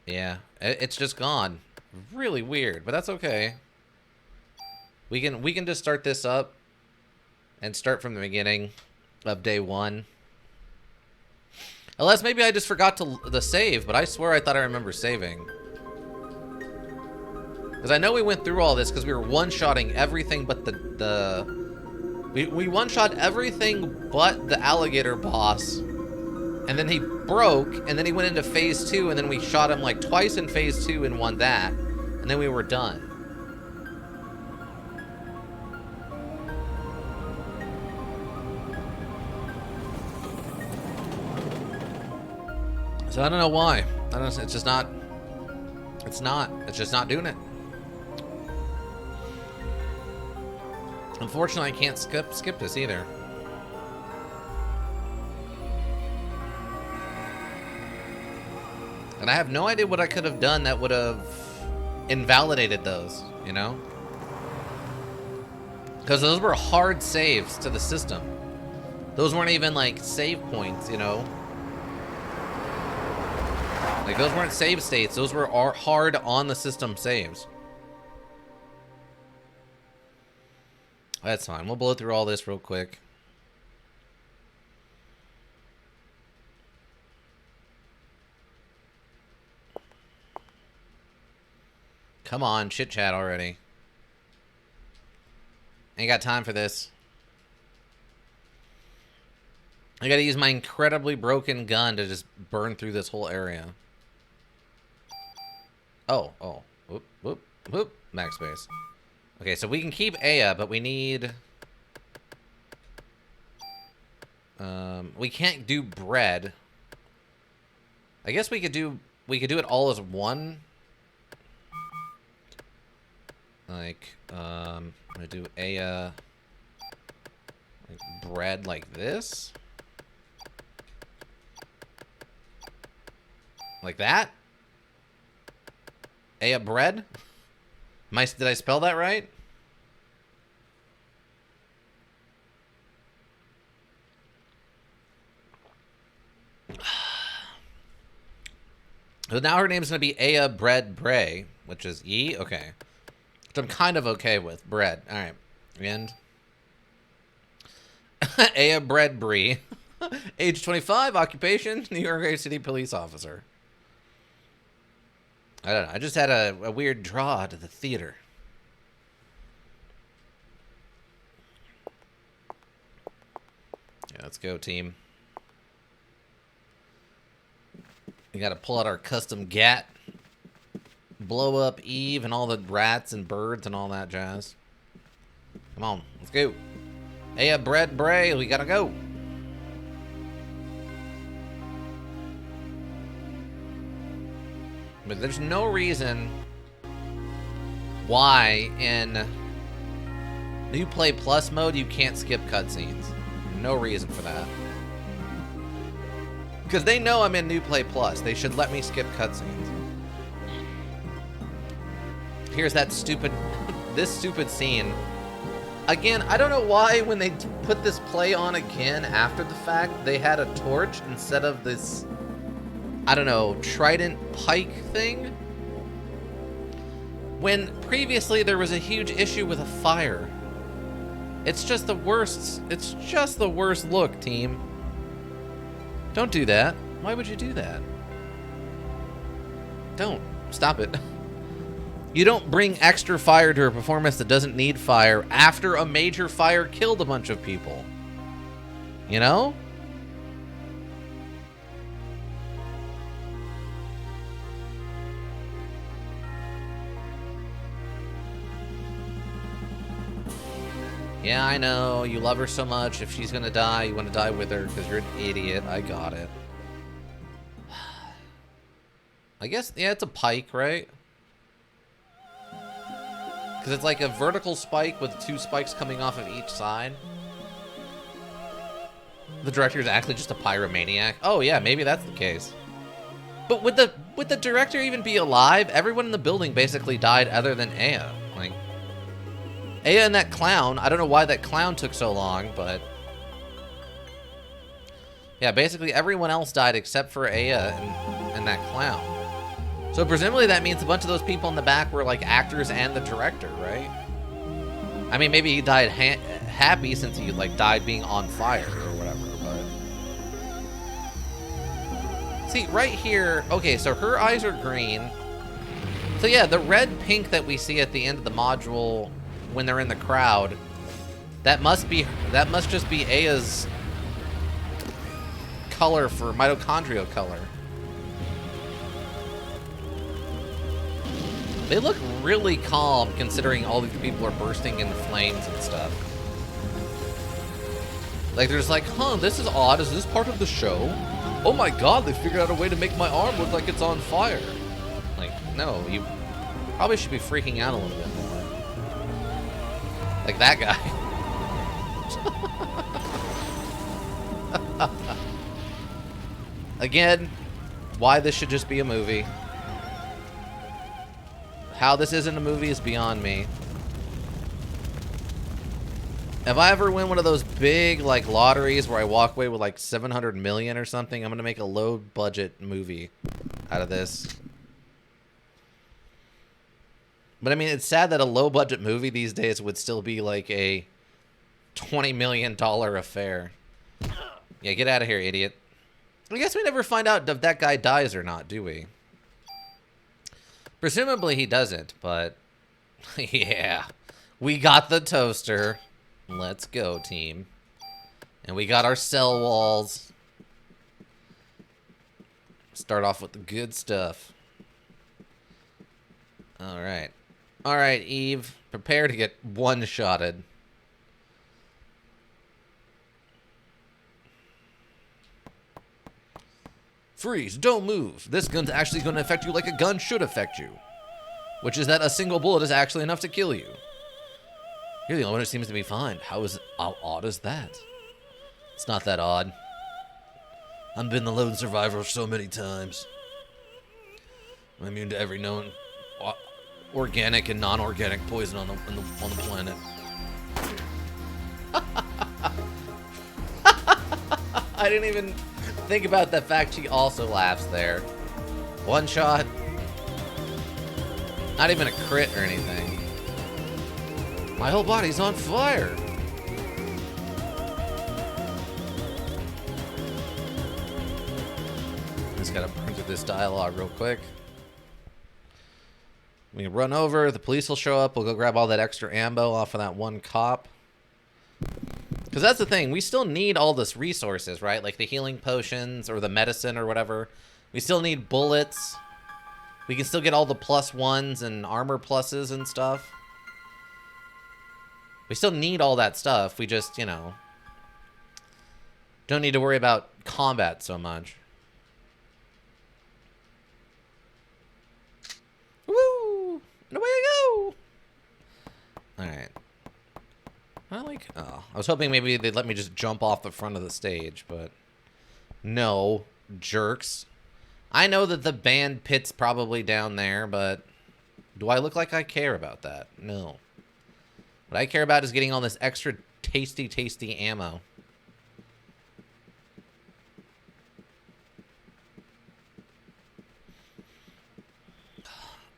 Yeah, it's just gone. Really weird, but that's okay. We can just start this up and start from the beginning of day 1. Unless maybe I just forgot the save, but I swear I thought I remember saving. Because I know we went through all this because we were one-shotting everything but we one-shot everything but the alligator boss. And then he broke, and then he went into phase 2, and then we shot him like twice in phase 2 and won that. And then we were done. So I don't know why. I don't know, it's just not. It's just not doing it. Unfortunately, I can't skip this either. And I have no idea what I could have done that would have invalidated those, you know? Because those were hard saves to the system. Those weren't even like save points, you know? Like those weren't save states. Those were hard on the system saves. That's fine. We'll blow through all this real quick. Come on, chit chat already. Ain't got time for this. I gotta use my incredibly broken gun to just burn through this whole area. Oh. Whoop, whoop, whoop. Max space. Okay, so we can keep Aya, but we need... we can't do bread. I guess we could do it all as one. Like, I'm gonna do Aya... like bread like this. Like that? Aya bread? Did I spell that right? So now her name's gonna be Aya Bread Bray, which is E? Okay. Which I'm kind of okay with. Bread. Alright. And Aya Bread Bree. Age 25, occupation, New York City police officer. I don't know. I just had a weird draw to the theater. Yeah, let's go, team. We gotta pull out our custom GAT. Blow up Eve and all the rats and birds and all that jazz. Come on, let's go. Hey, Bread Bray, we gotta go. But there's no reason why in New Play Plus mode you can't skip cutscenes. No reason for that. Because they know I'm in New Play Plus. They should let me skip cutscenes. Here's that stupid, this stupid scene. Again, I don't know why when they put this play on again after the fact, they had a torch instead of this, I don't know, trident pike thing. When previously there was a huge issue with a fire. It's just the worst, it's just the worst look, team. Don't do that. Why would you do that? Don't. Stop it. You don't bring extra fire to a performance that doesn't need fire after a major fire killed a bunch of people. You know? Yeah, I know. You love her so much. If she's gonna die, you want to die with her because you're an idiot. I got it. I guess, yeah, it's a pike, right? Because it's like a vertical spike with 2 spikes coming off of each side. The director is actually just a pyromaniac. Oh yeah, maybe that's the case. But would the director even be alive? Everyone in the building basically died other than Aya. Like, Aya and that clown. I don't know why that clown took so long, but yeah, basically everyone else died except for Aya and that clown. So presumably that means a bunch of those people in the back were like actors and the director, right? I mean, maybe he died happy since he like died being on fire or whatever, but... See, right here... Okay, so her eyes are green. So yeah, the red pink that we see at the end of the module when they're in the crowd, that must just be Aya's color for mitochondrial color. They look really calm considering all these people are bursting into flames and stuff. Like they're just like, huh, this is odd. Is this part of the show? Oh my god, they figured out a way to make my arm look like it's on fire. Like, no, you probably should be freaking out a little bit more. Like that guy. Again, why this should just be a movie. How this isn't a movie is beyond me. If I ever win one of those big, like, lotteries where I walk away with, like, 700 million or something, I'm gonna make a low-budget movie out of this. But, I mean, it's sad that a low-budget movie these days would still be, like, a $20 million affair. Yeah, get out of here, idiot. I guess we never find out if that guy dies or not, do we? Presumably he doesn't, but... yeah. We got the toaster. Let's go, team. And we got our cell walls. Start off with the good stuff. Alright. Alright, Eve. Prepare to get one-shotted. Freeze, don't move. This gun's actually going to affect you like a gun should affect you. Which is that a single bullet is actually enough to kill you. You're the only one who seems to be fine. How odd is that? It's not that odd. I've been the lone survivor so many times. I'm immune to every known organic and non-organic poison on the planet. I didn't even think about the fact she also laughs there. One shot. Not even a crit or anything. My whole body's on fire. Just gotta burn through this dialogue real quick. We can run over, the police will show up, we'll go grab all that extra ammo off of that one cop. Because that's the thing, we still need all this resources, right? Like the healing potions or the medicine or whatever. We still need bullets. We can still get all the +1s and armor pluses and stuff. We still need all that stuff. We just, you know, don't need to worry about combat so much. Woo! And away I go! Alright. Oh, I was hoping maybe they'd let me just jump off the front of the stage, but no, jerks. I know that the band pit's probably down there, but do I look like I care about that? No. What I care about is getting all this extra tasty, tasty ammo.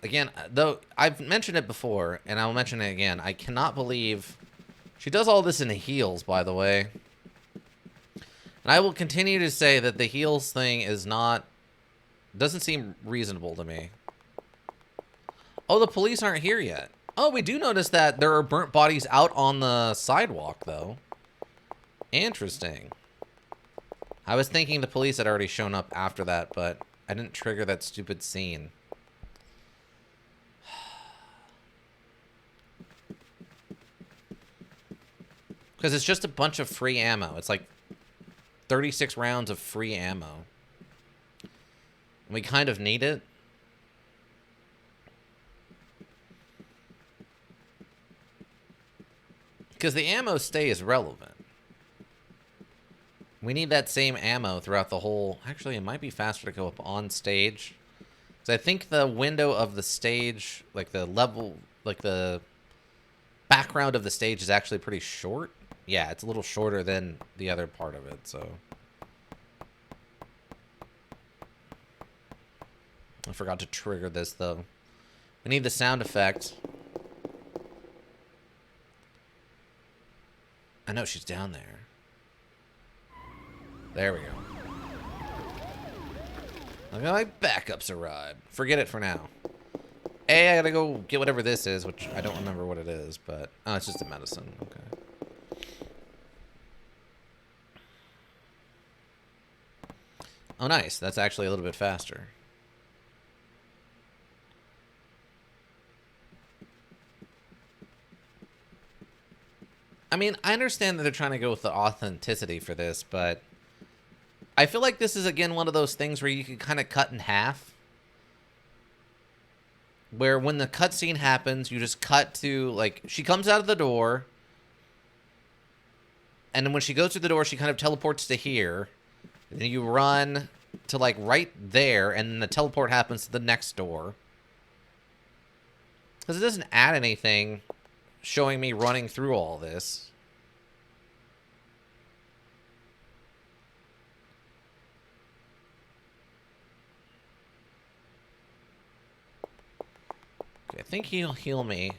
Again, though, I've mentioned it before, and I'll mention it again. I cannot believe she does all this in heels, by the way. And I will continue to say that the heels thing is not... doesn't seem reasonable to me. Oh, the police aren't here yet. Oh, we do notice that there are burnt bodies out on the sidewalk, though. Interesting. I was thinking the police had already shown up after that, but I didn't trigger that stupid scene. Because it's just a bunch of free ammo. It's like 36 rounds of free ammo. We kind of need it. Because the ammo stays relevant. We need that same ammo throughout the whole... Actually, it might be faster to go up on stage. Because I think the window of the stage, like the level, like the background of the stage is actually pretty short. Yeah, it's a little shorter than the other part of it, so... I forgot to trigger this, though. We need the sound effect. I know she's down there. There we go. Look at my backups arrived. Forget it for now. I gotta go get whatever this is, which I don't remember what it is, but... Oh, it's just a medicine. Okay. Oh, nice. That's actually a little bit faster. I mean, I understand that they're trying to go with the authenticity for this, but I feel like this is, again, one of those things where you can kind of cut in half. Where when the cutscene happens, you just cut to, like, she comes out of the door, and then when she goes through the door, she kind of teleports to here, and then you run to, like, right there, and then the teleport happens to the next door. Because it doesn't add anything showing me running through all this. Okay, I think he'll heal me.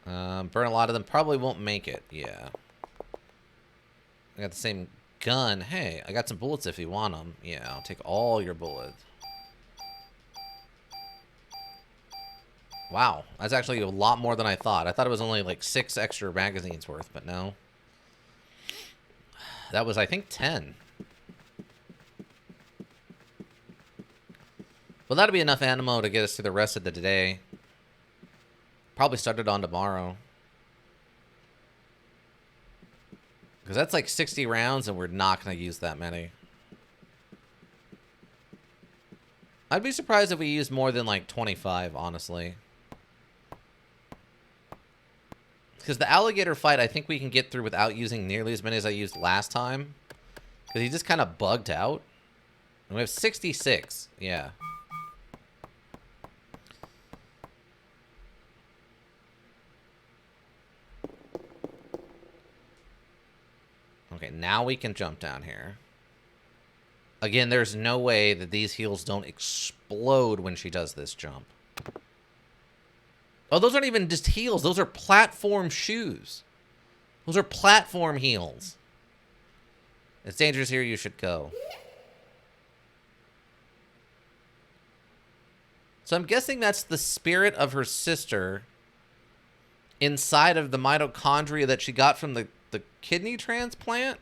Burn a lot of them. Probably won't make it. Yeah. I got the same gun. Hey, I got some bullets if you want them. Yeah, I'll take all your bullets. Wow, that's actually a lot more than I thought. I thought it was only like 6 extra magazines worth, but no. That was, I think, 10. Well, that'll be enough ammo to get us through the rest of the day. Probably start it on tomorrow. Because that's like 60 rounds, and we're not going to use that many. I'd be surprised if we used more than like 25, honestly. Because the alligator fight, I think we can get through without using nearly as many as I used last time. Because he just kind of bugged out. And we have 66. Yeah. Okay, now we can jump down here. Again, there's no way that these heels don't explode when she does this jump. Oh, those aren't even just heels. Those are platform shoes. Those are platform heels. It's dangerous here. You should go. So I'm guessing that's the spirit of her sister inside of the mitochondria that she got from the kidney transplant.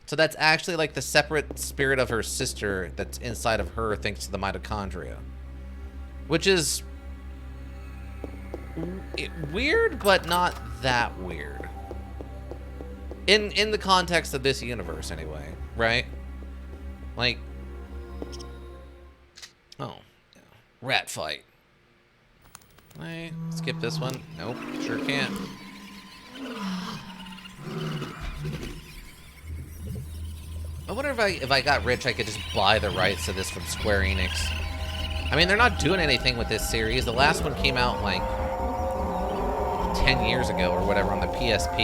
So that's actually like the separate spirit of her sister that's inside of her thanks to the mitochondria. Which is weird, but not that weird. In the context of this universe, anyway, right? Like, oh, yeah. Rat fight. Hey, skip this one. Nope, sure can't. I wonder if I got rich, I could just buy the rights to this from Square Enix. I mean, they're not doing anything with this series. The last one came out like 10 years ago or whatever on the PSP.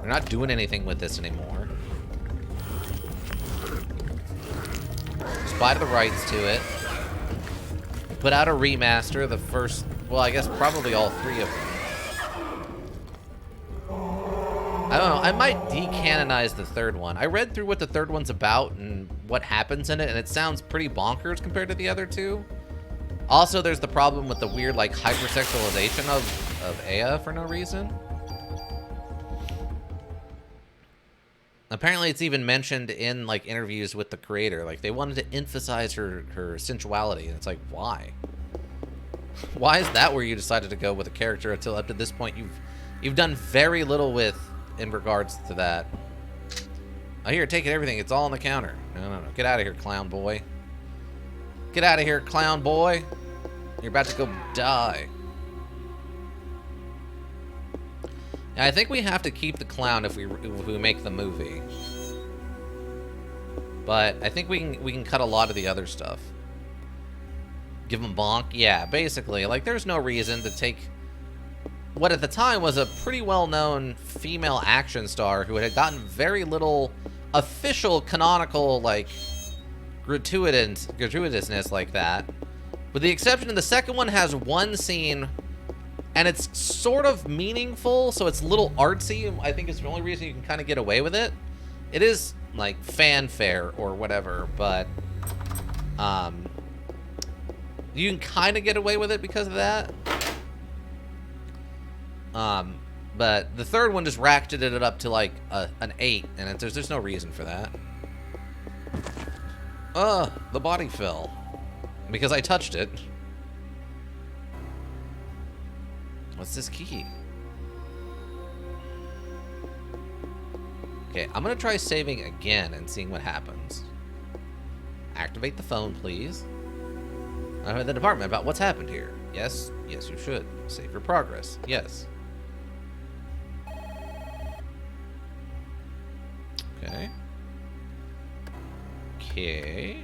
They're not doing anything with this anymore. Just buy the rights to it. Put out a remaster, the first, well, I guess probably all 3 of them. I don't know, I might decanonize the 3rd one. I read through what the 3rd one's about and what happens in it, and it sounds pretty bonkers compared to the other 2. Also, there's the problem with the weird, like, hypersexualization of Aya for no reason. Apparently, it's even mentioned in, like, interviews with the creator. Like, they wanted to emphasize her sensuality, and it's like, why? Why is that where you decided to go with a character until up to this point you've done very little with in regards to that? Oh, here, take it, everything. It's all on the counter. No. Get out of here, clown boy. Get out of here, clown boy. You're about to go die. Yeah, I think we have to keep the clown if we make the movie. But I think we can cut a lot of the other stuff. Give him bonk? Yeah, basically. Like, there's no reason to take what at the time was a pretty well-known female action star who had gotten very little official canonical, like, gratuitousness like that. With the exception of the second one has one scene, and it's sort of meaningful, so it's a little artsy. I think it's the only reason you can kind of get away with it. It is, like, fanfare or whatever, but you can kind of get away with it because of that. But the third one just ratcheted it up to, like, an 8, and there's no reason for that. The body fell. Because I touched it. What's this key? Okay, I'm gonna try saving again and seeing what happens. Activate the phone, please. I'm in the department about what's happened here. Yes, yes, you should. Save your progress. Yes. Okay. Okay.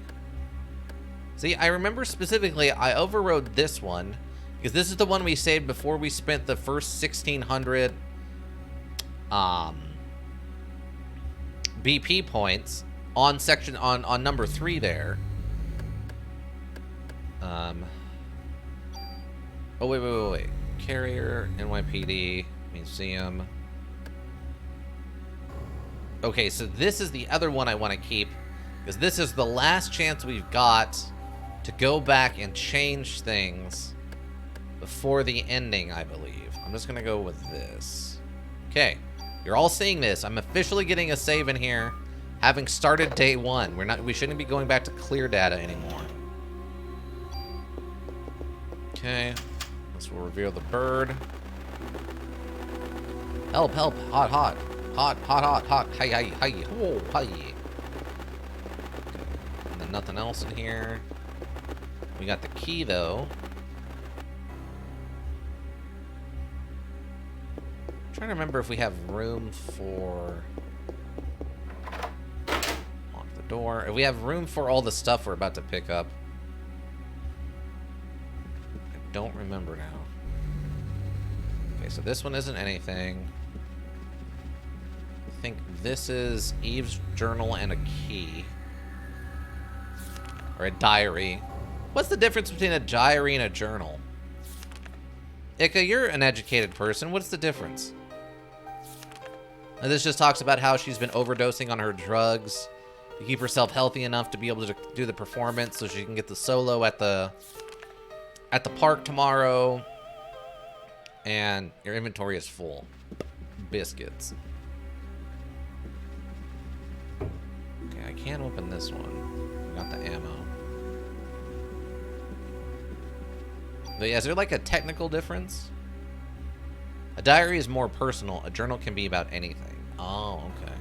See, I remember specifically I overrode this one because this is the one we saved before we spent the first 1,600 BP points on section on number 3 there. Oh wait. Carrier, NYPD, museum. Okay, so this is the other one I want to keep because this is the last chance we've got to go back and change things before the ending, I believe. I'm just gonna go with this. Okay, you're all seeing this. I'm officially getting a save in here, having started day 1. We shouldn't be going back to clear data anymore. Okay, this will reveal the bird. Help! Hot! Hi! Oh, hi! And then nothing else in here. We got the key, though. I'm trying to remember if we have room for... Lock the door. If we have room for all the stuff we're about to pick up. I don't remember now. Okay, so this one isn't anything. I think this is Eve's journal and a key. Or a diary. What's the difference between a diary and a journal? Ika, you're an educated person. What's the difference? And this just talks about how she's been overdosing on her drugs to keep herself healthy enough to be able to do the performance so she can get the solo at the park tomorrow. And your inventory is full. Biscuits. Okay, I can't open this one. We got the ammo. But yeah, is there like a technical difference? A diary is more personal. A journal can be about anything. Oh, okay.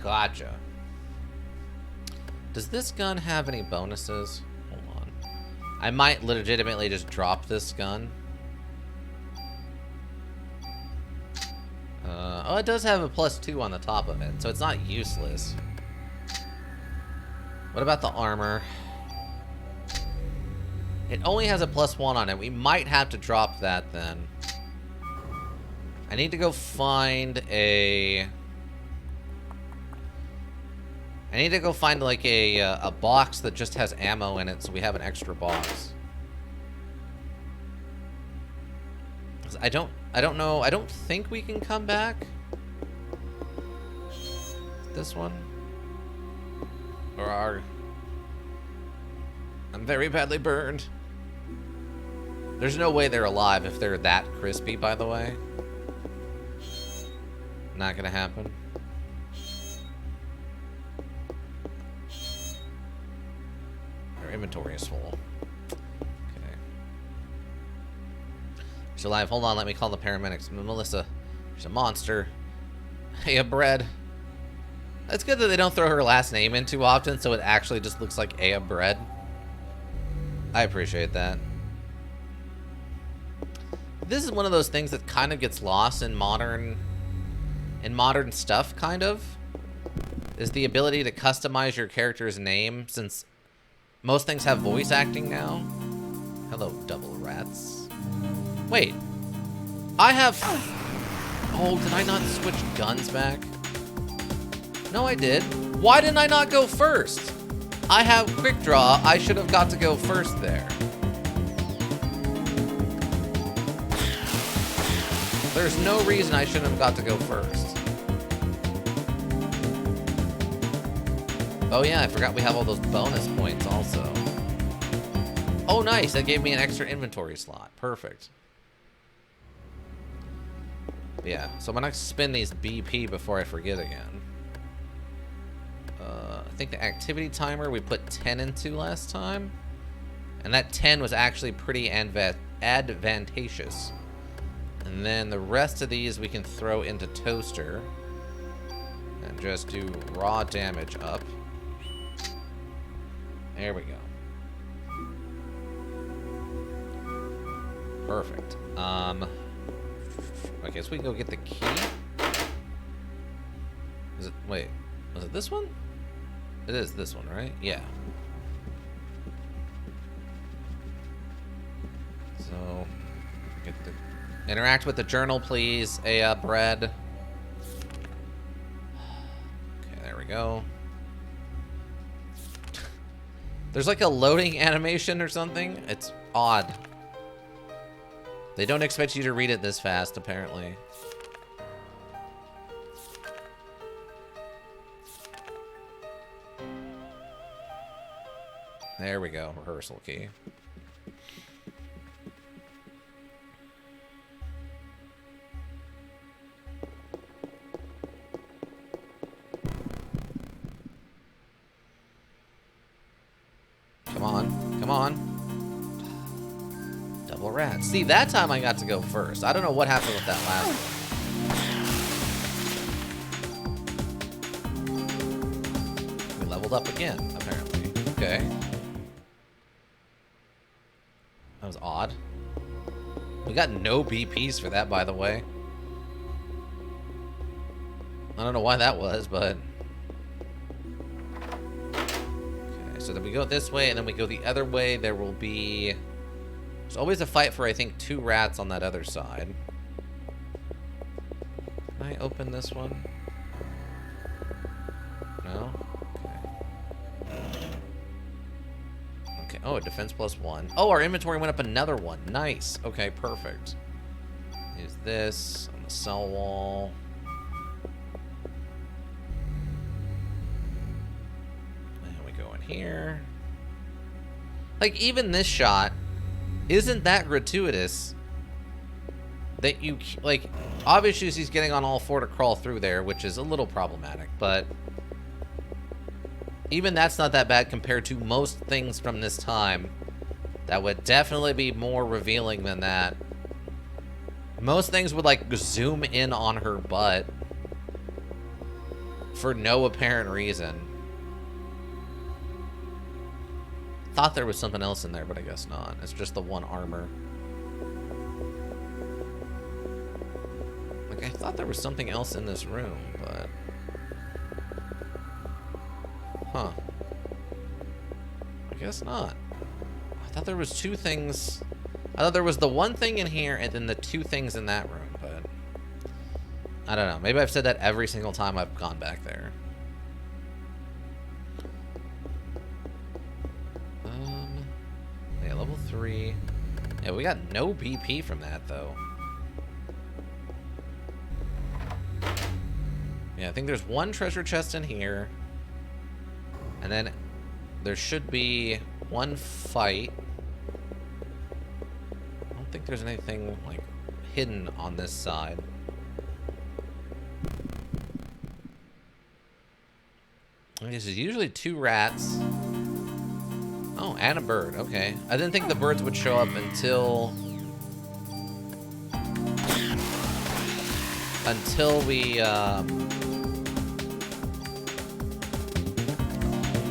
Gotcha. Does this gun have any bonuses? Hold on. I might legitimately just drop this gun. Oh, it does have a +2 on the top of it, so it's not useless. What about the armor? It only has a +1 on it. We might have to drop that then. I need to go find a... I need to go find like a box that just has ammo in it so we have an extra box. 'Cause I don't know. I don't think we can come back. This one? Or our... I'm very badly burned. There's no way they're alive if they're that crispy, by the way. Not gonna happen. Our inventory is full. Okay. She's alive. Hold on, let me call the paramedics. Melissa, there's a monster. Hey, a bread. It's good that they don't throw her last name in too often, so it actually just looks like Aya Bread. I appreciate that. This is one of those things that kind of gets lost in modern stuff, kind of. Is the ability to customize your character's name, since most things have voice acting now. Hello, double rats. Wait. I have... Oh, did I not switch guns back? No, I did. Why didn't I not go first? I have quick draw. I should have got to go first there. There's no reason I shouldn't have got to go first. Oh yeah, I forgot we have all those bonus points also. Oh nice, that gave me an extra inventory slot. Perfect. Yeah, so I'm gonna spin these BP before I forget again. I think the activity timer we put 10 into last time. And that 10 was actually pretty advantageous. And then the rest of these we can throw into toaster. And just do raw damage up. There we go. Perfect. Okay, so we can go get the key. Is it, wait, was it this one? It is this one, right? Yeah. So, get the, interact with the journal, please, Brad. Okay, there we go. There's like a loading animation or something. It's odd. They don't expect you to read it this fast, apparently. There we go, rehearsal key. Come on, come on. Double rat. See, that time I got to go first. I don't know what happened with that last one. We leveled up again, apparently. Okay. That was odd. We got no BPs for that, by the way. I don't know why that was, but... Okay, so then we go this way, and then we go the other way. There will be... There's always a fight for, I think, 2 rats on that other side. Can I open this one? No? Okay, oh, defense +1. Oh, our inventory went up another one. Nice. Okay, perfect. Use this on the cell wall. And we go in here. Like, even this shot isn't that gratuitous that you, like, obviously he's getting on all 4 to crawl through there, which is a little problematic, but even that's not that bad compared to most things from this time that would definitely be more revealing than that. Most things would, like, zoom in on her butt for no apparent reason. Thought there was something else in there, but I guess not. It's just the one armor. Like, I thought there was something else in this room, but... Huh. I guess not. I thought there was 2 things... I thought there was the one thing in here and then the 2 things in that room, but... I don't know. Maybe I've said that every single time I've gone back there. Yeah, level 3. Yeah, we got no BP from that, though. Yeah, I think there's 1 treasure chest in here. And then there should be 1 fight. I don't think there's anything, like, hidden on this side. This is usually 2 rats. Oh, and a bird. Okay. I didn't think the birds would show up until we,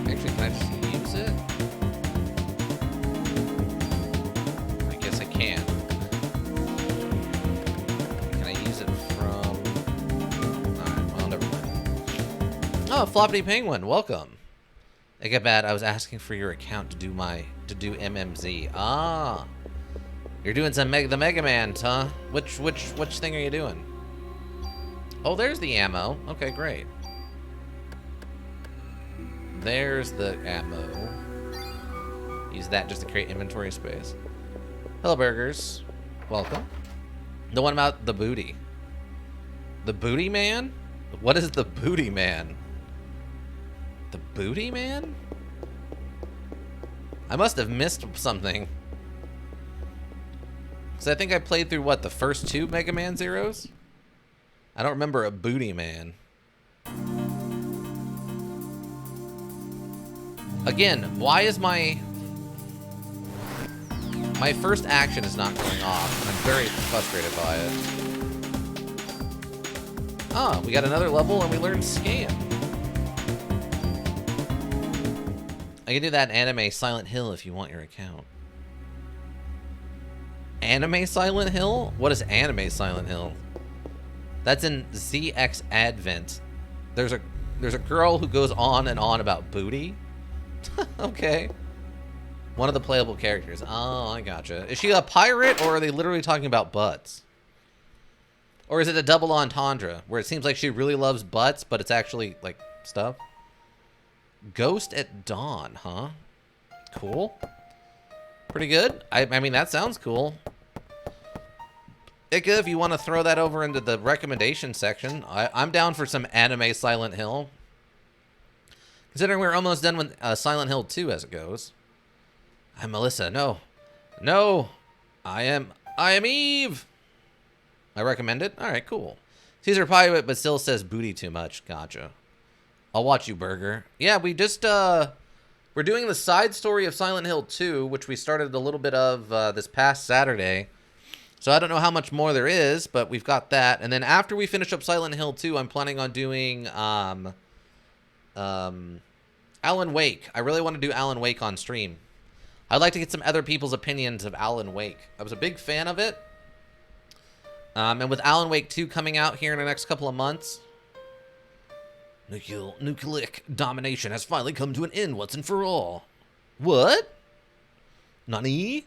actually, can I just use it? I guess I can. Can I use it from... Alright, well, never mind. Oh, Floppity Penguin, welcome. I get bad. I was asking for your account to do MMZ. Ah, you're doing some the Mega Man, huh? Which thing are you doing? Oh, there's the ammo. Okay, great. there's the ammo. Use that just to create inventory space. Hello, burgers. Welcome. The one about the booty. The booty man? What is the booty man? The booty man? I must have missed something. Because I think I played through, what, the first 2 Mega Man Zeros? I don't remember a booty man. Again, why is my first action is not going off? I'm very frustrated by it. Ah, we got another level and we learned Scan. I can do that in Anime Silent Hill if you want your account. Anime Silent Hill? What is Anime Silent Hill? That's in ZX Advent. There's a girl who goes on and on about booty. Okay. One of the playable characters. Oh, I gotcha. Is she a pirate, or are they literally talking about butts? Or is it a double entendre, where it seems like she really loves butts, but it's actually, like, stuff? Ghost at Dawn, huh? Cool. Pretty good. I mean, that sounds cool. Ika, if you want to throw that over into the recommendation section, I'm down for some anime Silent Hill. Considering we're almost done with Silent Hill 2 as it goes. I'm Melissa. No. No. I am Eve. I recommend it. All right, cool. Caesar pirate, but still says booty too much. Gotcha. I'll watch you, Burger. Yeah, we just, we're doing the side story of Silent Hill 2, which we started a little bit of this past Saturday. So I don't know how much more there is, but we've got that. And then after we finish up Silent Hill 2, I'm planning on doing Alan Wake. I really want to do Alan Wake on stream. I'd like to get some other people's opinions of Alan Wake. I was a big fan of it. And with Alan Wake 2 coming out here in the next couple of months, nucleic domination has finally come to an end once and for all. What? Nani?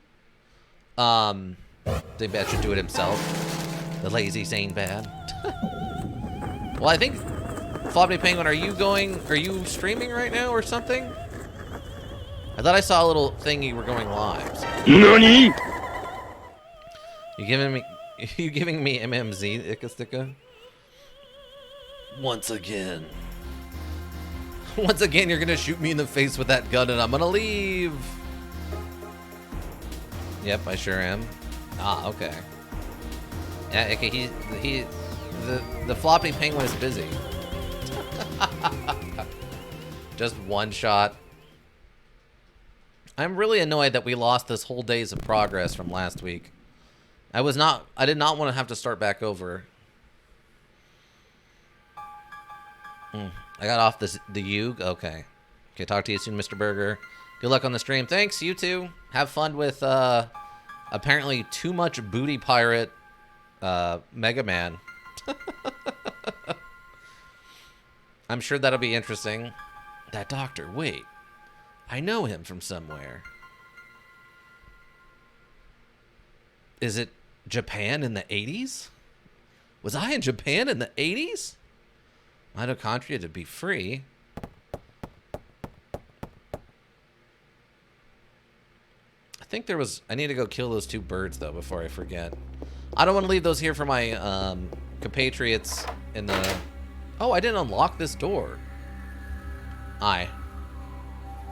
They bet should do it himself. The lazy sane bad. Well, I think Floppy Penguin, are you streaming right now or something? I thought I saw a little thing you were going live. So. Nani? You giving me MMZ, Ikastika? Once again. Once again, you're gonna shoot me in the face with that gun and I'm gonna leave. Yep, I sure am. Ah, okay. Yeah, okay, the Floppy Penguin is busy. Just one shot. I'm really annoyed that we lost this whole days of progress from last week. I did not want to have to start back over. I got off the Yug. Okay. Okay, talk to you soon, Mr. Burger. Good luck on the stream. Thanks, you too. Have fun with apparently too much booty pirate Mega Man. I'm sure that'll be interesting. That doctor, wait. I know him from somewhere. Is it Japan in the 80s? Was I in Japan in the 80s? Mitochondria to be free. I think there was... I need to go kill those 2 birds, though, before I forget. I don't want to leave those here for my compatriots in the... Oh, I didn't unlock this door. Aya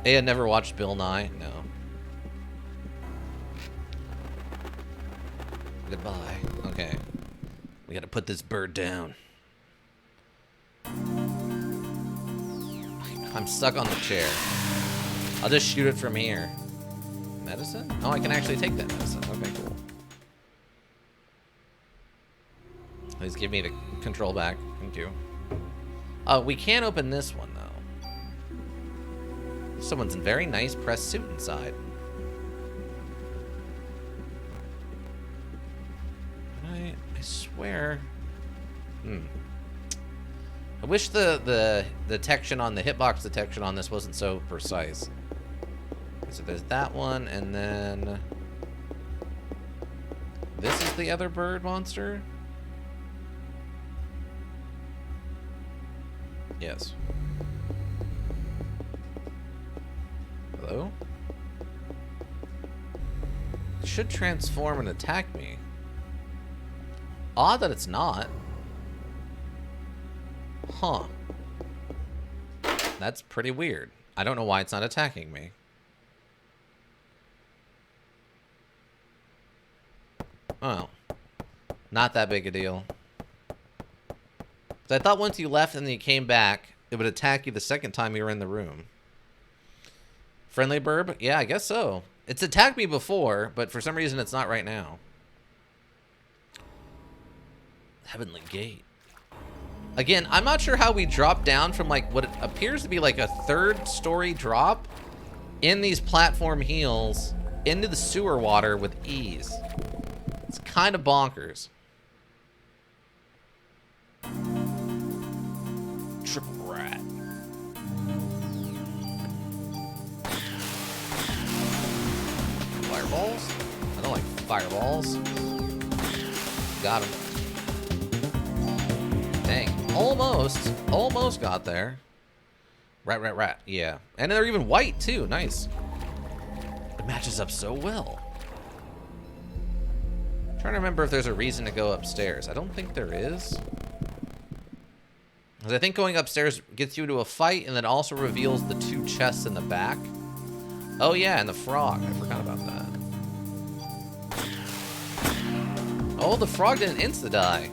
never watched Bill Nye? No. Goodbye. Okay. We gotta put this bird down. I'm stuck on the chair. I'll just shoot it from here. Medicine? Oh, I can actually take that medicine. Okay, cool. Please give me the control back. Thank you. We can't open this one, though. Someone's in very nice pressed suit inside. I swear. I wish the detection on the hitbox detection on this wasn't so precise. So there's that one, and then this is the other bird monster. Yes. though. It should transform and attack me. Odd that it's not. Huh. That's pretty weird. I don't know why it's not attacking me. Oh. Not that big a deal. So I thought once you left and then you came back, it would attack you the second time you were in the room. Friendly burb? Yeah, I guess so. It's attacked me before, but for some reason it's not right now. Heavenly Gate. Again, I'm not sure how we dropped down from like what appears to be like a 3rd story drop in these platform heels into the sewer water with ease. It's kind of bonkers. Triple rat. Fireballs? I don't like fireballs. Got him. Dang. Almost got there. Rat. Yeah. And they're even white, too. Nice. It matches up so well. I'm trying to remember if there's a reason to go upstairs. I don't think there is. Because I think going upstairs gets you to a fight and then also reveals the 2 chests in the back. Oh, yeah, and the frog. I forgot about that. Oh, the frog didn't insta-die.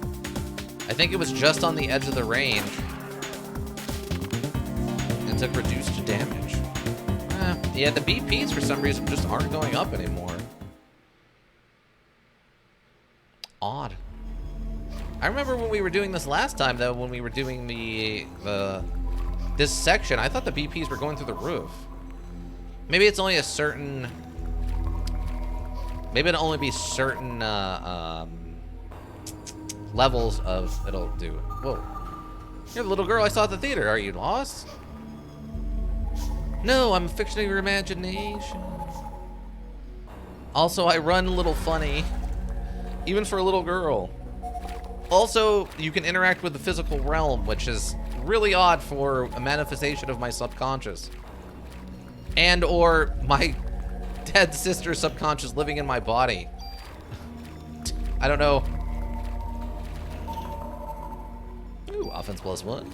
I think it was just on the edge of the range and took reduced damage. Yeah, the BPs for some reason just aren't going up anymore. Odd. I remember when we were doing this last time, though, when we were doing this section, I thought the BPs were going through the roof. Maybe it's only a certain... Maybe it'll only be certain levels of it'll do. Whoa. You're the little girl I saw at the theater. Are you lost? No, I'm a fiction of your imagination. Also, I run a little funny. Even for a little girl. Also, you can interact with the physical realm, which is really odd for a manifestation of my subconscious. And or my dead sister's subconscious living in my body. I don't know. Ooh, offense +1.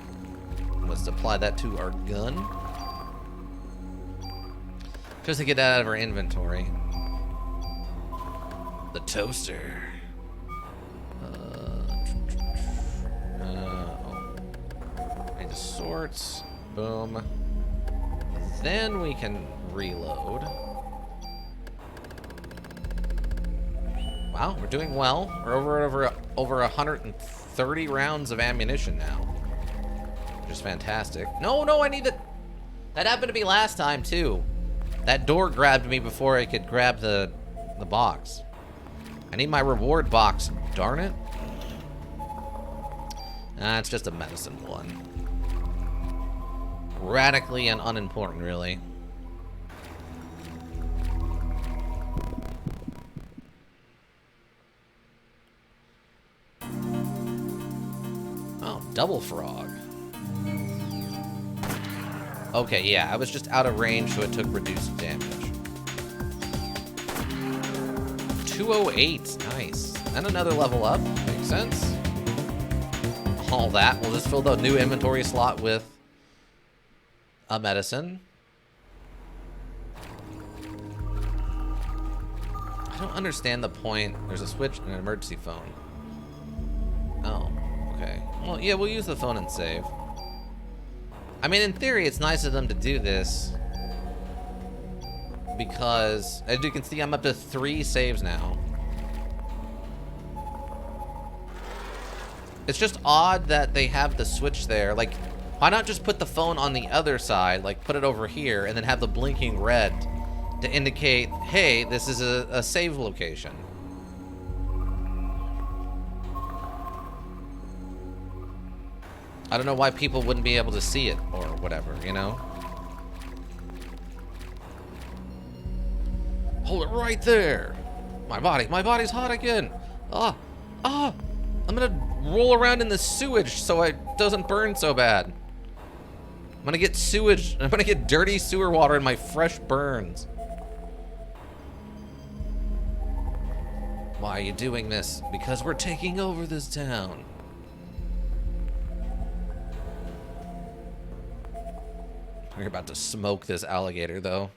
Let's apply that to our gun. Just to get that out of our inventory. The toaster. Need the sorts. Boom. Then we can reload. Wow, we're doing well. We're over 130 rounds of ammunition now. Which is fantastic. No, I need it. That happened to me last time too. That door grabbed me before I could grab the box. I need my reward box, darn it. Nah, it's just a medicine one. Radically and unimportant, really. Oh, double frog. Okay, yeah, I was just out of range, so it took reduced damage. 208, nice. And another level up, makes sense. All that, we'll just fill the new inventory slot with a medicine. I don't understand the point. There's a switch and an emergency phone. Oh, okay. Well, yeah, we'll use the phone and save. I mean, in theory, it's nice of them to do this. Because, as you can see, I'm up to 3 saves now. It's just odd that they have the switch there. Like, why not just put the phone on the other side, like put it over here, and then have the blinking red to indicate, hey, this is a save location. I don't know why people wouldn't be able to see it or whatever, you know? Hold it right there. My body's hot again. I'm gonna roll around in the sewage so it doesn't burn so bad. gonna get sewage. I'm gonna get dirty sewer water in my fresh burns. Why are you doing this? Because we're taking over this town. We're about to smoke this alligator, though.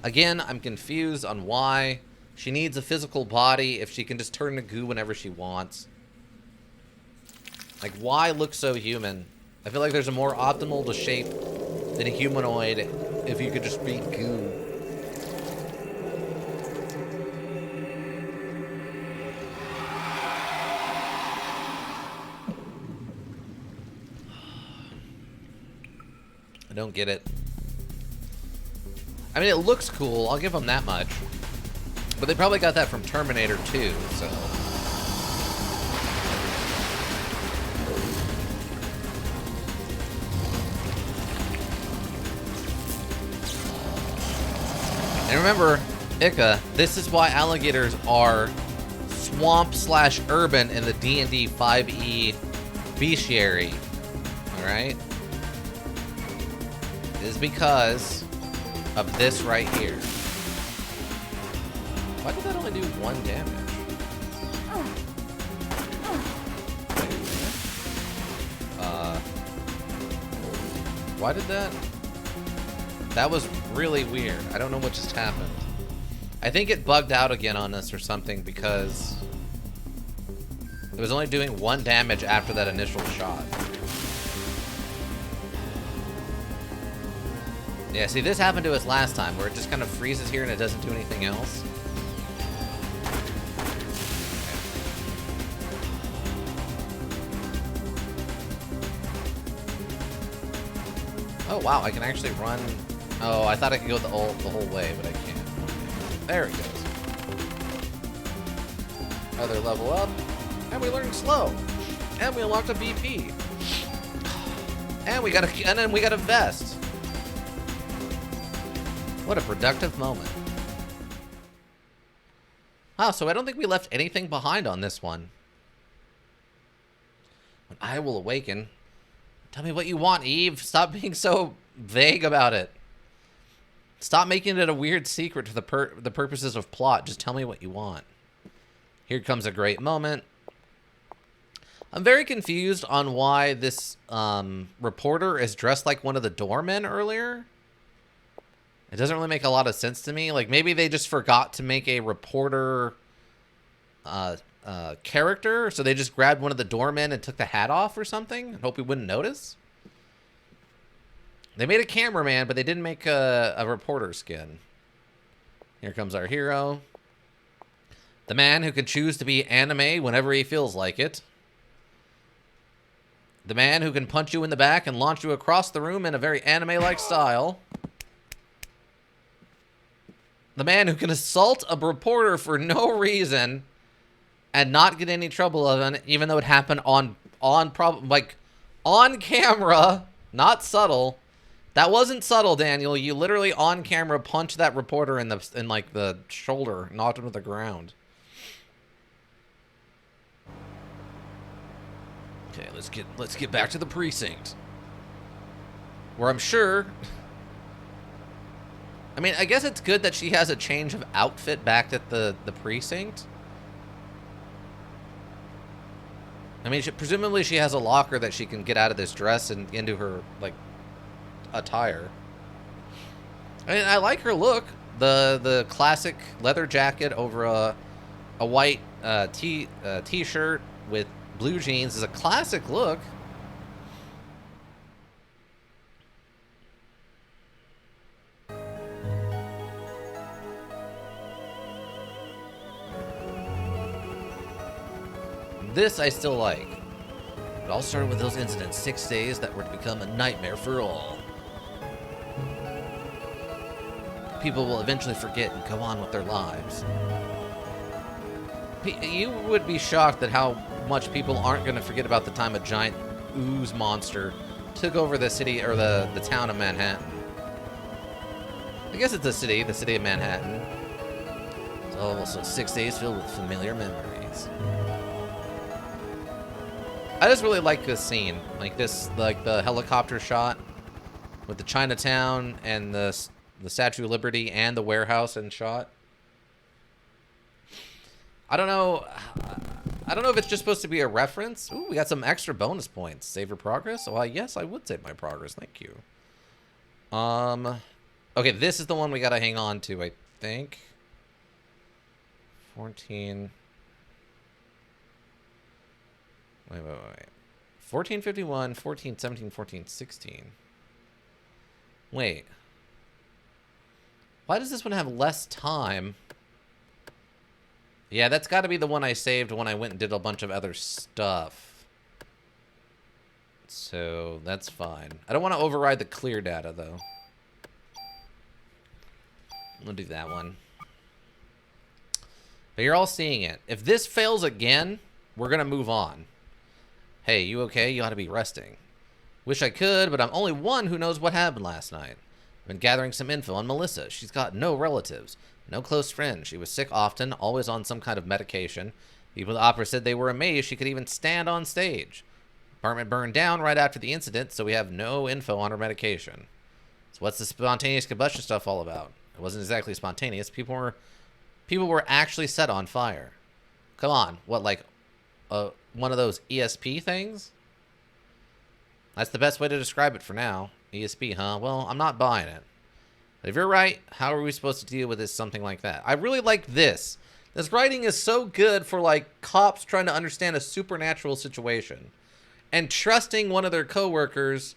Again, I'm confused on why she needs a physical body if she can just turn to goo whenever she wants. Like, why look so human? I feel like there's a more optimal to shape than a humanoid if you could just be goo. I don't get it. I mean, it looks cool. I'll give them that much. But they probably got that from Terminator 2, so... And remember, Ika, this is why alligators are swamp/urban in the D&D 5e bestiary. Alright? It is because of this right here. Why did that only do 1 damage? Why did that? That was really weird. I don't know what just happened. I think it bugged out again on us or something because it was only doing 1 damage after that initial shot. Yeah, see, this happened to us last time, where it just kind of freezes here and it doesn't do anything else. Oh, wow, I can actually run... Oh, I thought I could go the whole way, but I can't. Okay. There it goes. Another level up. And we learned slow. And we unlocked a BP. And then we got a vest. What a productive moment. Oh, so I don't think we left anything behind on this one. When I will awaken. Tell me what you want, Eve. Stop being so vague about it. Stop making it a weird secret to the purposes of plot. Just tell me what you want. Here comes a great moment. I'm very confused on why this reporter is dressed like one of the doormen earlier. It doesn't really make a lot of sense to me. Like, maybe they just forgot to make a reporter character, so they just grabbed one of the doormen and took the hat off or something and hope we wouldn't notice. They made a cameraman, but they didn't make a reporter skin. Here comes our hero. The man who can choose to be anime whenever he feels like it. The man who can punch you in the back and launch you across the room in a very anime-like style. The man who can assault a reporter for no reason and not get any trouble of it, even though it happened on camera, not subtle. That wasn't subtle, Daniel. You literally on camera punched that reporter in the shoulder, knocked him to the ground. Okay, let's get back to the precinct. Where I'm sure... I mean, I guess it's good that she has a change of outfit back at the precinct. I mean, presumably she has a locker that she can get out of this dress and into her, like, attire. I mean, I like her look. The classic leather jacket over a white t-shirt with blue jeans is a classic look. This I still like. It all started with those incidents 6 days that were to become a nightmare for all. People will eventually forget and go on with their lives. You would be shocked at how much people aren't going to forget about the time a giant ooze monster took over the city, or the town of Manhattan. I guess it's the city of Manhattan. It's also 6 days filled with familiar memories. I just really like this scene. Like this, like the helicopter shot with the Chinatown and the Statue of Liberty and the warehouse in shot. I don't know. I don't know if it's just supposed to be a reference. Ooh, we got some extra bonus points. Save your progress? Well, yes, I would save my progress. Thank you. Okay, this is the one we gotta hang on to, I think. 14. Wait. 1451, 1417, 1416. Wait. Why does this one have less time? Yeah, that's got to be the one I saved when I went and did a bunch of other stuff. So, that's fine. I don't want to override the clear data, though. We'll do that one. But you're all seeing it. If this fails again, we're going to move on. Hey, you okay? You ought to be resting. Wish I could, but I'm only one who knows what happened last night. I've been gathering some info on Melissa. She's got no relatives. No close friends. She was sick often, always on some kind of medication. People at the opera said they were amazed she could even stand on stage. Apartment burned down right after the incident, so we have no info on her medication. So what's the spontaneous combustion stuff all about? It wasn't exactly spontaneous. People were actually set on fire. Come on, what, like one of those ESP things? That's the best way to describe it for now. ESP, huh? Well, I'm not buying it. But if you're right, how are we supposed to deal with this, something like that? I really like this. This writing is so good for, like, cops trying to understand a supernatural situation and trusting one of their coworkers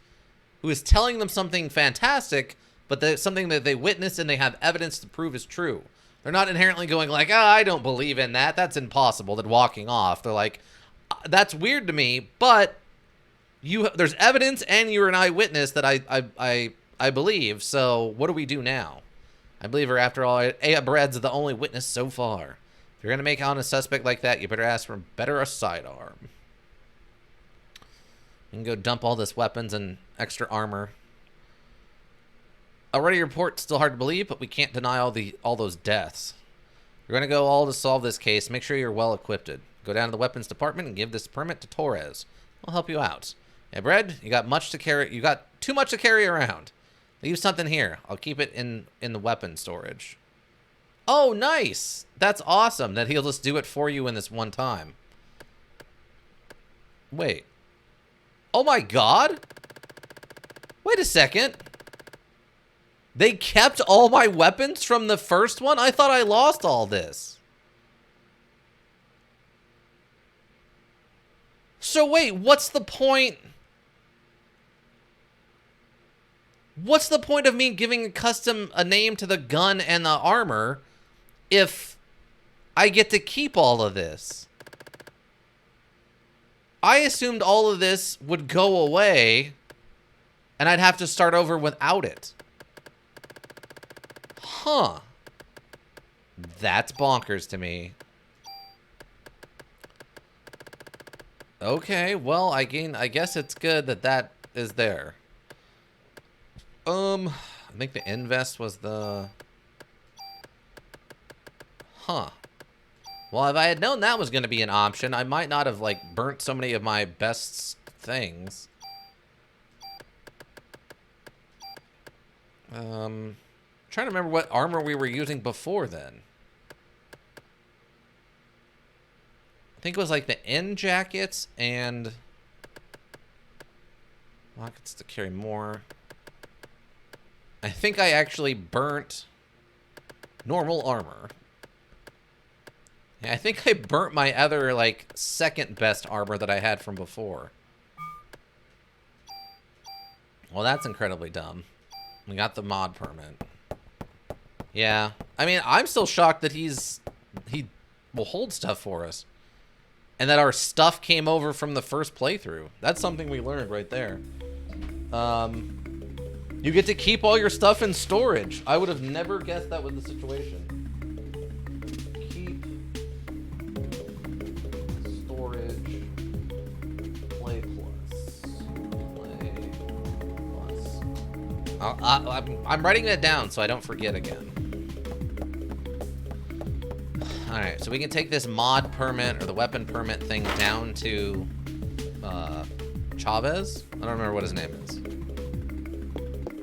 who is telling them something fantastic, but something that they witnessed and they have evidence to prove is true. They're not inherently going like, I don't believe in that. That's impossible. Then walking off. They're like, that's weird to me, but there's evidence and you're an eyewitness that I believe, so what do we do now? I believe her after all. Brad's the only witness so far. If you're going to make out a suspect like that, you better ask for a sidearm. You can go dump all this weapons and extra armor. Already report, still hard to believe, but we can't deny all those deaths. You're going to go all to solve this case. Make sure you're well equipped. Go down to the weapons department and give this permit to Torres. I'll help you out. Hey, Brad, you got much to carry. You got too much to carry around. Leave something here. I'll keep it in the weapon storage. Oh, nice. That's awesome that he'll just do it for you in this one time. Wait. Oh my God. Wait a second. They kept all my weapons from the first one? I thought I lost all this. So wait, what's the point? What's the point of me giving a name to the gun and the armor if I get to keep all of this? I assumed all of this would go away and I'd have to start over without it. Huh. That's bonkers to me. Okay, well, I guess it's good that is there. I think the invest was the... Huh. Well, if I had known that was going to be an option, I might not have, like, burnt so many of my best things. Trying to remember what armor we were using before then. I think it was, like, the end jackets and... Pockets to carry more. I think I actually burnt normal armor. Yeah, I think I burnt my other, like, second best armor that I had from before. Well, that's incredibly dumb. We got the mod permit. Yeah. I mean, I'm still shocked that he will hold stuff for us. And that our stuff came over from the first playthrough. That's something we learned right there. You get to keep all your stuff in storage. I would have never guessed that was the situation. Keep storage play plus. I'm writing that down so I don't forget again. Alright, so we can take this mod permit or the weapon permit thing down to Chavez? I don't remember what his name is.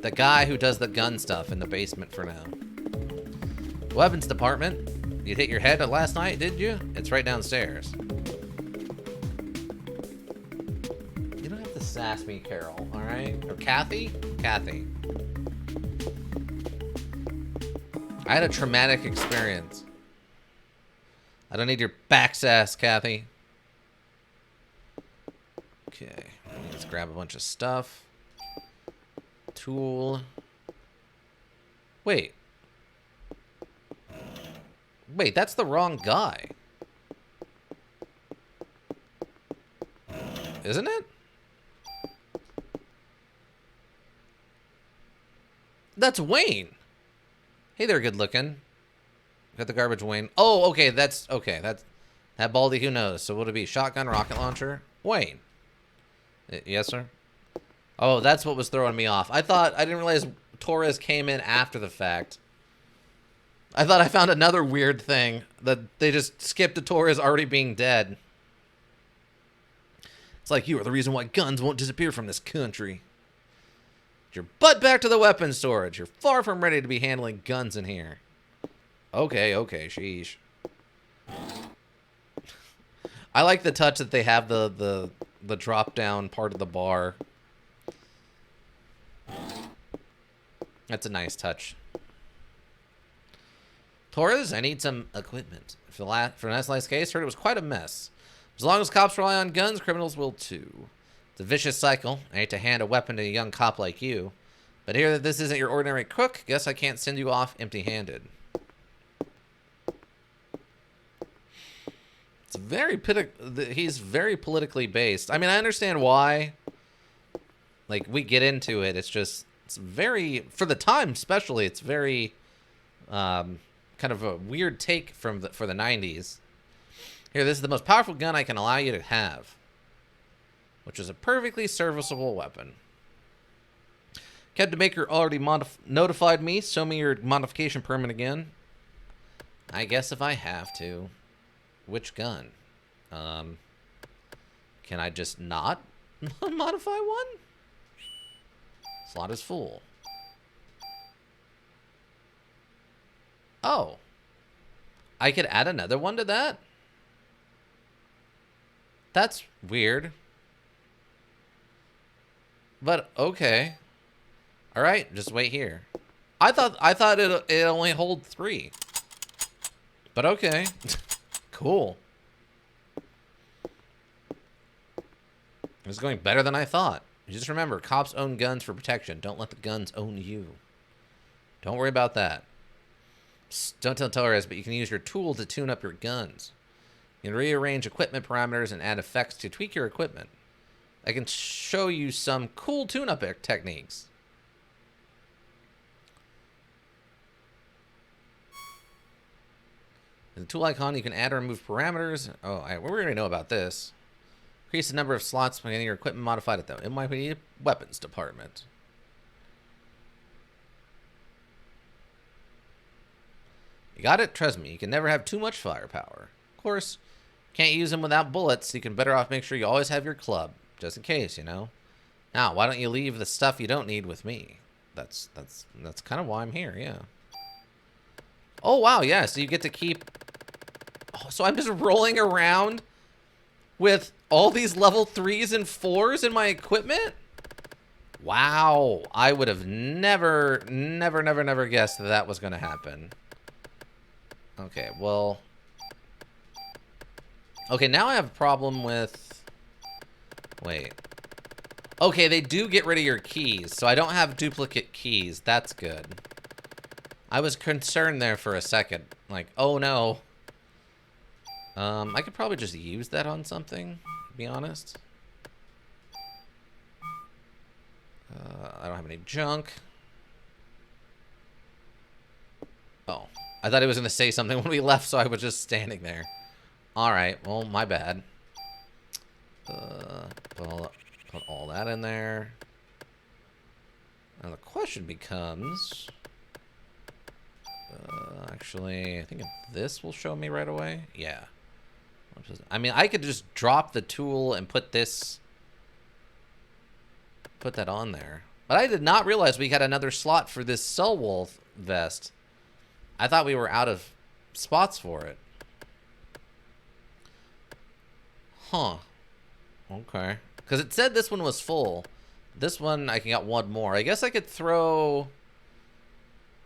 The guy who does the gun stuff in the basement for now. Weapons department. You hit your head last night, did you? It's right downstairs. You don't have to sass me, Carol, alright? Or Kathy? Kathy. I had a traumatic experience. I don't need your back sass, Kathy. Okay, let's grab a bunch of stuff. Tool. Wait. Wait, that's the wrong guy. Isn't it? That's Wayne. Hey there, good looking. Got the garbage, Wayne. Oh, okay, that's okay. That's that Baldy. Who knows? So what would it be? Shotgun, rocket launcher, Wayne. Yes, sir. Oh, that's what was throwing me off. I didn't realize Torres came in after the fact. I thought I found another weird thing that they just skipped to Torres already being dead. It's like you are the reason why guns won't disappear from this country. Get your butt back to the weapons storage. You're far from ready to be handling guns in here. Okay, sheesh. I like the touch that they have the drop down part of the bar. That's a nice touch. Torres, I need some equipment. For Nestle's case, heard it was quite a mess. As long as cops rely on guns, criminals will too. It's a vicious cycle. I hate to hand a weapon to a young cop like you. But hear that this isn't your ordinary crook, guess I can't send you off empty-handed. It's very he's very politically based. I mean, I understand why. Like, we get into it. It's just, it's very, for the time especially, it's very kind of a weird take for the 90s. Here, this is the most powerful gun I can allow you to have, which is a perfectly serviceable weapon. Captain Baker already notified me. Show me your modification permit again. I guess if I have to. Which gun? Can I just not modify one? Slot is full. Oh. I could add another one to that? That's weird. But okay. All right, just wait here. I thought it only hold 3. But okay. Cool. It's going better than I thought. Just remember, cops own guns for protection. Don't let the guns own you. Don't worry about that. Psst, don't tell Torres, but you can use your tool to tune up your guns. You can rearrange equipment parameters and add effects to tweak your equipment. I can show you some cool tune-up techniques. In the tool icon, you can add or remove parameters. Oh, we already know about this. Increase the number of slots by getting your equipment modified at the NYPD weapons department. You got it? Trust me, you can never have too much firepower. Of course, can't use them without bullets, so you can better off make sure you always have your club, just in case, you know. Now, why don't you leave the stuff you don't need with me? That's kind of why I'm here, yeah. Oh, wow, yeah, so you get to keep... Oh, so I'm just rolling around with all these level 3s and 4s in my equipment? Wow, I would have never guessed that that was going to happen. Okay, well... Okay, now I have a problem with... Wait. Okay, they do get rid of your keys, so I don't have duplicate keys. That's good. I was concerned there for a second. Like, oh no. I could probably just use that on something, to be honest. I don't have any junk. Oh. I thought he was going to say something when we left, so I was just standing there. Alright, well, my bad. Put all that in there. Now the question becomes... actually, I think this will show me right away. Yeah. I mean, I could just drop the tool and put this put that on there. But I did not realize we had another slot for this Cell Wolf vest. I thought we were out of spots for it. Huh. Okay. Because it said this one was full. This one, I can get one more. I guess I could throw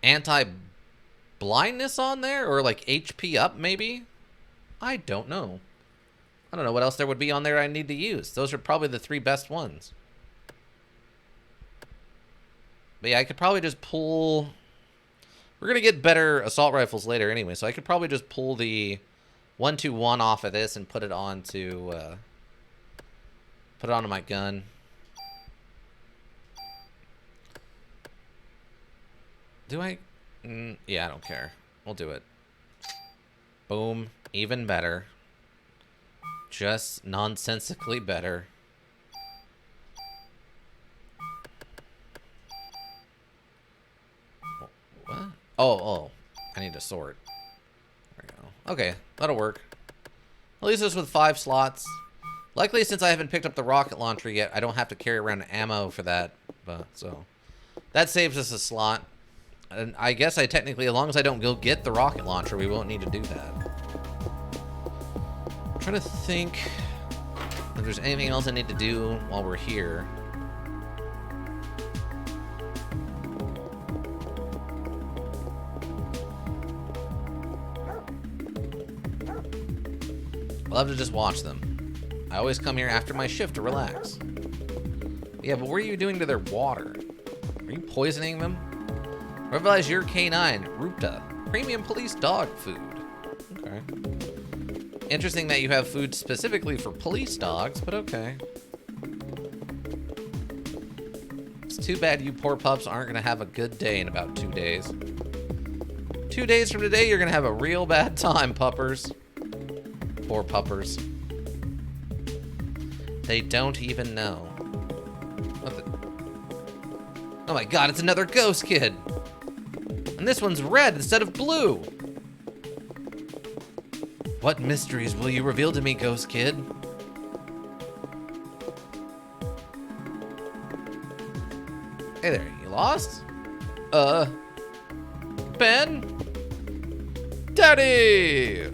anti-blindness on there? Or like HP up, maybe? I don't know. I don't know what else there would be on there I need to use. Those are probably the 3 best ones. But yeah, I could probably just pull... We're going to get better assault rifles later anyway, so I could probably just pull the 121 off of this and put it onto my gun. Do I? Yeah, I don't care. We'll do it. Boom. Even better. Just nonsensically better. What? Oh. I need to sort. There we go. Okay, that'll work. At least this with 5 slots. Luckily, since I haven't picked up the rocket launcher yet, I don't have to carry around ammo for that. So that saves us a slot. And I guess technically, as long as I don't go get the rocket launcher, we won't need to do that. I'm trying to think if there's anything else I need to do while we're here. I'll have to just watch them. I always come here after my shift to relax. Yeah, but what are you doing to their water? Are you poisoning them? Revitalize your canine, Rupta. Premium police dog food. Okay. Interesting that you have food specifically for police dogs, but okay. It's too bad you poor pups aren't going to have a good day in about 2 days. 2 days from today, you're going to have a real bad time, puppers. Poor puppers. They don't even know. What the? Oh my god, it's another ghost kid! And this one's red instead of blue! What mysteries will you reveal to me, ghost kid? Hey there, you lost? Ben? Daddy!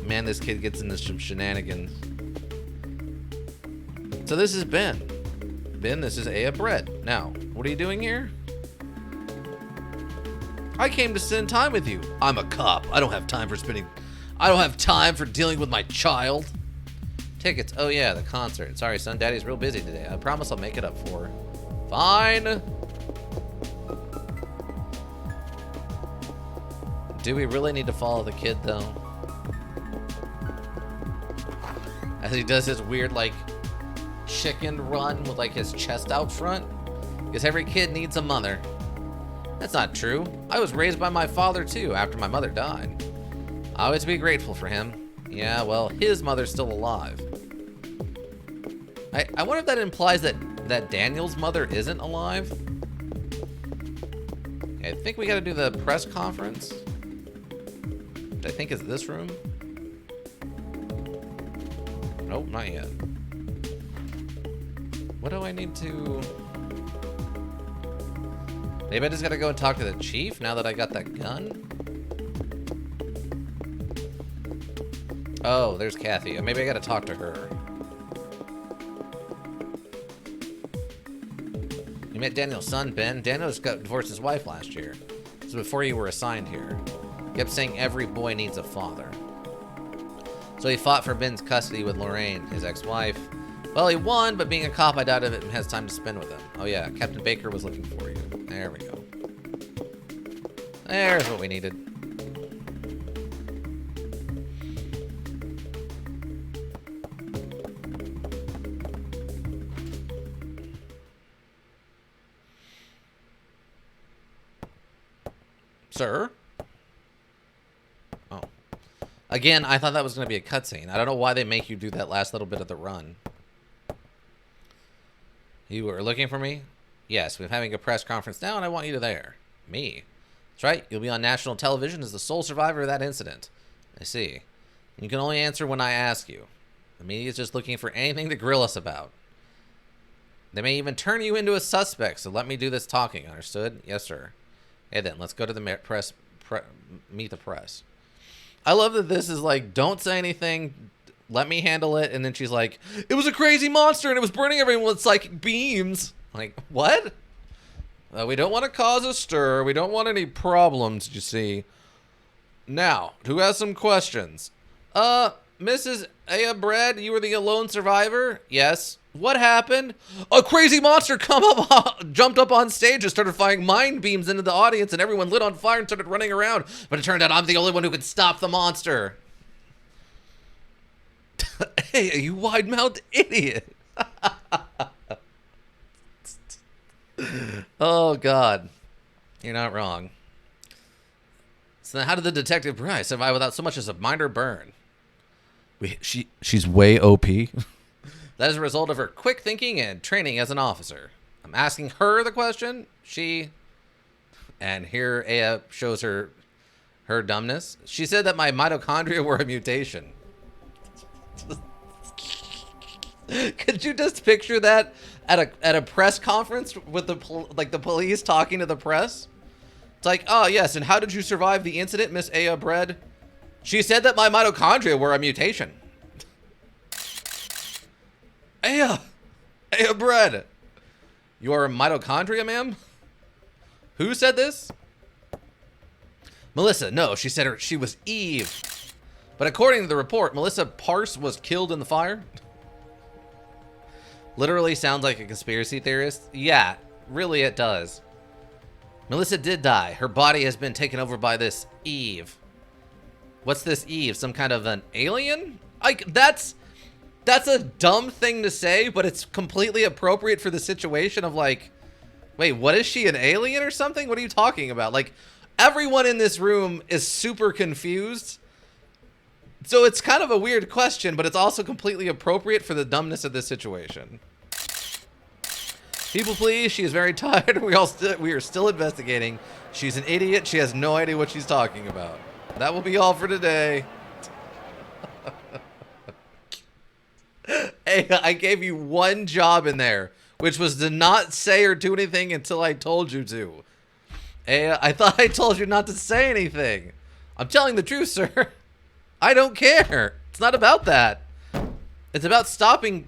Man, this kid gets into some shenanigans. So this is Ben. Ben, this is Aya Brett. Now, what are you doing here? I came to spend time with you. I'm a cop. I don't have time for dealing with my child. Tickets. Oh yeah, the concert. Sorry, son. Daddy's real busy today. I promise I'll make it up for her. Fine. Do we really need to follow the kid, though? As he does his weird, like, chicken run with, like, his chest out front. Because every kid needs a mother. That's not true. I was raised by my father, too, after my mother died. I always be grateful for him. Yeah, well, his mother's still alive. I wonder if that implies that Daniel's mother isn't alive? Okay, I think we gotta do the press conference. Which I think is this room. Nope, not yet. What do I need to... Maybe I just gotta go and talk to the chief now that I got that gun? Oh, there's Kathy. Maybe I gotta talk to her. You met Daniel's son, Ben. Daniel just got divorced his wife last year. This was before you were assigned here. Kept saying every boy needs a father. So he fought for Ben's custody with Lorraine, his ex-wife. Well, he won, but being a cop, I doubt if it has time to spend with him. Oh yeah, Captain Baker was looking for you. There we go. There's what we needed. Sir? Oh. Again, I thought that was going to be a cutscene. I don't know why they make you do that last little bit of the run. You were looking for me? Yes, we're having a press conference now, and I want you there. Me? That's right. You'll be on national television as the sole survivor of that incident. I see. You can only answer when I ask you. The media's just looking for anything to grill us about. They may even turn you into a suspect, so let me do this talking, understood? Yes, sir. Hey, then, let's go to the press, meet the press. I love that this is like, don't say anything, let me handle it, and then she's like, it was a crazy monster, and it was burning everyone with psychic beams. Like, what? We don't want to cause a stir, we don't want any problems, you see. Now, who has some questions? Mrs. Aya Bread, you were the lone survivor? Yes. What happened? A crazy monster jumped up on stage and started firing mind beams into the audience, and everyone lit on fire and started running around. But it turned out I'm the only one who could stop the monster. Hey, you wide-mouthed idiot. Oh, God. You're not wrong. So then how did the detective Bryce survive without so much as a minor burn? She's way OP. That is a result of her quick thinking and training as an officer. I'm asking her the question. And here Aya shows her dumbness. She said that my mitochondria were a mutation. Could you just picture that at a press conference with the police talking to the press? It's like, oh yes, and how did you survive the incident, Miss Aya Bread? She said that my mitochondria were a mutation. Aya Bread, you are a mitochondria, ma'am? Who said this? Melissa, no, she said she was Eve. But according to the report, Melissa Parse was killed in the fire. Literally sounds like a conspiracy theorist. Yeah, really it does. Melissa did die. Her body has been taken over by this Eve. What's this Eve? Some kind of an alien? Like, that's a dumb thing to say, but it's completely appropriate for the situation of like, wait, what is she, an alien or something? What are you talking about? Like, everyone in this room is super confused. So it's kind of a weird question, but it's also completely appropriate for the dumbness of this situation. People please, she is very tired. We are still investigating. She's an idiot. She has no idea what she's talking about. That will be all for today. Hey, I gave you one job in there, which was to not say or do anything until I told you to. Hey, I thought I told you not to say anything. I'm telling the truth, sir. I don't care. It's not about that. It's about stopping.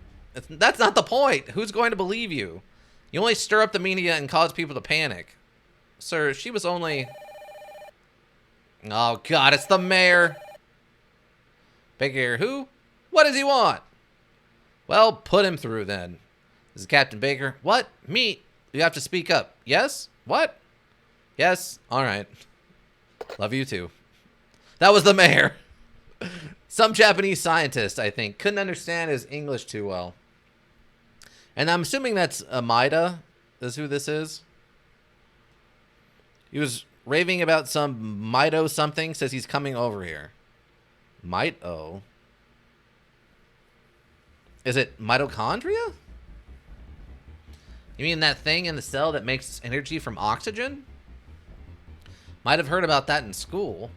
That's not the point. Who's going to believe you? You only stir up the media and cause people to panic. Sir, she was only... Oh, God, it's the mayor. Baker, who? What does he want? Well, put him through, then. This is Captain Baker. What? Me? You have to speak up. Yes? What? Yes? All right. Love you, too. That was the mayor. Some Japanese scientist, I think, couldn't understand his English too well. And I'm assuming that's Amida, is who this is. He was raving about some Mito something, says he's coming over here. Mito? Is it mitochondria? You mean that thing in the cell that makes energy from oxygen? Might have heard about that in school.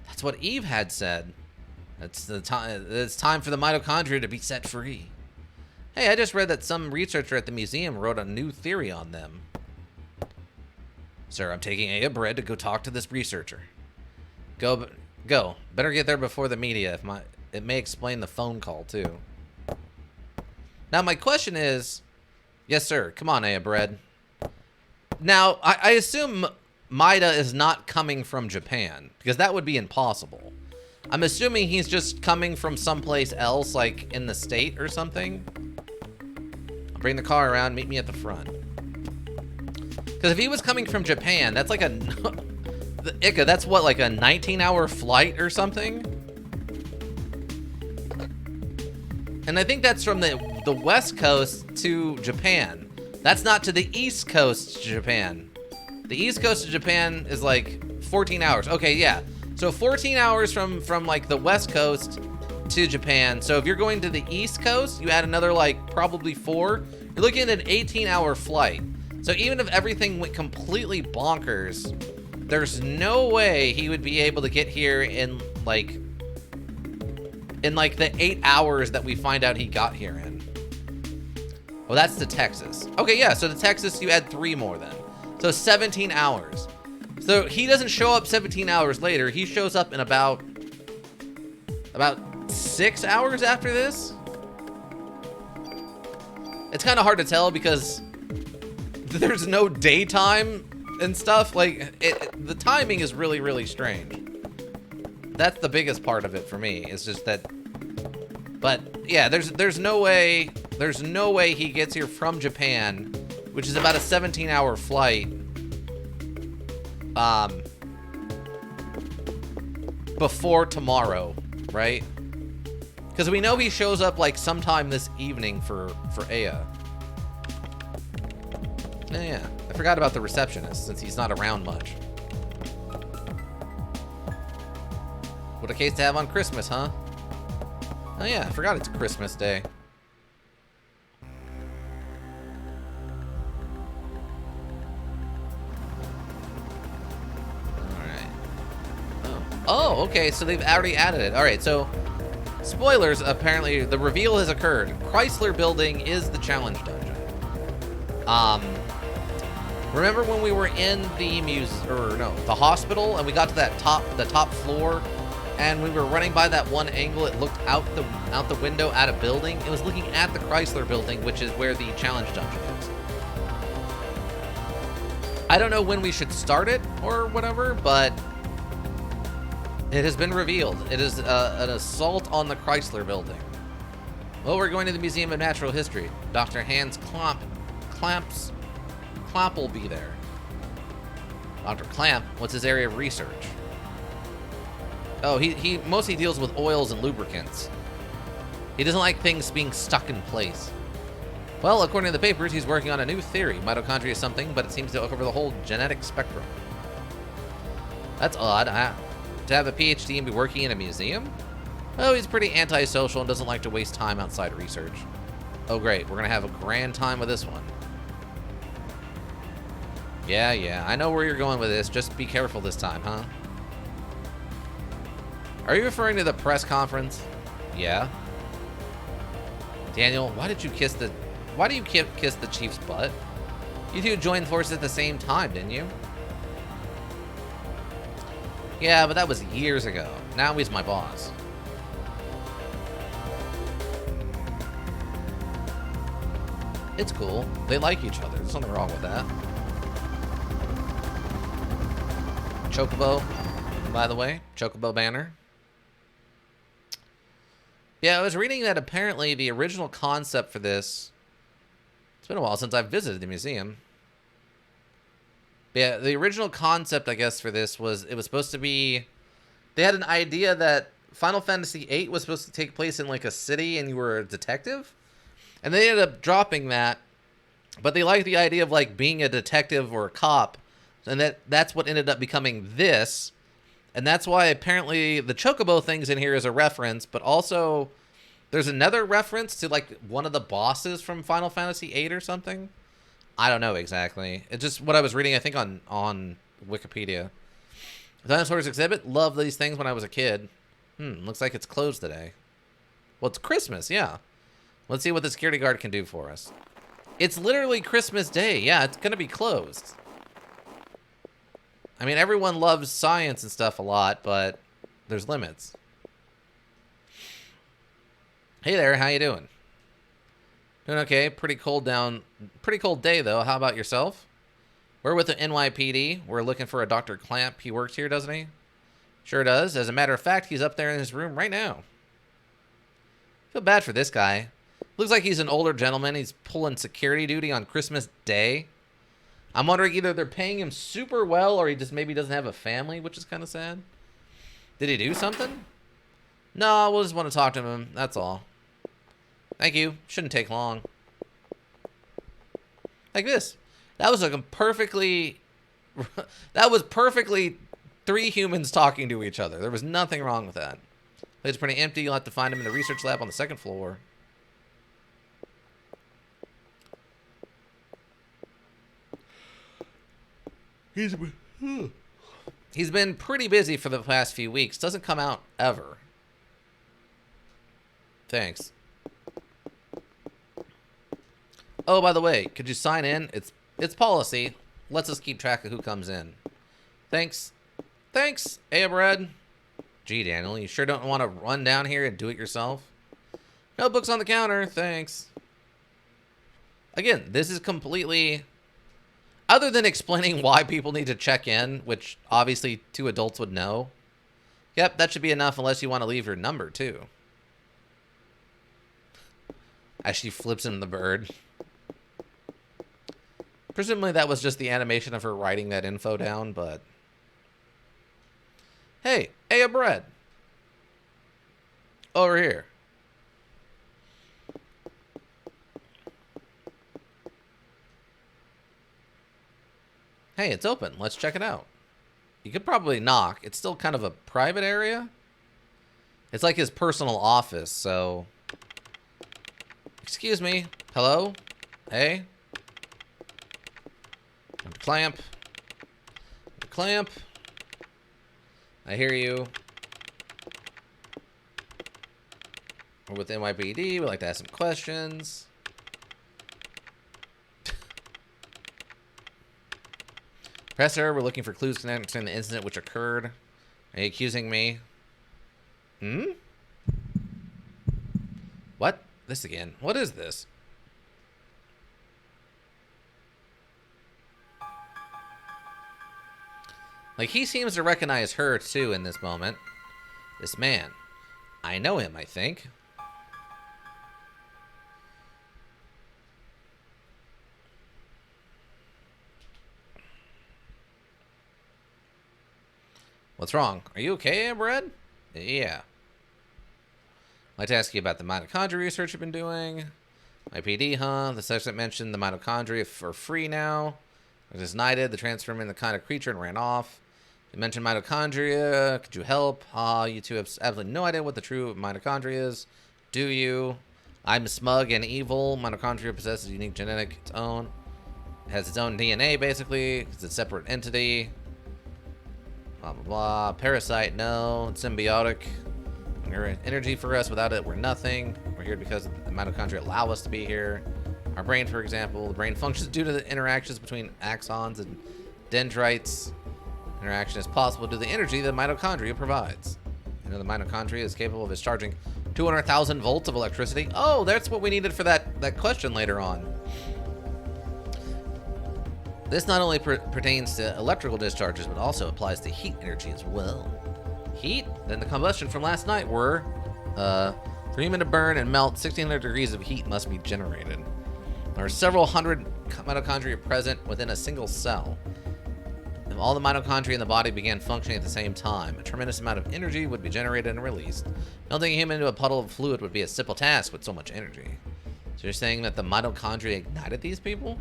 That's what Eve had said. It's time for the mitochondria to be set free. Hey, I just read that some researcher at the museum wrote a new theory on them. Sir, I'm taking Aya Bread to go talk to this researcher. Go. Better get there before the media. It may explain the phone call, too. Now, my question is... Yes, sir. Come on, Aya Bread. Now, I assume Maida is not coming from Japan, because that would be impossible. I'm assuming he's just coming from someplace else, like in the state or something. I'll bring the car around, meet me at the front. Because if he was coming from Japan, that's like that's what, like a 19-hour flight or something? And I think that's from the West Coast to Japan. That's not to the East Coast to Japan. The East Coast of Japan is like 14 hours. Okay, yeah. So 14 hours from like the West Coast to Japan. So if you're going to the East Coast, you add another like probably 4. You're looking at an 18-hour flight. So even if everything went completely bonkers, there's no way he would be able to get here in like the 8 hours that we find out he got here in. Oh, that's to Texas. Okay, yeah, so to Texas, you add 3 more then. So 17 hours. So he doesn't show up 17 hours later. He shows up in about 6 hours after this. It's kind of hard to tell because there's no daytime and stuff. Like, the timing is really, really strange. That's the biggest part of it for me. It's just that. But yeah, there's no way he gets here from Japan, which is about a 17-hour flight. Before tomorrow, right? Because we know he shows up like sometime this evening for Aya. Yeah, I forgot about the receptionist since he's not around much. What a case to have on Christmas, huh? Oh yeah, I forgot it's Christmas Day. Oh, okay, so they've already added it. All right, so spoilers, apparently the reveal has occurred. Chrysler Building is the challenge dungeon. Remember when we were in the hospital and we got to the top floor and we were running by that one angle, it looked out the window at a building. It was looking at the Chrysler Building, which is where the challenge dungeon is. I don't know when we should start it or whatever, but it has been revealed. It is an assault on the Chrysler Building. Well, we're going to the Museum of Natural History. Dr. Hans Clamp will be there. Dr. Clamp, what's his area of research? Oh, he mostly deals with oils and lubricants. He doesn't like things being stuck in place. Well, according to the papers, he's working on a new theory. Mitochondria is something, but it seems to cover the whole genetic spectrum. That's odd. To have a PhD and be working in a museum? Oh, he's pretty antisocial and doesn't like to waste time outside research. Oh, great. We're going to have a grand time with this one. Yeah, I know where you're going with this. Just be careful this time, huh? Are you referring to the press conference? Yeah. Daniel, why do you kiss the chief's butt? You two joined forces at the same time, didn't you? Yeah, but that was years ago. Now he's my boss. It's cool. They like each other. There's nothing wrong with that. Chocobo, by the way. Chocobo banner. Yeah, I was reading that apparently the original concept for this... It's been a while since I've visited the museum. Yeah, the original concept, I guess, for this was it was supposed to be... They had an idea that Final Fantasy VIII was supposed to take place in, like, a city and you were a detective. And they ended up dropping that. But they liked the idea of, like, being a detective or a cop. And that's what ended up becoming this. And that's why apparently the Chocobo thing's in here as a reference. But also, there's another reference to, like, one of the bosses from Final Fantasy VIII or something. I don't know exactly. It's just what I was reading, I think, on Wikipedia. Dinosaurs exhibit. Loved these things when I was a kid. Looks like it's closed today. Well, it's Christmas, yeah. Let's see what the security guard can do for us. It's literally Christmas Day. Yeah, it's going to be closed. I mean, everyone loves science and stuff a lot, but there's limits. Hey there, how you doing? Doing okay. Pretty cold day, though. How about yourself? We're with the NYPD. We're looking for a Dr. Clamp. He works here, doesn't he? Sure does. As a matter of fact, he's up there in his room right now. Feel bad for this guy. Looks like he's an older gentleman. He's pulling security duty on Christmas Day. I'm wondering either they're paying him super well or he just maybe doesn't have a family, which is kind of sad. Did he do something? No, we'll just want to talk to him. That's all. Thank you. Shouldn't take long. Like this. That was like a perfectly... that was perfectly 3 humans talking to each other. There was nothing wrong with that. It's pretty empty. You'll have to find him in the research lab on the 2nd floor. He's been pretty busy for the past few weeks. Doesn't come out ever. Thanks. Oh, by the way, could you sign in? It's policy. Lets us keep track of who comes in. Thanks. Thanks, Bread. Gee, Daniel, you sure don't want to run down here and do it yourself? Notebooks on the counter, thanks. Again, this is completely... Other than explaining why people need to check in, which obviously 2 adults would know. Yep, that should be enough unless you want to leave your number, too. As she flips him the bird. Presumably that was just the animation of her writing that info down, but... Hey, Bread. Over here. Hey, it's open. Let's check it out. You could probably knock. It's still kind of a private area. It's like his personal office, so... Excuse me. Hello? Hey? Clamp. Clamp. I hear you. We're with NYPD. We'd like to ask some questions. Professor, we're looking for clues connecting the incident which occurred. Are you accusing me? Hmm? What? This again. What is this? Like, he seems to recognize her, too, in this moment. This man. I know him, I think. What's wrong? Are you okay, Bread? Yeah. I'd like to ask you about the mitochondria research you've been doing. IPD, huh? The section mentioned the mitochondria are free now. I just knighted the transform in the kind of creature and ran off. You mentioned mitochondria. Could you help? You two have absolutely no idea what the true mitochondria is. Do you? I'm smug and evil. Mitochondria possesses a unique genetic its own. It has its own DNA, basically. It's a separate entity. Blah, blah, blah. Parasite, no. It's symbiotic. You're energy for us. Without it, we're nothing. We're here because the mitochondria allow us to be here. Our brain, for example, the brain functions due to the interactions between axons and dendrites. Interaction is possible due to the energy the mitochondria provides. You know, the mitochondria is capable of discharging 200,000 volts of electricity. Oh, that's what we needed for that question later on. This not only pertains to electrical discharges, but also applies to heat energy as well. Heat? Then the combustion from last night were, for human to burn and melt, 1600 degrees of heat must be generated. There are several hundred mitochondria present within a single cell. If all the mitochondria in the body began functioning at the same time, a tremendous amount of energy would be generated and released. Melting a human into a puddle of fluid would be a simple task with so much energy. So you're saying that the mitochondria ignited these people?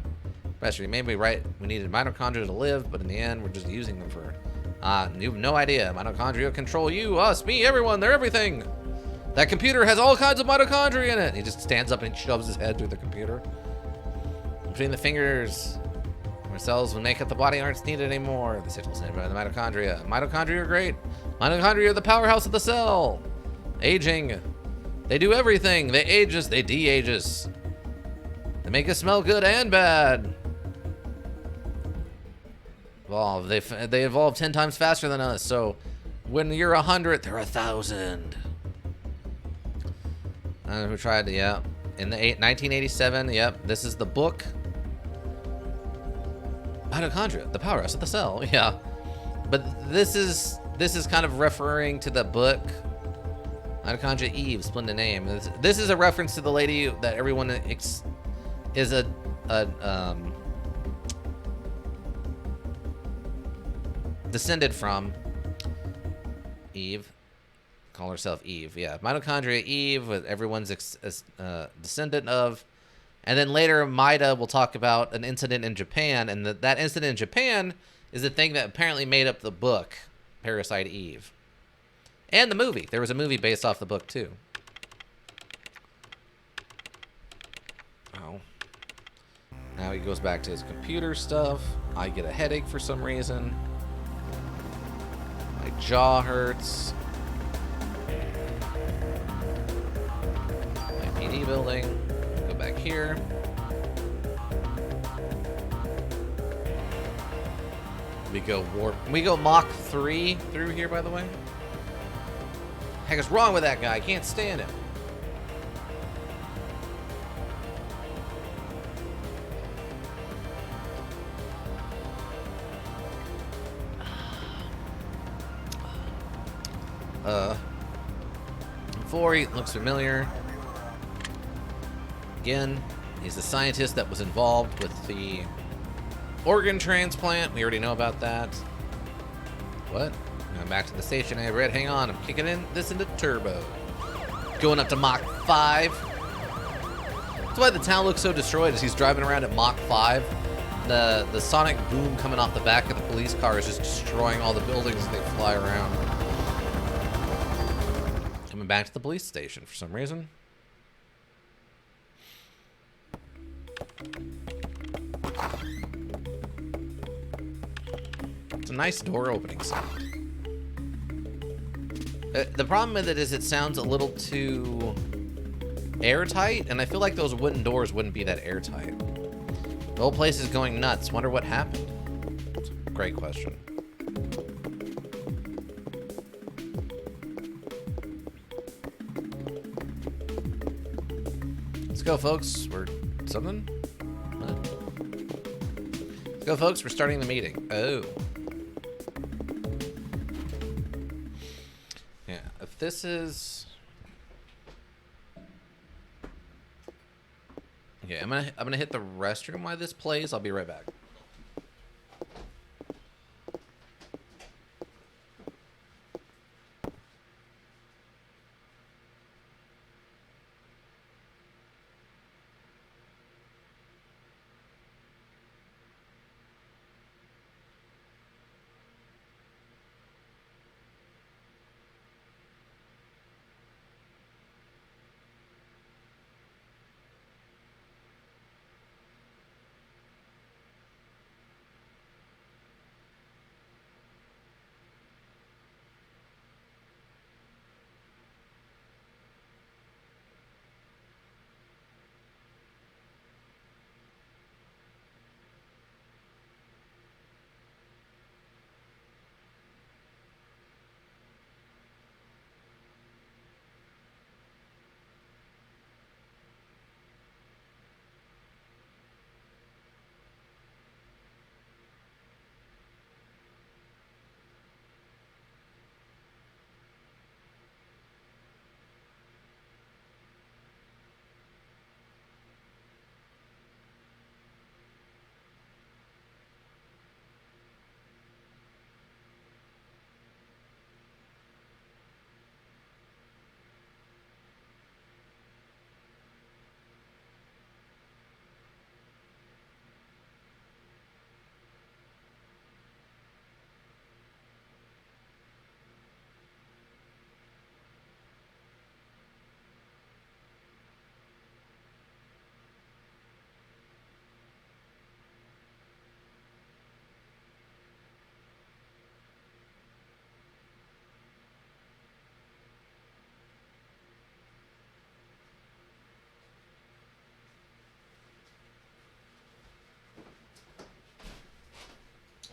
Professor, you may be right. We needed mitochondria to live, but in the end, we're just using them for... you have no idea. Mitochondria control you, us, me, everyone. They're everything. That computer has all kinds of mitochondria in it. He just stands up and shoves his head through the computer. Between the fingers, where cells will make up the body aren't needed anymore. The signals needed by the mitochondria. Mitochondria are great. Mitochondria are the powerhouse of the cell. Aging. They do everything. They age us. They de-age us. They make us smell good and bad. Evolve. They evolve 10 times faster than us. So when you're 100, they're 1,000. We tried to, yeah. In the 1987, yep. This is the book. Mitochondria, the powerhouse of the cell. Yeah, but this is kind of referring to the book. Mitochondria Eve, splendid name. This is a reference to the lady that everyone is a descended from. Eve, call herself Eve. Yeah, Mitochondria Eve, with everyone's descendant of. And then later, Maida will talk about an incident in Japan, and that incident in Japan is the thing that apparently made up the book, Parasite Eve. And the movie. There was a movie based off the book, too. Oh. Now he goes back to his computer stuff. I get a headache for some reason. My jaw hurts. My PD building. Go back here. We go warp. We go Mach 3 through here, by the way. Heck is wrong with that guy? I can't stand him. He looks familiar. Again, he's the scientist that was involved with the organ transplant. We already know about that. What? Going back to the station. Hey, Red, hang on. I'm kicking this into turbo. Going up to Mach 5. That's why the town looks so destroyed as he's driving around at Mach 5. The sonic boom coming off the back of the police car is just destroying all the buildings as they fly around. Coming back to the police station for some reason. It's a nice door opening sound. The problem with it is it sounds a little too airtight, and I feel like those wooden doors wouldn't be that airtight. The whole place is going nuts. Wonder what happened. It's a great question. Let's go, folks. We're something? What? Let's go, folks. We're starting the meeting. Oh. Yeah, if this is... Okay, I'm gonna hit the restroom while this plays. I'll be right back.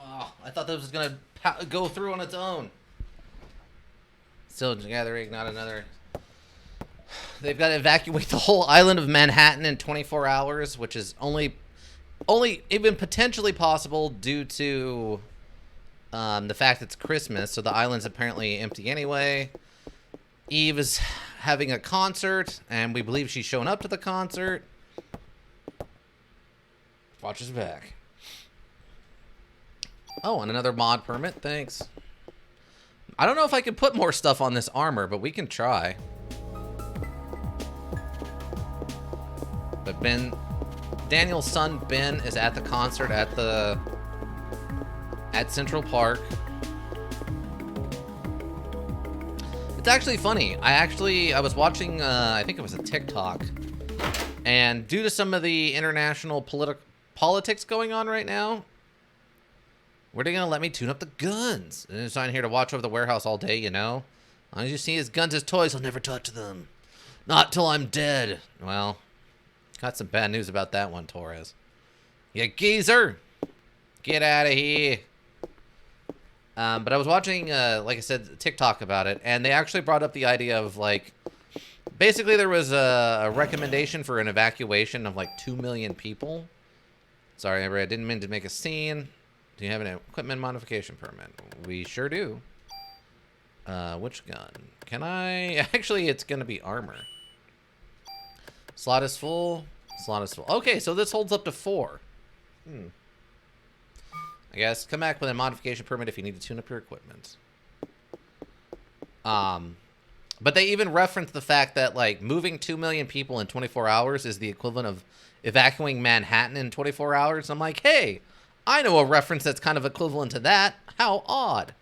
Oh, I thought this was gonna go through on its own. Still gathering, not another. They've got to evacuate the whole island of Manhattan in 24 hours, which is only even potentially possible due to the fact it's Christmas, so the island's apparently empty anyway. Eve is having a concert, and we believe she's showing up to the concert. Watch his back. Oh, and another mod permit. Thanks. I don't know if I can put more stuff on this armor, but we can try. But Daniel's son Ben is at the concert at Central Park. It's actually funny. I was watching I think it was a TikTok, and due to some of the international politics going on right now, where are they gonna let me tune up the guns? And it's on here to watch over the warehouse all day, you know? As long as you see his guns as toys, I'll never touch them. Not till I'm dead. Well, got some bad news about that one, Torres. You geezer! Get out of here. But I was watching, like I said, TikTok about it, and they actually brought up the idea of, like, basically there was a recommendation for an evacuation of, like, 2 million people. Sorry, I didn't mean to make a scene. Do you have an equipment modification permit? We sure do. Which gun? Can I... Actually, it's going to be armor. Slot is full. Slot is full. Okay, so this holds up to 4. I guess come back with a modification permit if you need to tune up your equipment. But they even referenced the fact that, like, moving 2 million people in 24 hours is the equivalent of evacuating Manhattan in 24 hours. I'm like, hey, I know a reference that's kind of equivalent to that. How odd.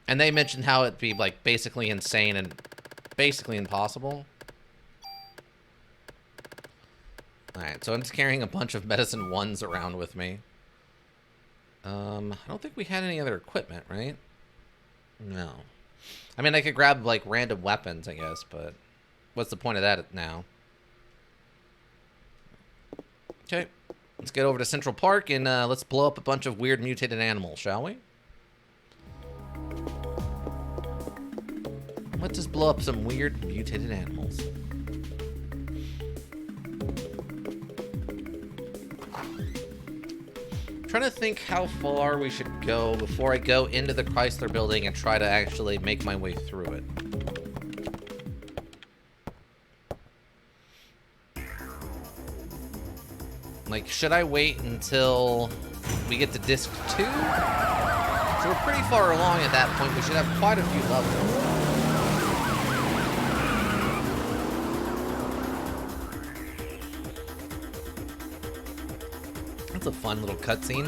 And they mentioned how it'd be, like, basically insane and basically impossible. Alright, so I'm just carrying a bunch of medicine ones around with me. I don't think we had any other equipment, right? No. I mean, I could grab, like, random weapons, I guess, but what's the point of that now? Okay, let's get over to Central Park and let's blow up a bunch of weird mutated animals, shall we? Let's just blow up some weird mutated animals. Trying to think how far we should go before I go into the Chrysler building and try to actually make my way through it. Like, should I wait until we get to disc 2? So we're pretty far along at that point. We should have quite a few levels. That's a fun little cutscene.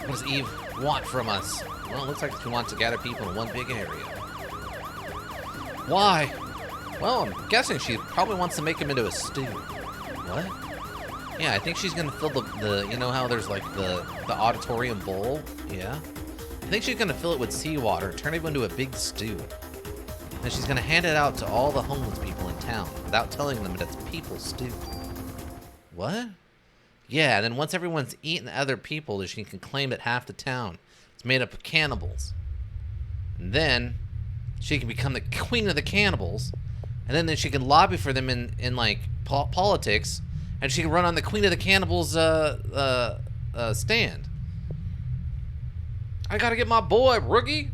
What does Eve want from us? Well, it looks like she wants to gather people in one big area. Why? Well, I'm guessing she probably wants to make him into a stew. What? Yeah, I think she's gonna fill the you know how there's like the auditorium bowl? Yeah. I think she's gonna fill it with seawater, turn it into a big stew. And she's gonna hand it out to all the homeless people in town without telling them that it's people's stew. What? Yeah, and then once everyone's eaten other people, she can claim that half the town is made up of cannibals. And then she can become the queen of the cannibals, and then she can lobby for them in like politics, and she can run on the queen of the cannibals stand. I gotta get my boy, rookie.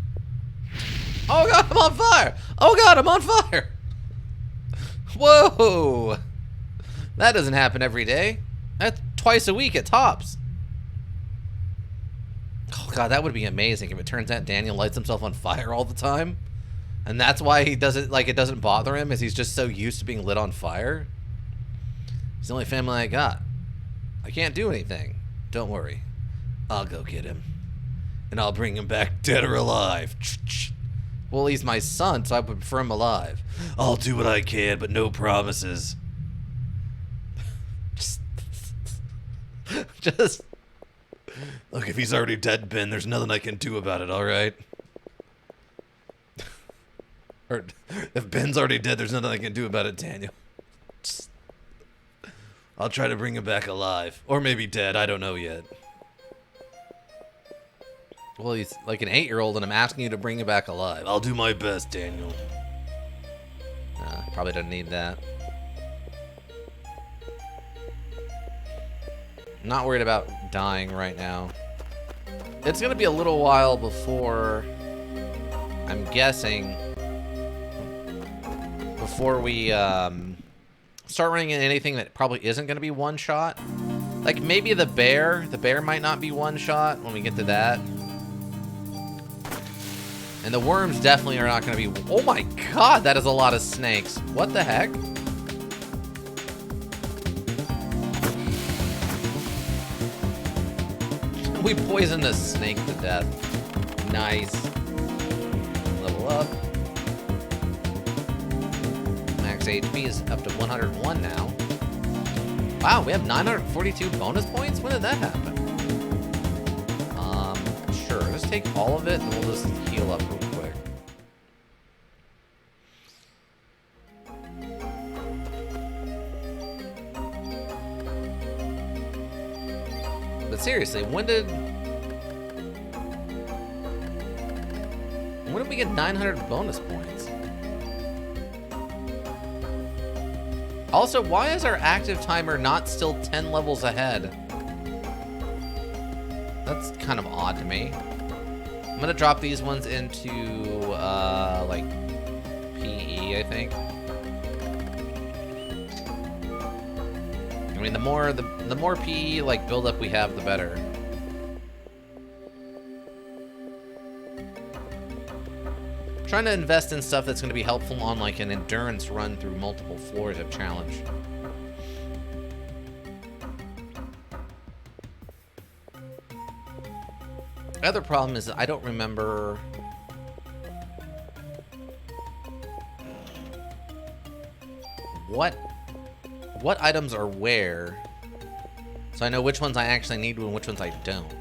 Oh god, I'm on fire! Oh god, I'm on fire! Whoa! That doesn't happen every day. That's twice a week at tops. Oh god, that would be amazing if it turns out Daniel lights himself on fire all the time. And that's why he doesn't, like, it doesn't bother him, is he's just so used to being lit on fire. He's the only family I got. I can't do anything. Don't worry. I'll go get him. And I'll bring him back dead or alive. Well, he's my son, so I would prefer him alive. I'll do what I can, but no promises. Just... Look, if he's already dead, Ben, there's nothing I can do about it, alright? Or, if Ben's already dead, there's nothing I can do about it, Daniel. Just... I'll try to bring him back alive. Or maybe dead, I don't know yet. Well, he's like an 8-year-old, and I'm asking you to bring him back alive. I'll do my best, Daniel. Probably doesn't need that. I'm not worried about dying right now. It's gonna be a little while before, I'm guessing, before we start running into anything that probably isn't gonna be one shot. Like maybe the bear. The bear might not be one shot when we get to that. And the worms definitely are not going to be... Oh my god, that is a lot of snakes. What the heck? We poisoned a snake to death. Nice. Level up. Max HP is up to 101 now. Wow, we have 942 bonus points? When did that happen? Sure, let's take all of it and we'll just heal up real quick. seriously, when did we get 900 bonus points? Also, why is our active timer not still 10 levels ahead? That's kind of odd to me. I'm gonna drop these ones into, like, PE, I think. I mean, the more PE, like, buildup we have, the better. Trying to invest in stuff that's going to be helpful on, like, an endurance run through multiple floors of challenge. The other problem is that I don't remember what items are where, so I know which ones I actually need and which ones I don't.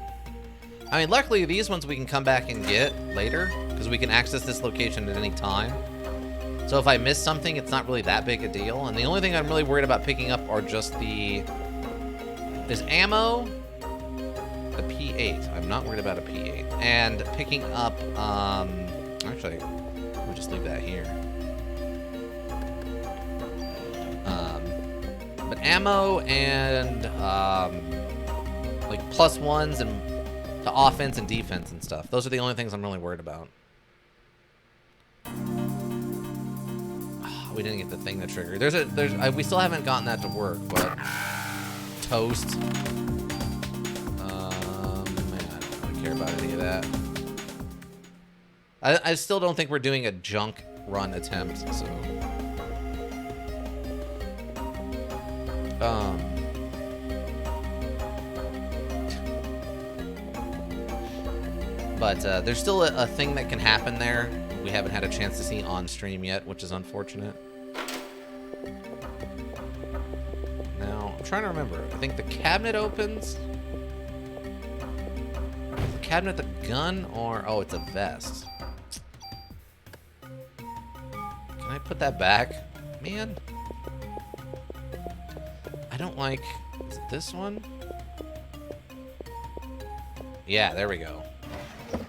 I mean, luckily these ones we can come back and get later, because we can access this location at any time. So if I miss something, it's not really that big a deal. And the only thing I'm really worried about picking up are just there's ammo, the P8. I'm not worried about a P8. And picking up, actually, we'll just leave that here. But ammo and, like, +1s and to offense and defense and stuff. Those are the only things I'm really worried about. Oh, we didn't get the thing to trigger. We still haven't gotten that to work, but toast. Man, I don't really care about any of that. I still don't think we're doing a junk run attempt, so. But there's still a thing that can happen there we haven't had a chance to see on stream yet, which is unfortunate. Now, I'm trying to remember. I think the cabinet opens. Is the cabinet the gun, or... Oh, it's a vest. Can I put that back? Man. I don't like... Is it this one? Yeah, there we go.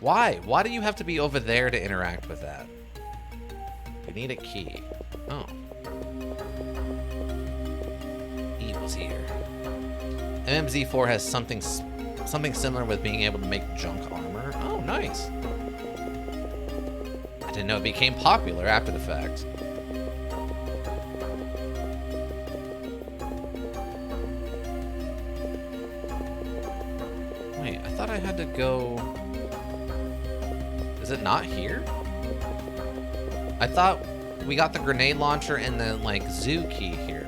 Why? Why do you have to be over there to interact with that? You need a key. Oh. Evil's here. MMZ4 has something similar with being able to make junk armor. Oh, nice. I didn't know it became popular after the fact. Wait, I thought I had to go... Is it not here? I thought we got the grenade launcher and the, like, zoo key here.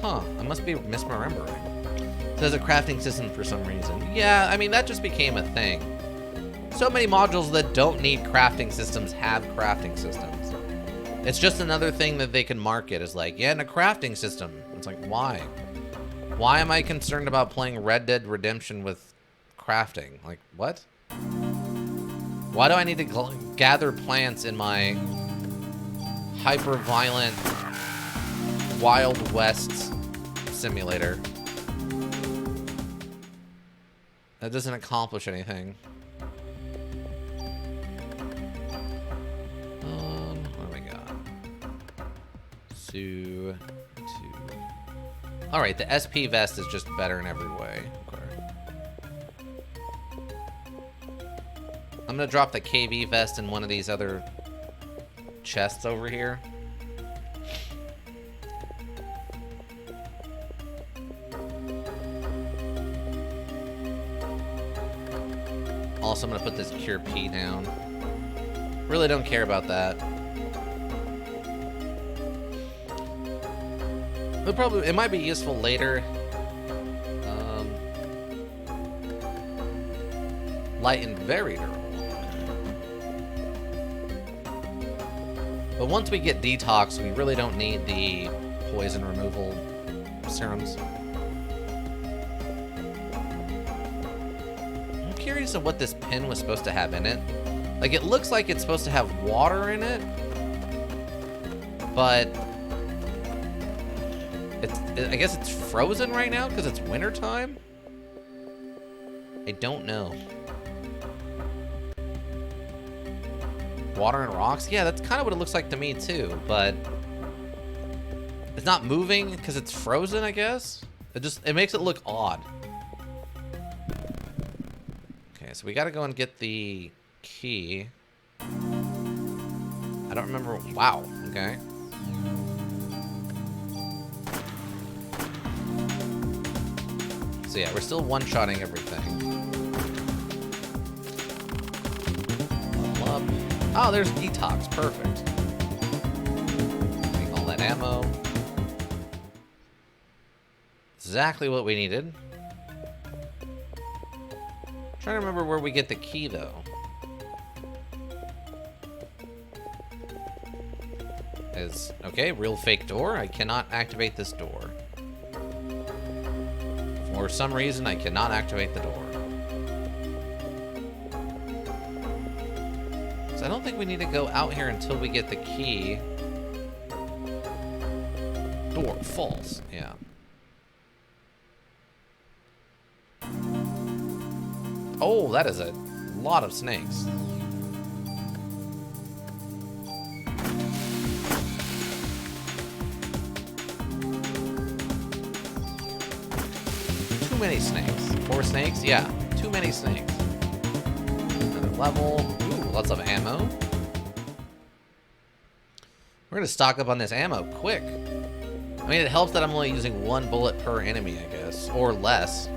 Huh, I must be misremembering. There's a crafting system for some reason. Yeah, I mean, that just became a thing. So many modules that don't need crafting systems have crafting systems. It's just another thing that they can market as like, yeah, and a crafting system. It's like, why? Why am I concerned about playing Red Dead Redemption with crafting? Like, what? Why do I need to gather plants in my hyper-violent Wild West simulator? That doesn't accomplish anything. What do we got? Sue 2. Alright, the SP vest is just better in every way. I'm gonna drop the KV vest in one of these other chests over here. Also, I'm gonna put this Cure P down. Really don't care about that. It might be useful later. Light and very durable. But once we get detox, we really don't need the poison removal serums. I'm curious of what this pin was supposed to have in it. Like, it looks like it's supposed to have water in it, but I guess it's frozen right now because it's winter time? I don't know. Water and rocks? Yeah, that's kind of what it looks like to me too, but it's not moving because it's frozen, I guess? It makes it look odd. Okay, so we gotta go and get the key. I don't remember. Wow, okay. So yeah, we're still one-shotting everything. Level up. Oh, there's detox. Perfect. Take all that ammo. Exactly what we needed. Trying to remember where we get the key, though. Okay, real fake door. I cannot activate this door. For some reason, I cannot activate the door. So I don't think we need to go out here until we get the key. Door, false, yeah. Oh, that is a lot of snakes. Too many snakes. 4 snakes? Yeah, too many snakes. Another level. Ooh, lots of ammo. We're gonna stock up on this ammo quick. I mean, it helps that I'm only using 1 bullet per enemy, I guess. Or less.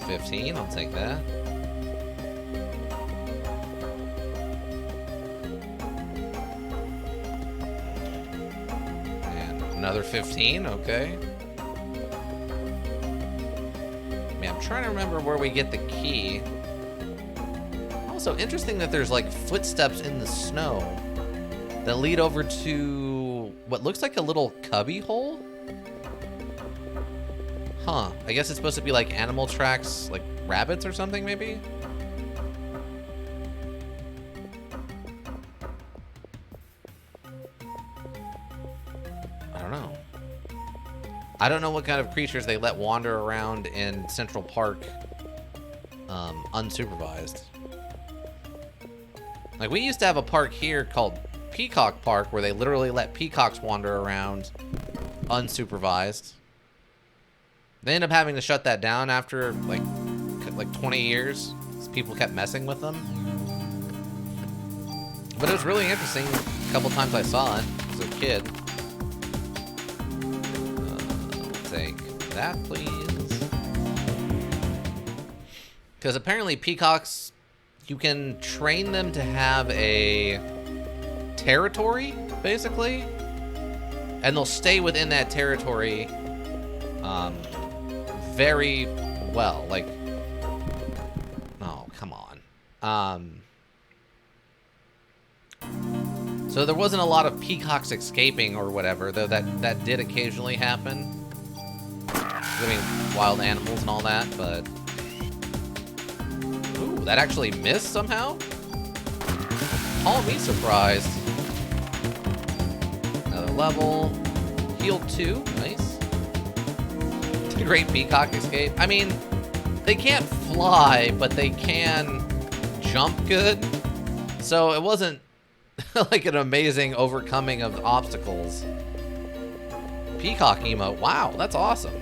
15, I'll take that. And another 15, okay. Man, I'm trying to remember where we get the key. Also, interesting that there's like footsteps in the snow that lead over to what looks like a little cubby hole. Huh. I guess it's supposed to be like animal tracks, like rabbits or something, maybe? I don't know. I don't know what kind of creatures they let wander around in Central Park unsupervised. Like, we used to have a park here called Peacock Park where they literally let peacocks wander around unsupervised. They ended up having to shut that down after like 20 years because people kept messing with them. But it was really interesting. A couple times I saw it as a kid. We'll take that, please. Because apparently peacocks, you can train them to have a territory, basically, and they'll stay within that territory very well. Like, oh, come on. So there wasn't a lot of peacocks escaping or whatever, though that did occasionally happen. I mean, wild animals and all that, but... Ooh, that actually missed somehow? Call me surprised. Another level. Healed 2, nice. Great peacock escape. I mean, they can't fly, but they can jump good. So it wasn't like an amazing overcoming of obstacles. Peacock emote. Wow, that's awesome.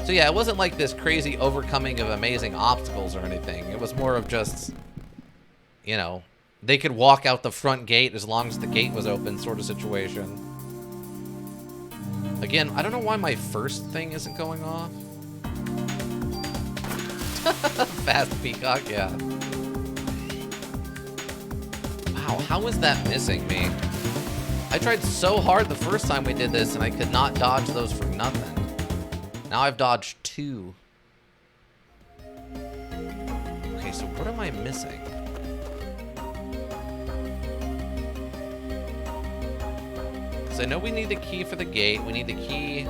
So yeah, it wasn't like this crazy overcoming of amazing obstacles or anything. It was more of just, you know, they could walk out the front gate as long as the gate was open sort of situation. Again, I don't know why my first thing isn't going off. Fast peacock, yeah. Wow, how is that missing me? I tried so hard the first time we did this and I could not dodge those for nothing. Now I've dodged 2. Okay, so what am I missing? I know we need the key for the gate. We need the key.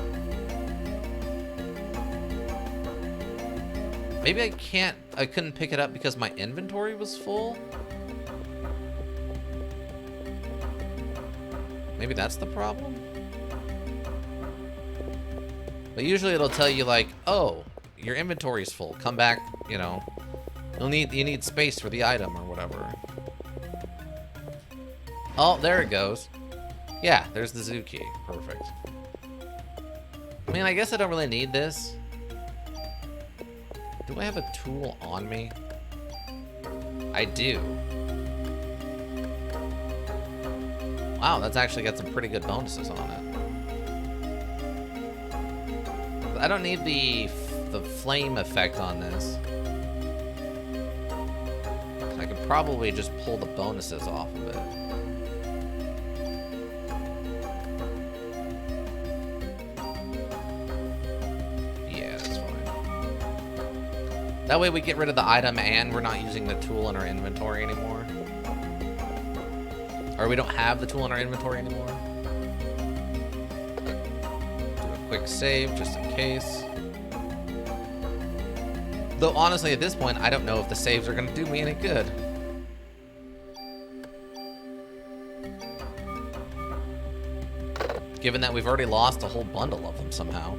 Maybe I couldn't pick it up because my inventory was full. Maybe that's the problem? But usually it'll tell you like, oh, your inventory's full. Come back, you know. You need space for the item or whatever. Oh, there it goes. Yeah, there's the zoo key. Perfect. I mean, I guess I don't really need this. Do I have a tool on me? I do. Wow, that's actually got some pretty good bonuses on it. I don't need the flame effect on this. I could probably just pull the bonuses off of it. Yeah, that's fine. That way we get rid of the item and we're not using the tool in our inventory anymore. Or we don't have the tool in our inventory anymore. Do a quick save just in case. Though honestly at this point I don't know if the saves are gonna do me any good. Given that we've already lost a whole bundle of them somehow.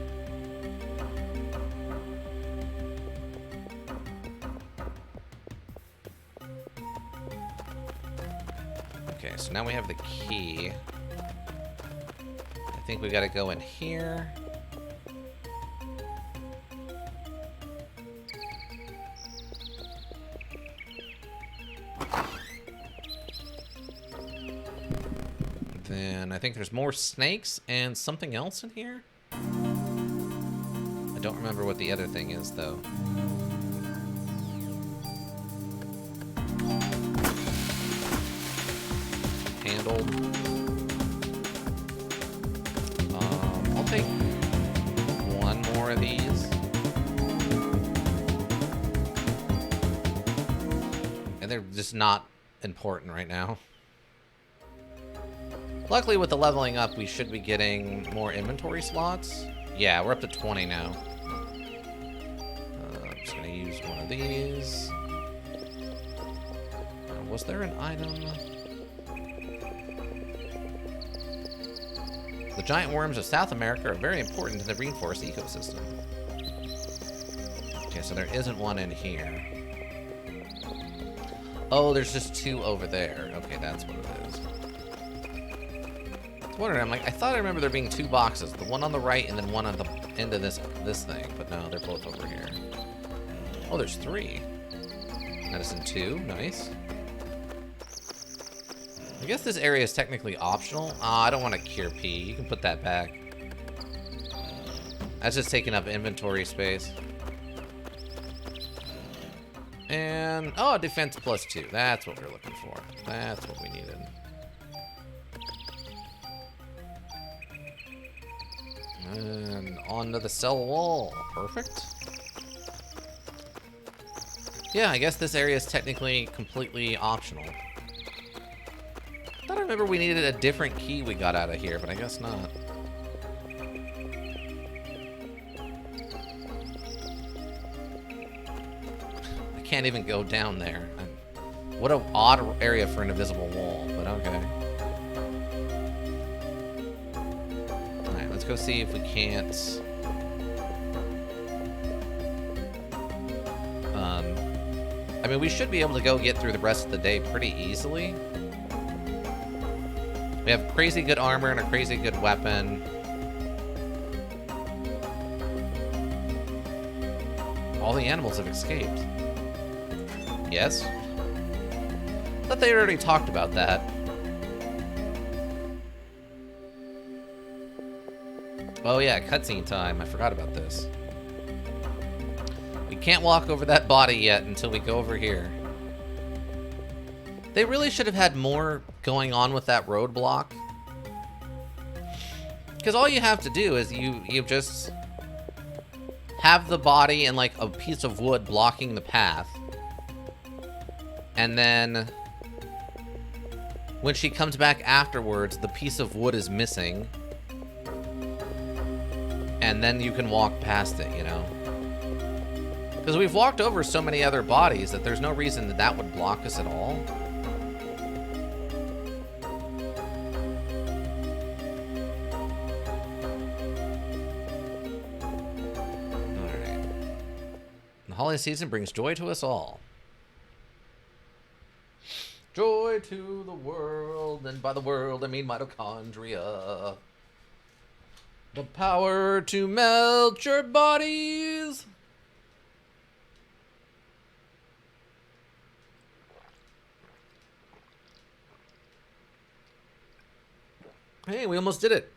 Okay, so now we have the key. I think we gotta go in here. Then I think there's more snakes and something else in here. I don't remember what the other thing is though. Handled. I'll take one more of these. And they're just not important right now. Luckily with the leveling up, we should be getting more inventory slots. Yeah, we're up to 20 now. I'm just gonna use one of these. Was there an item? The giant worms of South America are very important to the rainforest ecosystem. Okay, so there isn't one in here. Oh, there's just two over there. Okay, that's what it is. I was wondering, I'm like, I thought I remember there being two boxes. The one on the right and then one on the end of this thing. But no, they're both over here. Oh, there's three. Medicine 2, nice. I guess this area is technically optional. I don't want a cure P. You can put that back. That's just taking up inventory space. And, oh, defense +2. That's what we're looking for. That's what we needed. And onto the cell wall. Perfect. Yeah, I guess this area is technically completely optional. I thought I remember we needed a different key we got out of here, but I guess not. I can't even go down there. What an odd area for an invisible wall, but okay. Alright, let's go see if we can't... I mean, we should be able to go get through the rest of the day pretty easily. We have crazy good armor and a crazy good weapon. All the animals have escaped. Yes? I thought they already talked about that. Oh yeah, cutscene time. I forgot about this. We can't walk over that body yet until we go over here. They really should have had more going on with that roadblock. Because all you have to do is you just have the body and like a piece of wood blocking the path. And then when she comes back afterwards, the piece of wood is missing. And then you can walk past it, you know? Because we've walked over so many other bodies that there's no reason that that would block us at all. The holiday season brings joy to us all. Joy to the world, and by the world I mean mitochondria. The power to melt your bodies. Hey, we almost did it.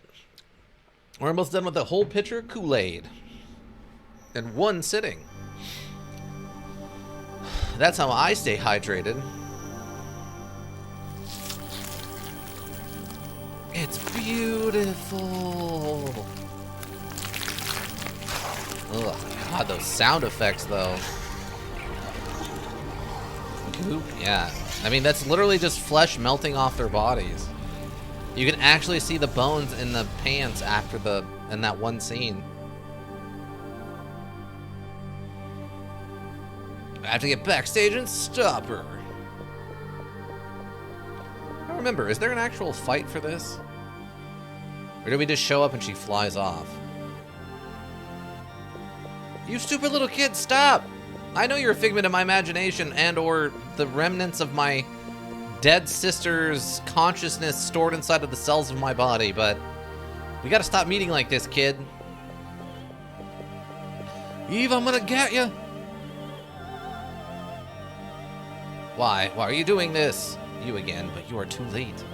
We're almost done with the whole pitcher of Kool-Aid. In one sitting. That's how I stay hydrated. It's beautiful. Ugh, God, those sound effects, though. Goop, yeah. I mean, that's literally just flesh melting off their bodies. You can actually see the bones in the pants after in that one scene. I have to get backstage and stop her. I don't remember, is there an actual fight for this? Or did we just show up and she flies off? You stupid little kid, stop! I know you're a figment of my imagination and or the remnants of my dead sister's consciousness stored inside of the cells of my body, but we gotta stop meeting like this, kid. Eve, I'm gonna get you. Why? Why are you doing this? You again, but you are too late.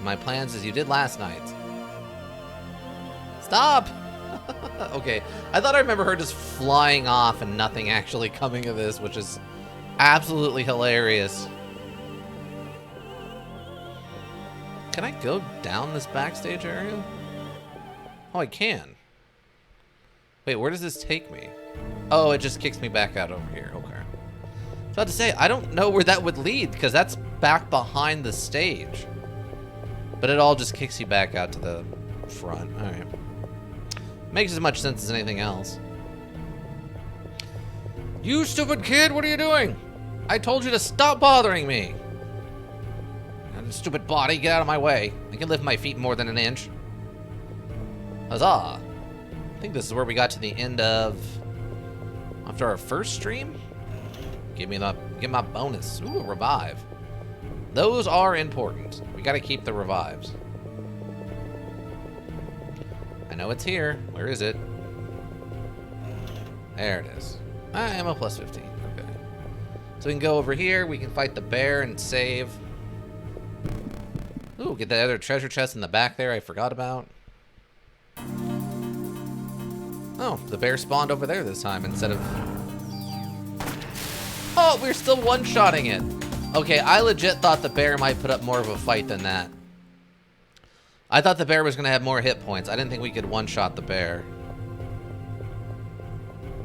My plans as you did last night. Stop! Okay, I thought I remember her just flying off and nothing actually coming of this, which is absolutely hilarious. Can I go down this backstage area? Oh, I can. Wait, where does this take me? Oh, it just kicks me back out over here. Okay. I was about to say, I don't know where that would lead, because that's back behind the stage. But it all just kicks you back out to the front. Alright. Makes as much sense as anything else. You stupid kid, what are you doing? I told you to stop bothering me. Stupid body, get out of my way. I can lift my feet more than an inch. Huzzah. I think this is where we got to the end of... After our first stream? Give my bonus. Ooh, a revive. Those are important. We gotta keep the revives. I know it's here. Where is it? There it is. Ammo plus 15. Okay. So we can go over here. We can fight the bear and save. Ooh, get that other treasure chest in the back there I forgot about. Oh, the bear spawned over there this time instead of... Oh, we're still one-shotting it. Okay, I legit thought the bear might put up more of a fight than that. I thought the bear was going to have more hit points. I didn't think we could one-shot the bear.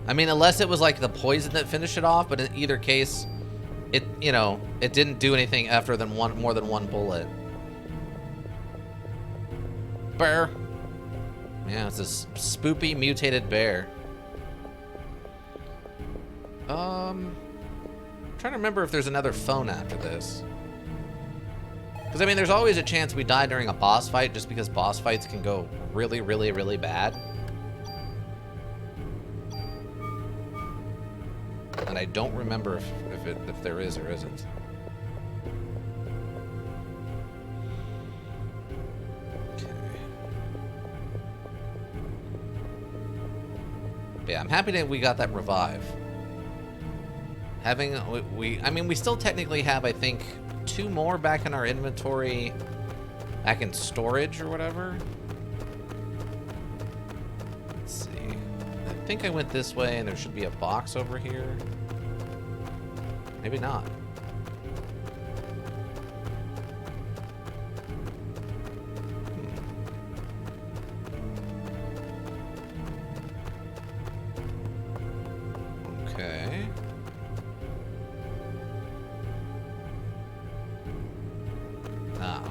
I mean, unless it was like the poison that finished it off, but in either case, it, you know, it didn't do anything after more than one bullet. Bear. Yeah, it's a spoopy mutated bear. I'm trying to remember if there's another phone after this. Because, I mean, there's always a chance we die during a boss fight just because boss fights can go really, really, really bad. And I don't remember if there is or isn't. But yeah, I'm happy that we got that revive. I mean, we still technically have, I think, 2 more back in our inventory, back in storage or whatever. Let's see. I think I went this way, and there should be a box over here. Maybe not. Okay.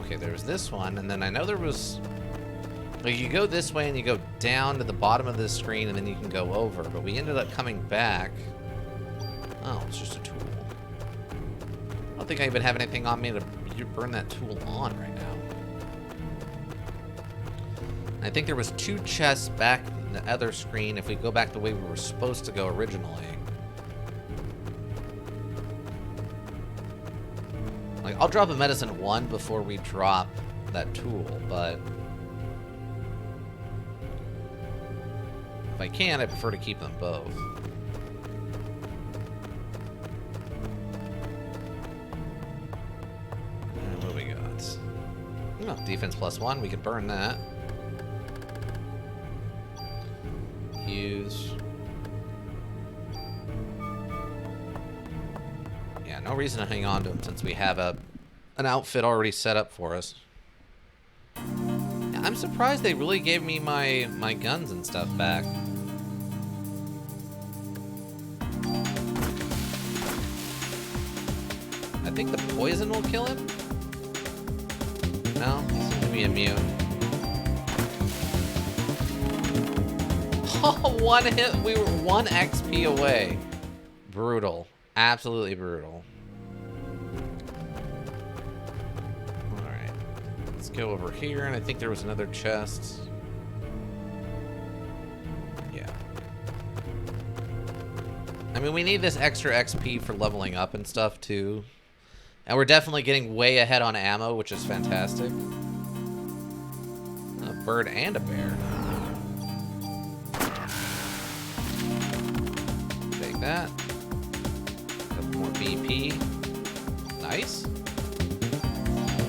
Okay, there's this one, and then I know there was... Like, you go this way and you go down to the bottom of this screen, and then you can go over, but we ended up coming back. Oh, it's just a tool. I don't think I even have anything on me to burn that tool on right now. I think there was 2 chests back in the other screen if we go back the way we were supposed to go originally. Like, I'll drop a medicine 1 before we drop that tool, but if I can, I prefer to keep them both. And what do we got? Oh, defense +1. We can burn that. Use. Yeah, no reason to hang on to him since we have an outfit already set up for us. Yeah, I'm surprised they really gave me my guns and stuff back. I think the poison will kill him? No, he seems to be immune. Oh, one hit. We were 1 XP away. Brutal. Absolutely brutal. Alright. Let's go over here, and I think there was another chest. Yeah. I mean, we need this extra XP for leveling up and stuff, too. And we're definitely getting way ahead on ammo, which is fantastic. A bird and a bear. Take that. Couple more BP. Nice.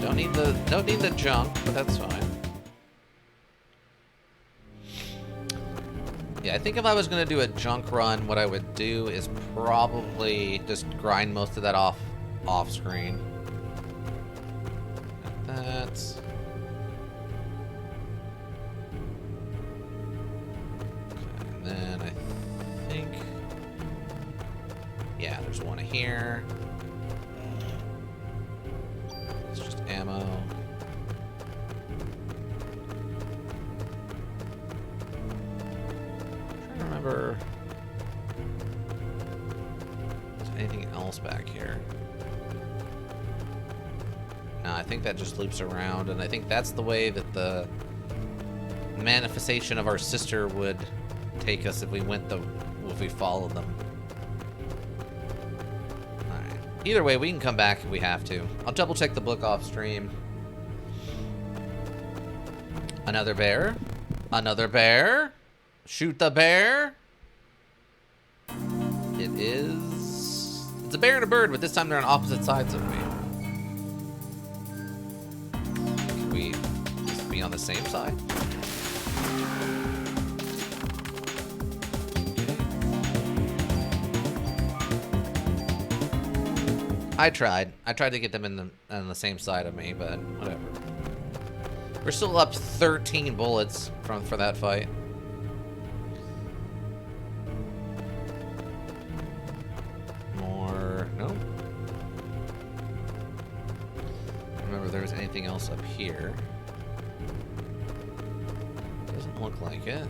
Don't need the junk, but that's fine. Yeah, I think if I was gonna do a junk run, what I would do is probably just grind most of that off screen. Got that. And then I think, yeah, there's one here. It's just ammo. I'm trying to remember if there's anything else back here. No, I think that just loops around, and I think that's the way that the manifestation of our sister would take us if we followed them. Alright. Either way, we can come back if we have to. I'll double check the book off stream. Another bear. Another bear. Shoot the bear. It's a bear and a bird, but this time they're on opposite sides of me. Can we just be on the same side? I tried to get them on the same side of me, but whatever. We're still up 13 bullets for that fight. More, no. Remember, there was anything else up here. Doesn't look like it.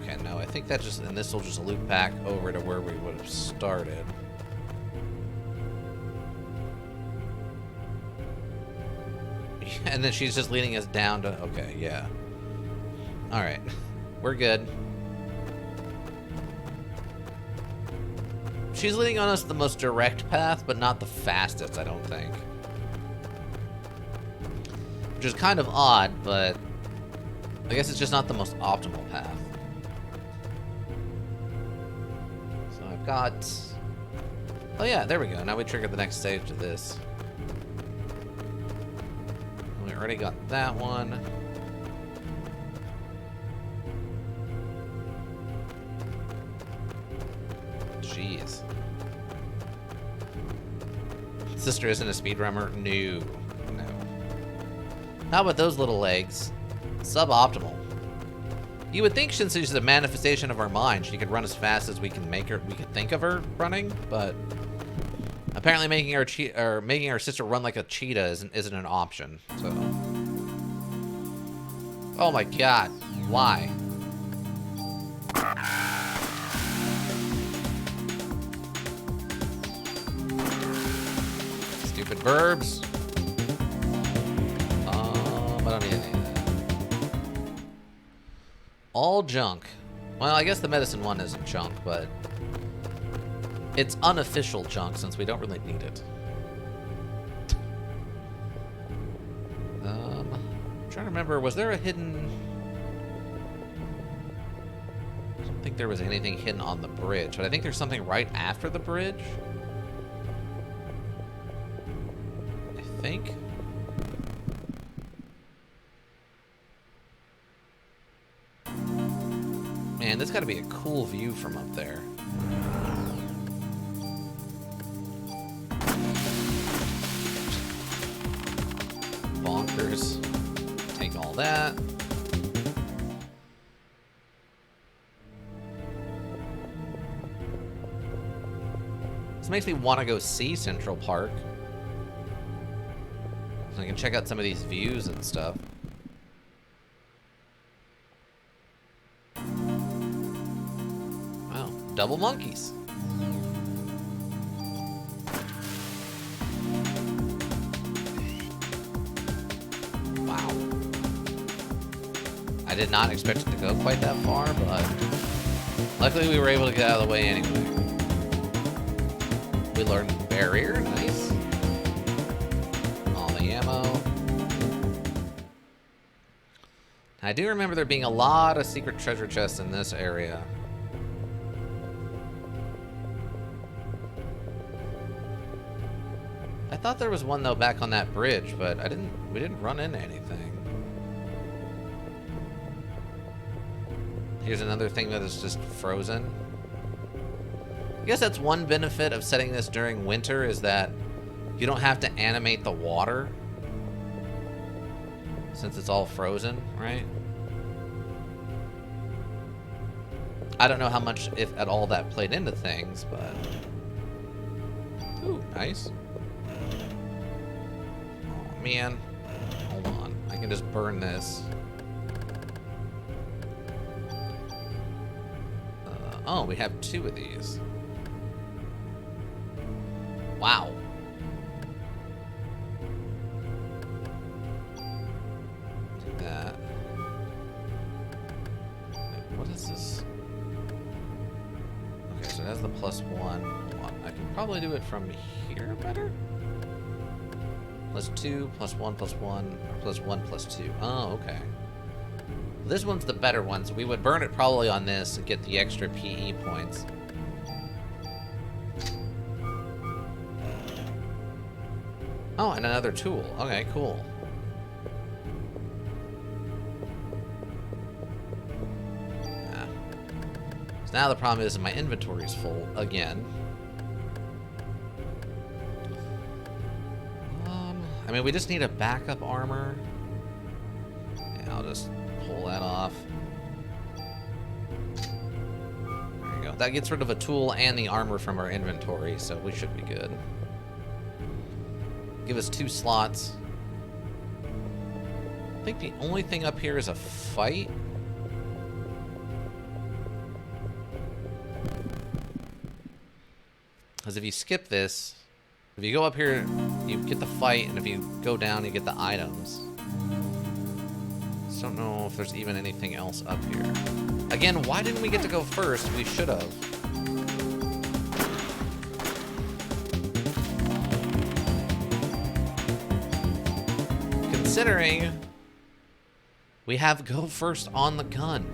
Okay, no, I think that just, and this will just loop back over to where we would have started. And then she's just leading us down to, okay, yeah. Alright, we're good. She's leading on us the most direct path, but not the fastest, I don't think. Which is kind of odd, but I guess it's just not the most optimal path. So I've got... Oh yeah, there we go. Now we trigger the next stage of this. We already got that one. Jeez. Sister isn't a speedrunner? No. No. How about those little legs? Suboptimal. You would think since she's a manifestation of our mind, she could run as fast as we could think of her running, but apparently making our sister run like a cheetah isn't an option. So. Oh my god. Why? Stupid verbs. I don't need any of that. All junk. Well, I guess the medicine one isn't junk, but it's unofficial junk since we don't really need it. I'm trying to remember, was there a hidden... I don't think there was anything hidden on the bridge, but I think there's something right after the bridge. I think. Man, this gotta be a cool view from up there. Bonkers. Take all that. This makes me want to go see Central Park. So I can check out some of these views and stuff. Wow, double monkeys. Wow. I did not expect it to go quite that far, but luckily we were able to get out of the way anyway. We learned barrier, nice. All the ammo. I do remember there being a lot of secret treasure chests in this area. I thought there was one though back on that bridge, but we didn't run into anything. Here's another thing that is just frozen. I guess that's one benefit of setting this during winter is that you don't have to animate the water since it's all frozen, right? I don't know how much, if at all, that played into things, but... Ooh, nice. Oh, man. Hold on. I can just burn this. Oh, we have 2 of these. Wow. Do that. Wait, what is this? Okay, so it has the +1. I can probably do it from here better? +2, +1, +1, or +1, +2. Oh, okay. This one's the better one, so we would burn it probably on this and get the extra PE points. Oh, and another tool. Okay, cool. Ah. So now the problem is my inventory is full again. I mean, we just need a backup armor. Yeah, I'll just pull that off. There you go. That gets rid of a tool and the armor from our inventory, so we should be good. Give us 2 slots. I think the only thing up here is a fight. Because if you skip this, if you go up here, you get the fight, and if you go down, you get the items. Just don't know if there's even anything else up here. Again, why didn't we get to go first? We should have. Considering we have go first on the gun.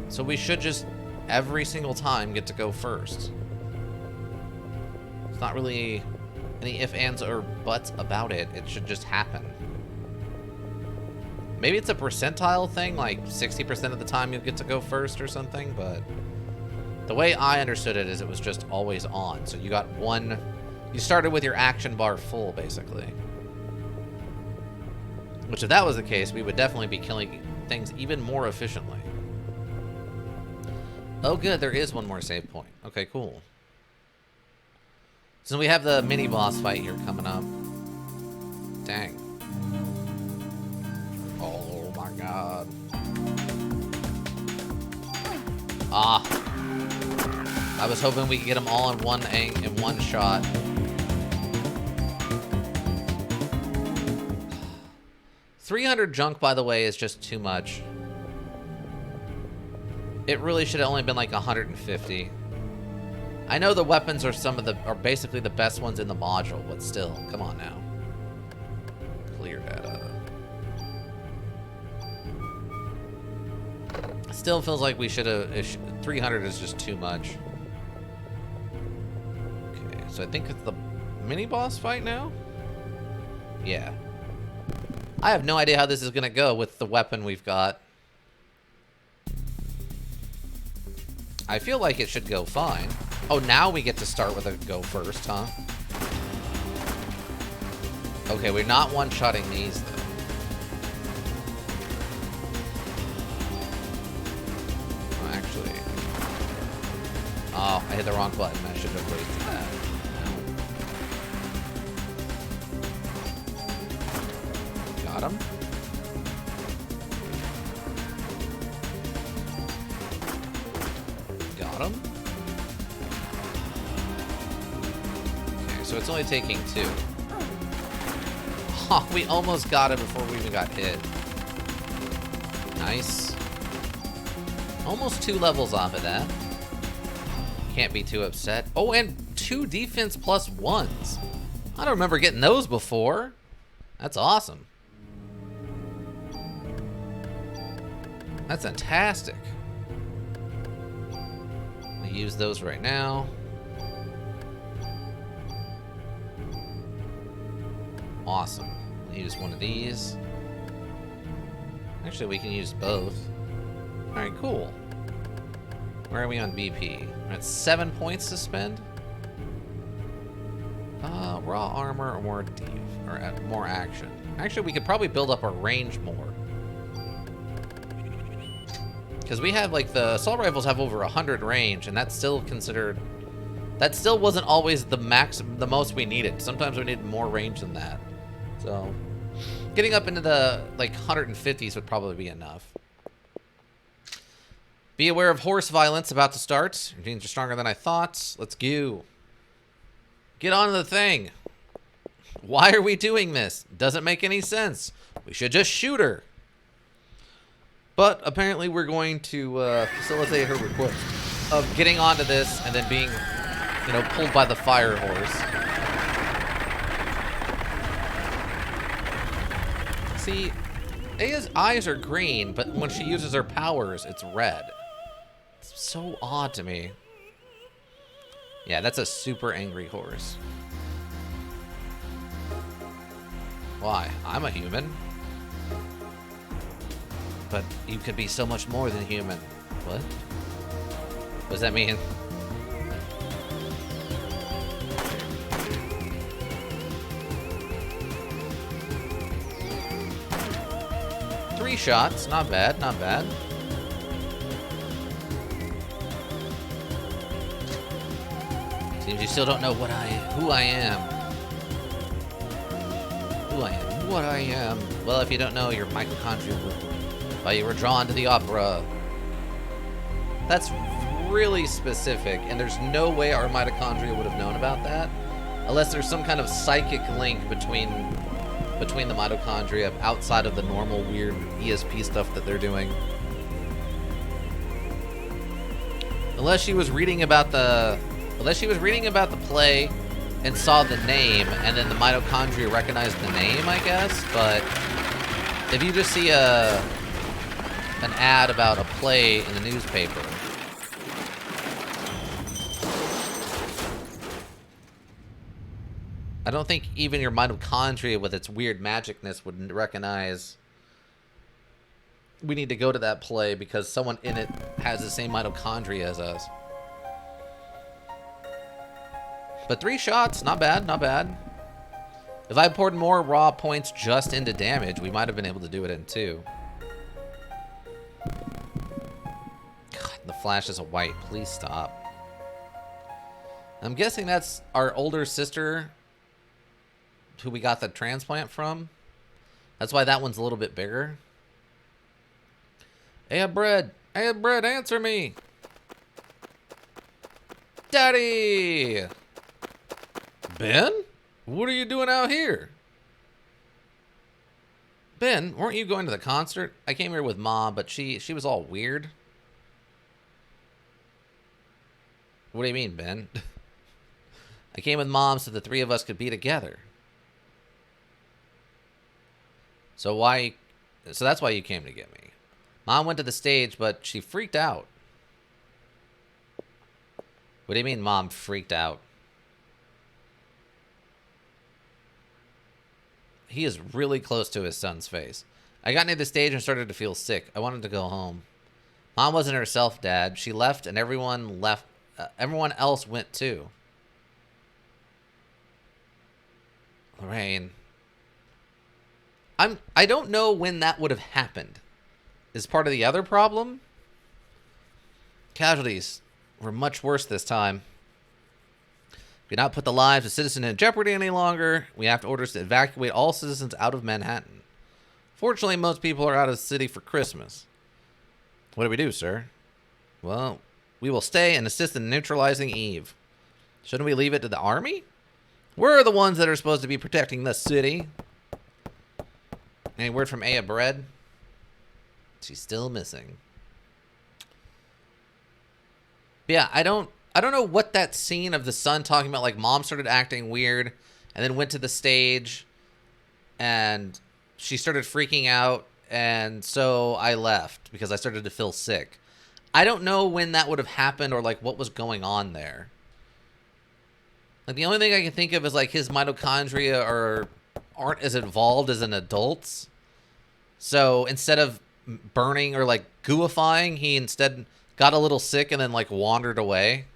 So we should just every single time get to go first. It's not really any ifs, ands, or buts about it. It should just happen. Maybe it's a percentile thing, like 60% of the time you'll get to go first or something, but the way I understood it is it was just always on. So you got one, you started with your action bar full, basically. Which, if that was the case, we would definitely be killing things even more efficiently. Oh, good, there is one more save point. Okay, cool. So we have the mini-boss fight here coming up. Dang. Oh, my God. Ah. I was hoping we could get them all in one shot. 300 junk, by the way, is just too much. It really should have only been like 150. I know the weapons are basically the best ones in the module, but still, come on now. Clear data. Still feels like we should have. 300 is just too much. Okay, so I think it's the mini boss fight now. Yeah. I have no idea how this is gonna go with the weapon we've got. I feel like it should go fine. Oh, now we get to start with a go first, huh? Okay, we're not one-shotting these, though. Oh, actually... Oh, I hit the wrong button. I should have waited for that. No. Got him. Got him. Okay, so it's only taking 2. Oh, we almost got it before we even got hit. Nice. Almost 2 levels off of that. Can't be too upset. Oh, and 2 defense plus 1s. I don't remember getting those before. That's awesome. That's fantastic. We use those right now. Awesome. We'll use one of these. Actually, we can use both. Alright, cool. Where are we on BP? We're at 7 points to spend. Raw armor or more deep, or more action. Actually, we could probably build up our range more. Because we have, like, the assault rifles have over 100 range, and that's still considered... That still wasn't always the most we needed. Sometimes we needed more range than that. So, getting up into the, like, 150s would probably be enough. Be aware of horse violence about to start. Your teams are stronger than I thought. Let's go. Get on the thing. Why are we doing this? Doesn't make any sense. We should just shoot her. But apparently we're going to facilitate her request of getting onto this and then being, you know, pulled by the fire horse. See, Aya's eyes are green, but when she uses her powers, it's red. It's so odd to me. Yeah, that's a super angry horse. Why? I'm a human. But you could be so much more than human. What? What does that mean? Three shots, not bad, not bad. Seems you still don't know who I am. Who I am, what I am. Well, if you don't know, you're mitochondria. Why you were drawn to the opera. That's really specific, and there's no way our mitochondria would have known about that, unless there's some kind of psychic link between the mitochondria outside of the normal weird ESP stuff that they're doing. Unless she was reading about the play and saw the name, and then the mitochondria recognized the name, I guess. But if you just see an ad about a play in the newspaper, I don't think even your mitochondria with its weird magicness would recognize we need to go to that play because someone in it has the same mitochondria as us. But 3 shots, not bad, not bad. If I poured more raw points just into damage, we might have been able to do it in 2. God, the flash is a white. Please stop. I'm guessing that's our older sister who we got the transplant from. That's why that one's a little bit bigger. Hey, bread, answer me. Daddy! Ben? What are you doing out here? Ben, weren't you going to the concert? I came here with Mom, but she was all weird. What do you mean, Ben? I came with Mom so the three of us could be together. So why... So that's why you came to get me. Mom went to the stage, but she freaked out. What do you mean Mom freaked out? He is really close to his son's face. I got near the stage and started to feel sick. I wanted to go home. Mom wasn't herself, Dad. She left and everyone left. Everyone else went too. Lorraine. I don't know when that would have happened. Is part of the other problem? Casualties were much worse this time. We cannot put the lives of citizens in jeopardy any longer. We have orders to evacuate all citizens out of Manhattan. Fortunately, most people are out of the city for Christmas. What do we do, sir? Well, we will stay and assist in neutralizing Eve. Shouldn't we leave it to the army? We're the ones that are supposed to be protecting the city. Any word from Aya Bread? She's still missing. But yeah, I don't know what that scene of the son talking about, like, Mom started acting weird and then went to the stage and she started freaking out, and so I left because I started to feel sick. I don't know when that would have happened or, like, what was going on there. Like, the only thing I can think of is, like, his mitochondria aren't as evolved as an adult's. So instead of burning or, like, gooifying, he instead got a little sick and then, like, wandered away.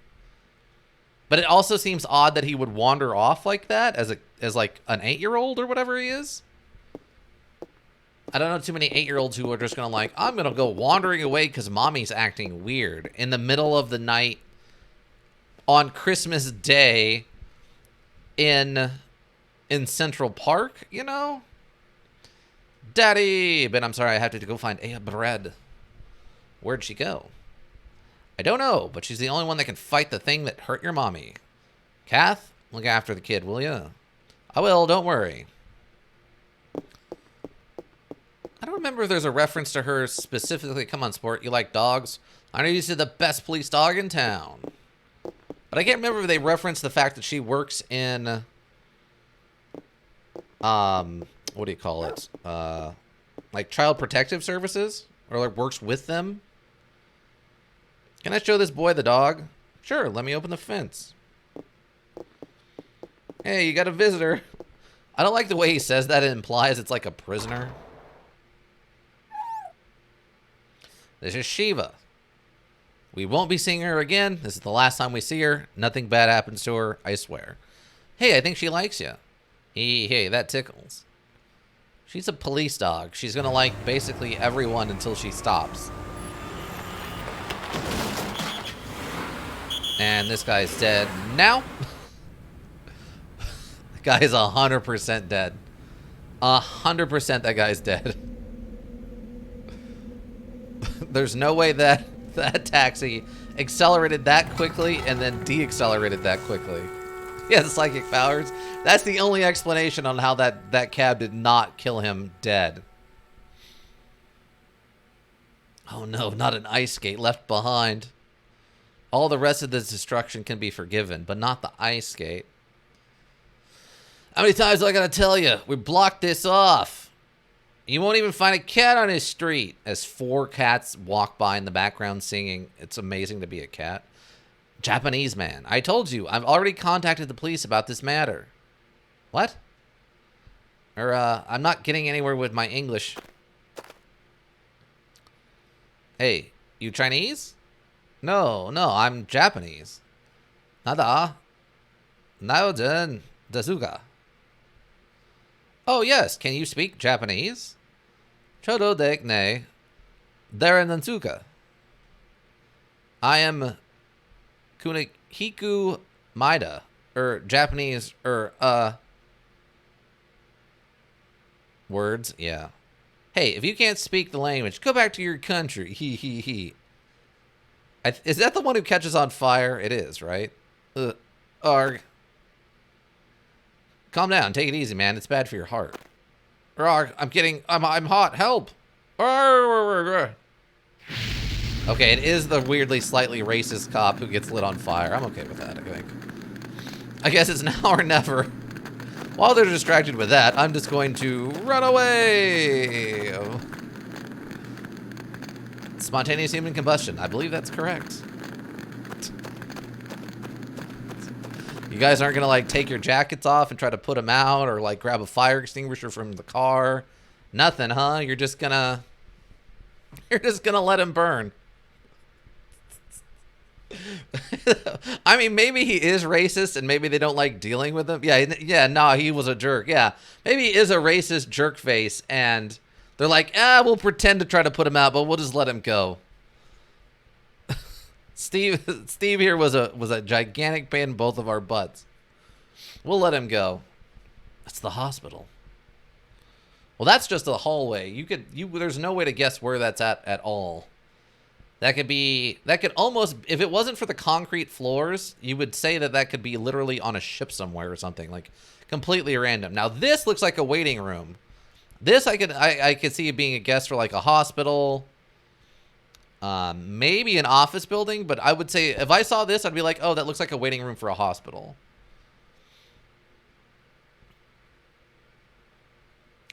But it also seems odd that he would wander off like that as like an 8-year-old or whatever he is. I don't know too many 8-year-olds who are just gonna, like, I'm gonna go wandering away because mommy's acting weird in the middle of the night on Christmas Day in Central Park, you know? Daddy! But I'm sorry, I have to go find Aya Bread. Where'd she go? I don't know, but she's the only one that can fight the thing that hurt your mommy. Kath, look after the kid, will ya? I will, don't worry. I don't remember if there's a reference to her specifically. Come on, sport, you like dogs? I know you said the best police dog in town. But I can't remember if they referenced the fact that she works in... what do you call it? Like Child Protective Services? Or like works with them? Can I show this boy the dog? Sure, let me open the fence. Hey, you got a visitor. I don't like the way he says that. It implies it's like a prisoner. This is Shiva. We won't be seeing her again. This is the last time we see her. Nothing bad happens to her, I swear. Hey, I think she likes you. Hey, that tickles. She's a police dog. She's gonna like basically everyone until she stops. And this guy's dead now. The guy is 100% dead. 100% that guy's dead. There's no way that taxi accelerated that quickly and then deaccelerated that quickly. He has psychic powers. That's the only explanation on how that cab did not kill him dead. Oh no, not an ice skate left behind. All the rest of this destruction can be forgiven, but not the ice skate. How many times do I gotta tell you? We blocked this off. You won't even find a cat on this street. As 4 cats walk by in the background singing, "It's amazing to be a cat." Japanese man. I told you, I've already contacted the police about this matter. What? I'm not getting anywhere with my English. Hey, you Chinese? No, I'm Japanese. Nada. Naoden Dazuka. Oh, yes, can you speak Japanese? Chodo dek ne. Darenansuka. I am Kunihiku Maida. Japanese, words, yeah. Hey, if you can't speak the language, go back to your country. He. Is that the one who catches on fire? It is, right? Arg. Calm down. Take it easy, man. It's bad for your heart. I'm hot. Help. Okay, it is the weirdly slightly racist cop who gets lit on fire. I'm okay with that, I think. I guess it's now or never. While they're distracted with that, I'm just going to run away. Spontaneous human combustion. I believe that's correct. You guys aren't gonna like take your jackets off and try to put them out, or like grab a fire extinguisher from the car. Nothing, huh? You're just gonna let him burn. I mean, maybe he is racist and maybe they don't like dealing with him. Yeah, no, he was a jerk. Yeah, maybe he is a racist jerk face and they're like, we'll pretend to try to put him out, but we'll just let him go. Steve here was a gigantic pain in both of our butts. We'll let him go. That's the hospital. Well, that's just a hallway. There's no way to guess where that's at all. That could almost, if it wasn't for the concrete floors, you would say that could be literally on a ship somewhere or something, like completely random. Now this looks like a waiting room. This I could see it being a guess for like a hospital, maybe an office building, but I would say if I saw this, I'd be like, oh, that looks like a waiting room for a hospital.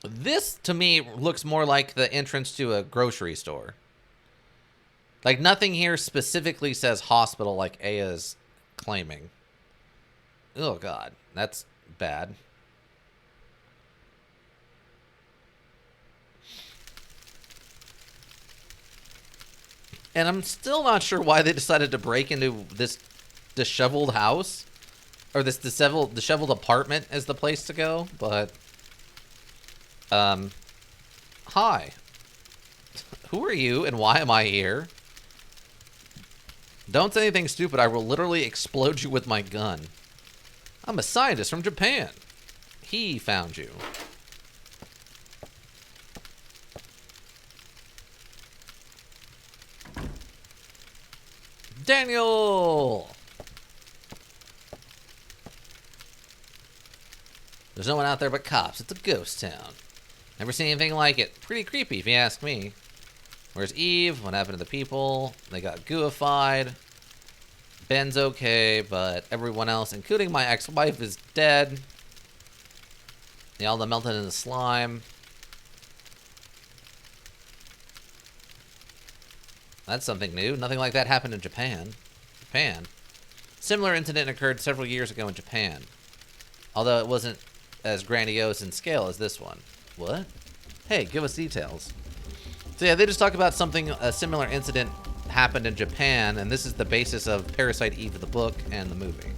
This to me looks more like the entrance to a grocery store. Like, nothing here specifically says hospital like Aya's claiming. Oh, God. That's bad. And I'm still not sure why they decided to break into this disheveled house. Or this disheveled apartment as the place to go, but... Hi. Who are you and why am I here? Don't say anything stupid. I will literally explode you with my gun. I'm a scientist from Japan. He found you. Daniel! There's no one out there but cops. It's a ghost town. Never seen anything like it. Pretty creepy if you ask me. Where's Eve? What happened to the people? They got gooified. Ben's okay, but everyone else, including my ex-wife, is dead. They all melted in the slime. That's something new. Nothing like that happened in Japan. Similar incident occurred several years ago in Japan. Although it wasn't as grandiose in scale as this one. What? Hey, give us details. So yeah, they just talk about a similar incident happened in Japan, and this is the basis of Parasite Eve, the book, and the movie.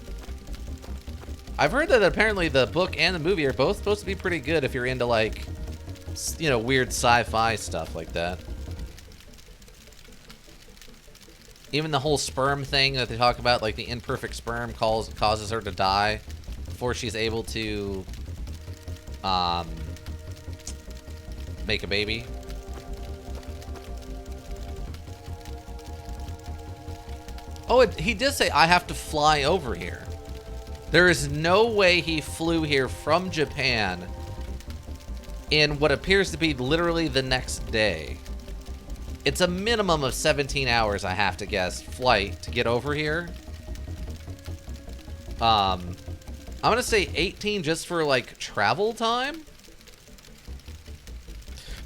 I've heard that apparently the book and the movie are both supposed to be pretty good if you're into, like, you know, weird sci-fi stuff like that. Even the whole sperm thing that they talk about, like the imperfect sperm causes her to die before she's able to make a baby. Oh, he did say, I have to fly over here. There is no way he flew here from Japan in what appears to be literally the next day. It's a minimum of 17 hours, I have to guess, flight to get over here. I'm gonna say 18 just for, like, travel time?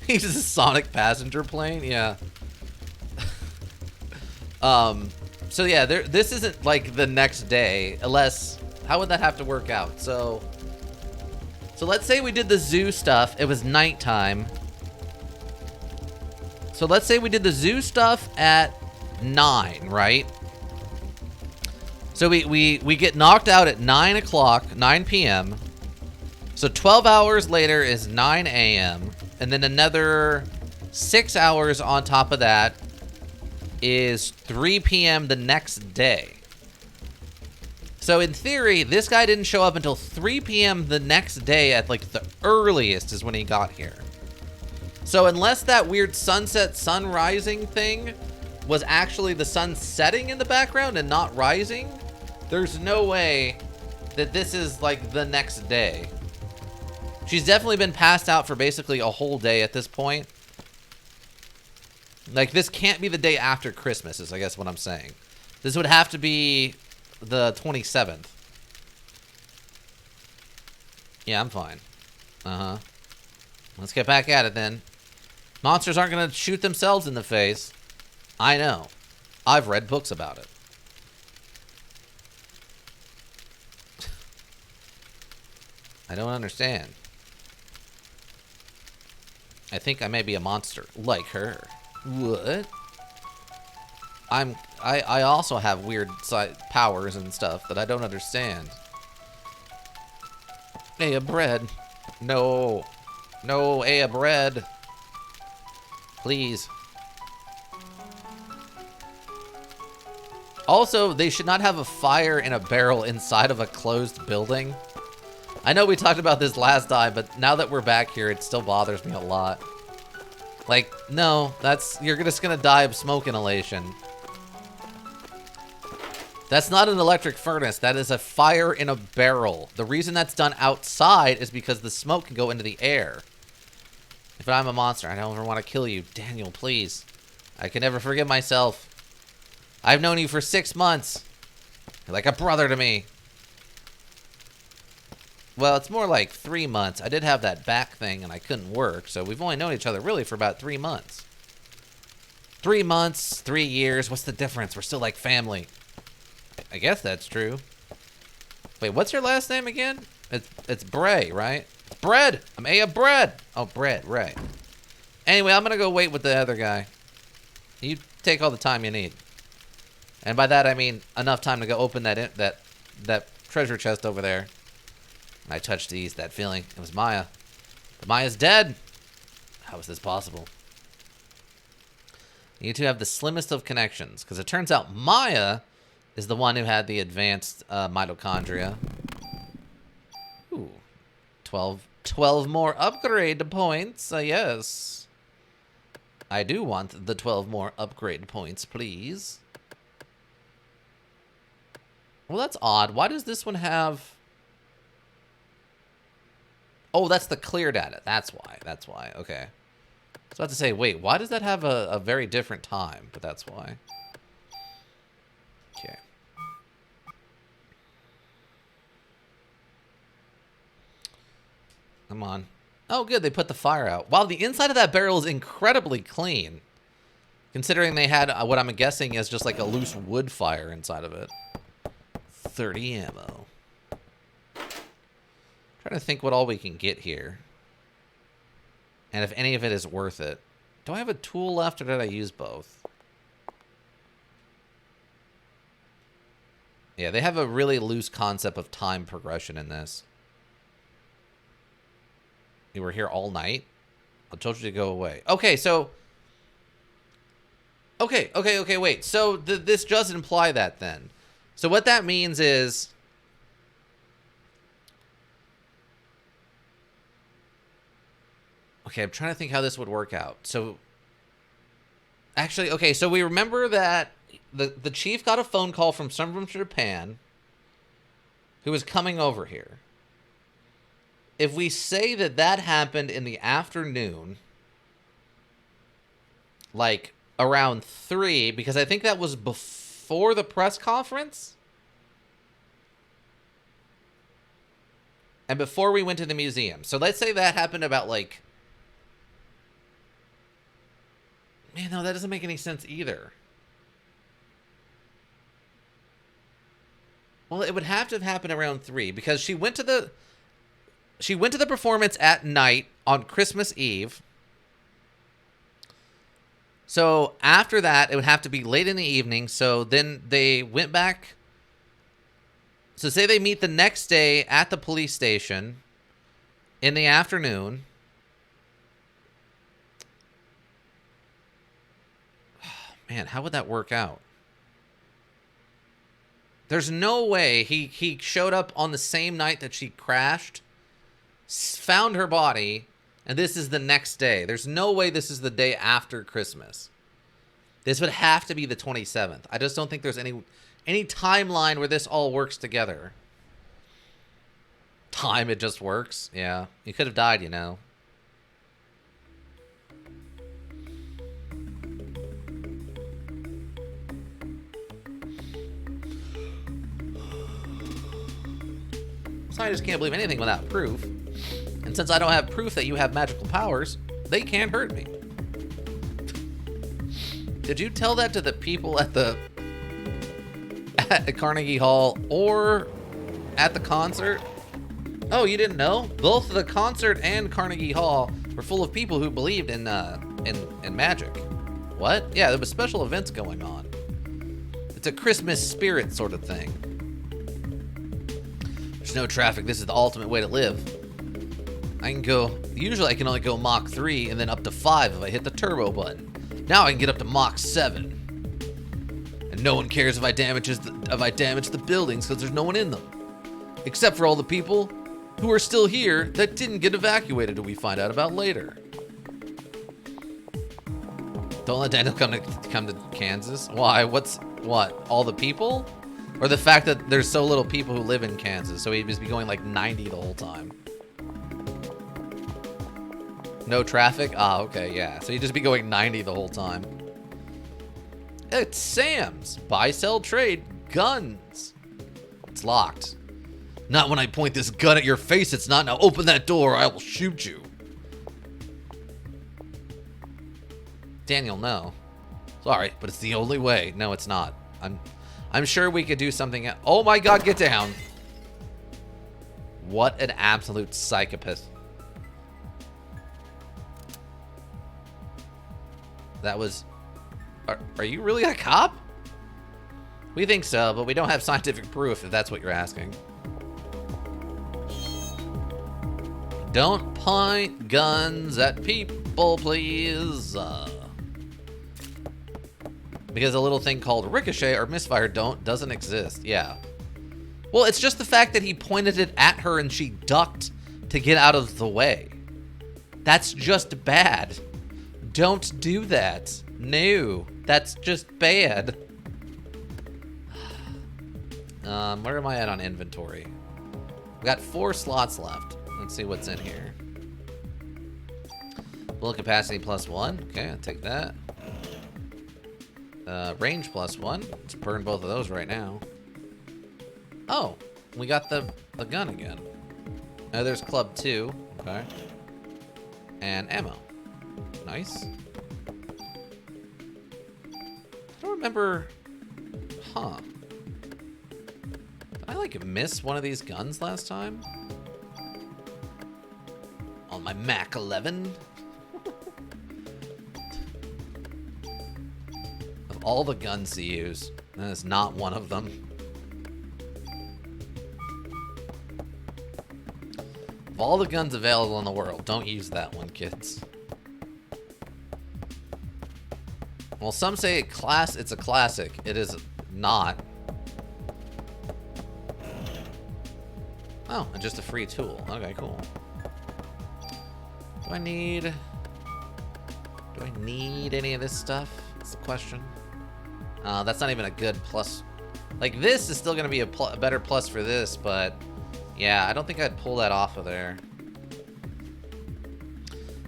He's a Sonic passenger plane? Yeah. So yeah, this isn't like the next day, unless, how would that have to work out? So let's say we did the zoo stuff, it was nighttime. So let's say we did the zoo stuff at 9, right? So we get knocked out at 9 o'clock, 9 p.m. So 12 hours later is 9 a.m. And then another 6 hours on top of that is 3 p.m. the next day. So in theory, this guy didn't show up until 3 p.m. the next day at like the earliest is when he got here. So unless that weird sunset sun rising thing was actually the sun setting in the background and not rising, there's no way that this is like the next day. She's definitely been passed out for basically a whole day at this point. Like, this can't be the day after Christmas, is I guess what I'm saying. This would have to be the 27th. Yeah, I'm fine. Uh-huh. Let's get back at it then. Monsters aren't going to shoot themselves in the face. I know. I've read books about it. I don't understand. I think I may be a monster, like her. What? I also have weird powers and stuff that I don't understand. Hey, a bread. No. No, hey, a bread. Please. Also, they should not have a fire in a barrel inside of a closed building. I know we talked about this last time, but now that we're back here, it still bothers me a lot. Like, no, you're just gonna die of smoke inhalation. That's not an electric furnace. That is a fire in a barrel. The reason that's done outside is because the smoke can go into the air. If I'm a monster, I don't ever want to kill you. Daniel, please. I can never forgive myself. I've known you for 6 months. You're like a brother to me. Well, it's more like 3 months. I did have that back thing and I couldn't work, so we've only known each other really for about 3 months. 3 months, 3 years, what's the difference? We're still like family. I guess that's true. Wait, what's your last name again? It's Bray, right? Bread! I'm a bread! Oh, bread, right. Anyway, I'm gonna go wait with the other guy. You take all the time you need. And by that I mean enough time to go open that treasure chest over there. I touched these, that feeling. It was Maya. But Maya's dead. How is this possible? You two have the slimmest of connections, because it turns out Maya is the one who had the advanced mitochondria. Ooh. 12 more upgrade points. Yes. I do want the 12 more upgrade points, please. Well, that's odd. Why does this one have... Oh, that's the clear data. That's why. That's why. Okay. I was about to say, wait, why does that have a very different time? But that's why. Okay. Come on. Oh, good. They put the fire out. Wow, the inside of that barrel is incredibly clean. Considering they had what I'm guessing is just like a loose wood fire inside of it. 30 ammo. Trying to think what all we can get here. And if any of it is worth it. Do I have a tool left or did I use both? Yeah, they have a really loose concept of time progression in this. You were here all night? I told you to go away. Okay, so... Okay, wait. So this does imply that then. So what that means is... Okay, I'm trying to think how this would work out. So... Actually, okay, so we remember that the chief got a phone call from someone from Japan who was coming over here. If we say that that happened in the afternoon, like around 3, because I think that was before the press conference and before we went to the museum. So let's say that happened about like... Man, no, that doesn't make any sense either. Well, it would have to have happened around 3 because she went to the performance at night on Christmas Eve. So after that, it would have to be late in the evening. So then they went back. So say they meet the next day at the police station in the afternoon. Man, how would that work out? There's no way he showed up on the same night that she crashed, found her body, and this is the next day. There's no way this is the day after Christmas. This would have to be the 27th. I just don't think there's any timeline where this all works together. time, it just works. Yeah. You could have died, you know. Scientists can't believe anything without proof. And since I don't have proof that you have magical powers, they can't hurt me. Did you tell that to the people at the Carnegie Hall or at the concert? Oh, you didn't know? Both the concert and Carnegie Hall were full of people who believed in magic. What? Yeah, there was special events going on. It's a Christmas spirit sort of thing. There's no traffic. This is the ultimate way to live. Usually I can only go Mach 3 and then up to 5 if I hit the turbo button. Now I can get up to Mach 7. And no one cares if I damage the buildings because there's no one in them. Except for all the people who are still here that didn't get evacuated that we find out about later. Don't let Daniel come to Kansas. Why? What? All the people? Or the fact that there's so little people who live in Kansas, so he'd just be going like 90 the whole time. No traffic? Ah, okay, yeah. So he'd just be going 90 the whole time. It's Sam's. Buy, sell, trade. Guns. It's locked. Not when I point this gun at your face, it's not. Now open that door or I will shoot you. Daniel, no. Sorry, but it's the only way. No, it's not. I'm sure we could do something. Oh my god, get down. What an absolute psychopath. That was... Are you really a cop? We think so, but we don't have scientific proof if that's what you're asking. Don't point guns at people, please. Because a little thing called ricochet or misfire doesn't exist. Yeah. Well, it's just the fact that he pointed it at her and she ducked to get out of the way. That's just bad. Don't do that. No, that's just bad. Where am I at on inventory? We got 4 slots left. Let's see what's in here. Bullet capacity +1. Okay, I'll take that. Range +1. Let's burn both of those right now. Oh, we got the gun again. Now there's Club 2. Okay. And ammo. Nice. I don't remember... Huh. Did I, like, miss one of these guns last time? On my Mac 11? Of all the guns to use, that is not one of them. Of all the guns available in the world, don't use that one, kids. Well, some say it's a classic. It is not. Oh, and just a free tool. Okay, cool. Do I need any of this stuff? That's the question. That's not even a good plus. Like, this is still going to be a better plus for this, but yeah, I don't think I'd pull that off of there.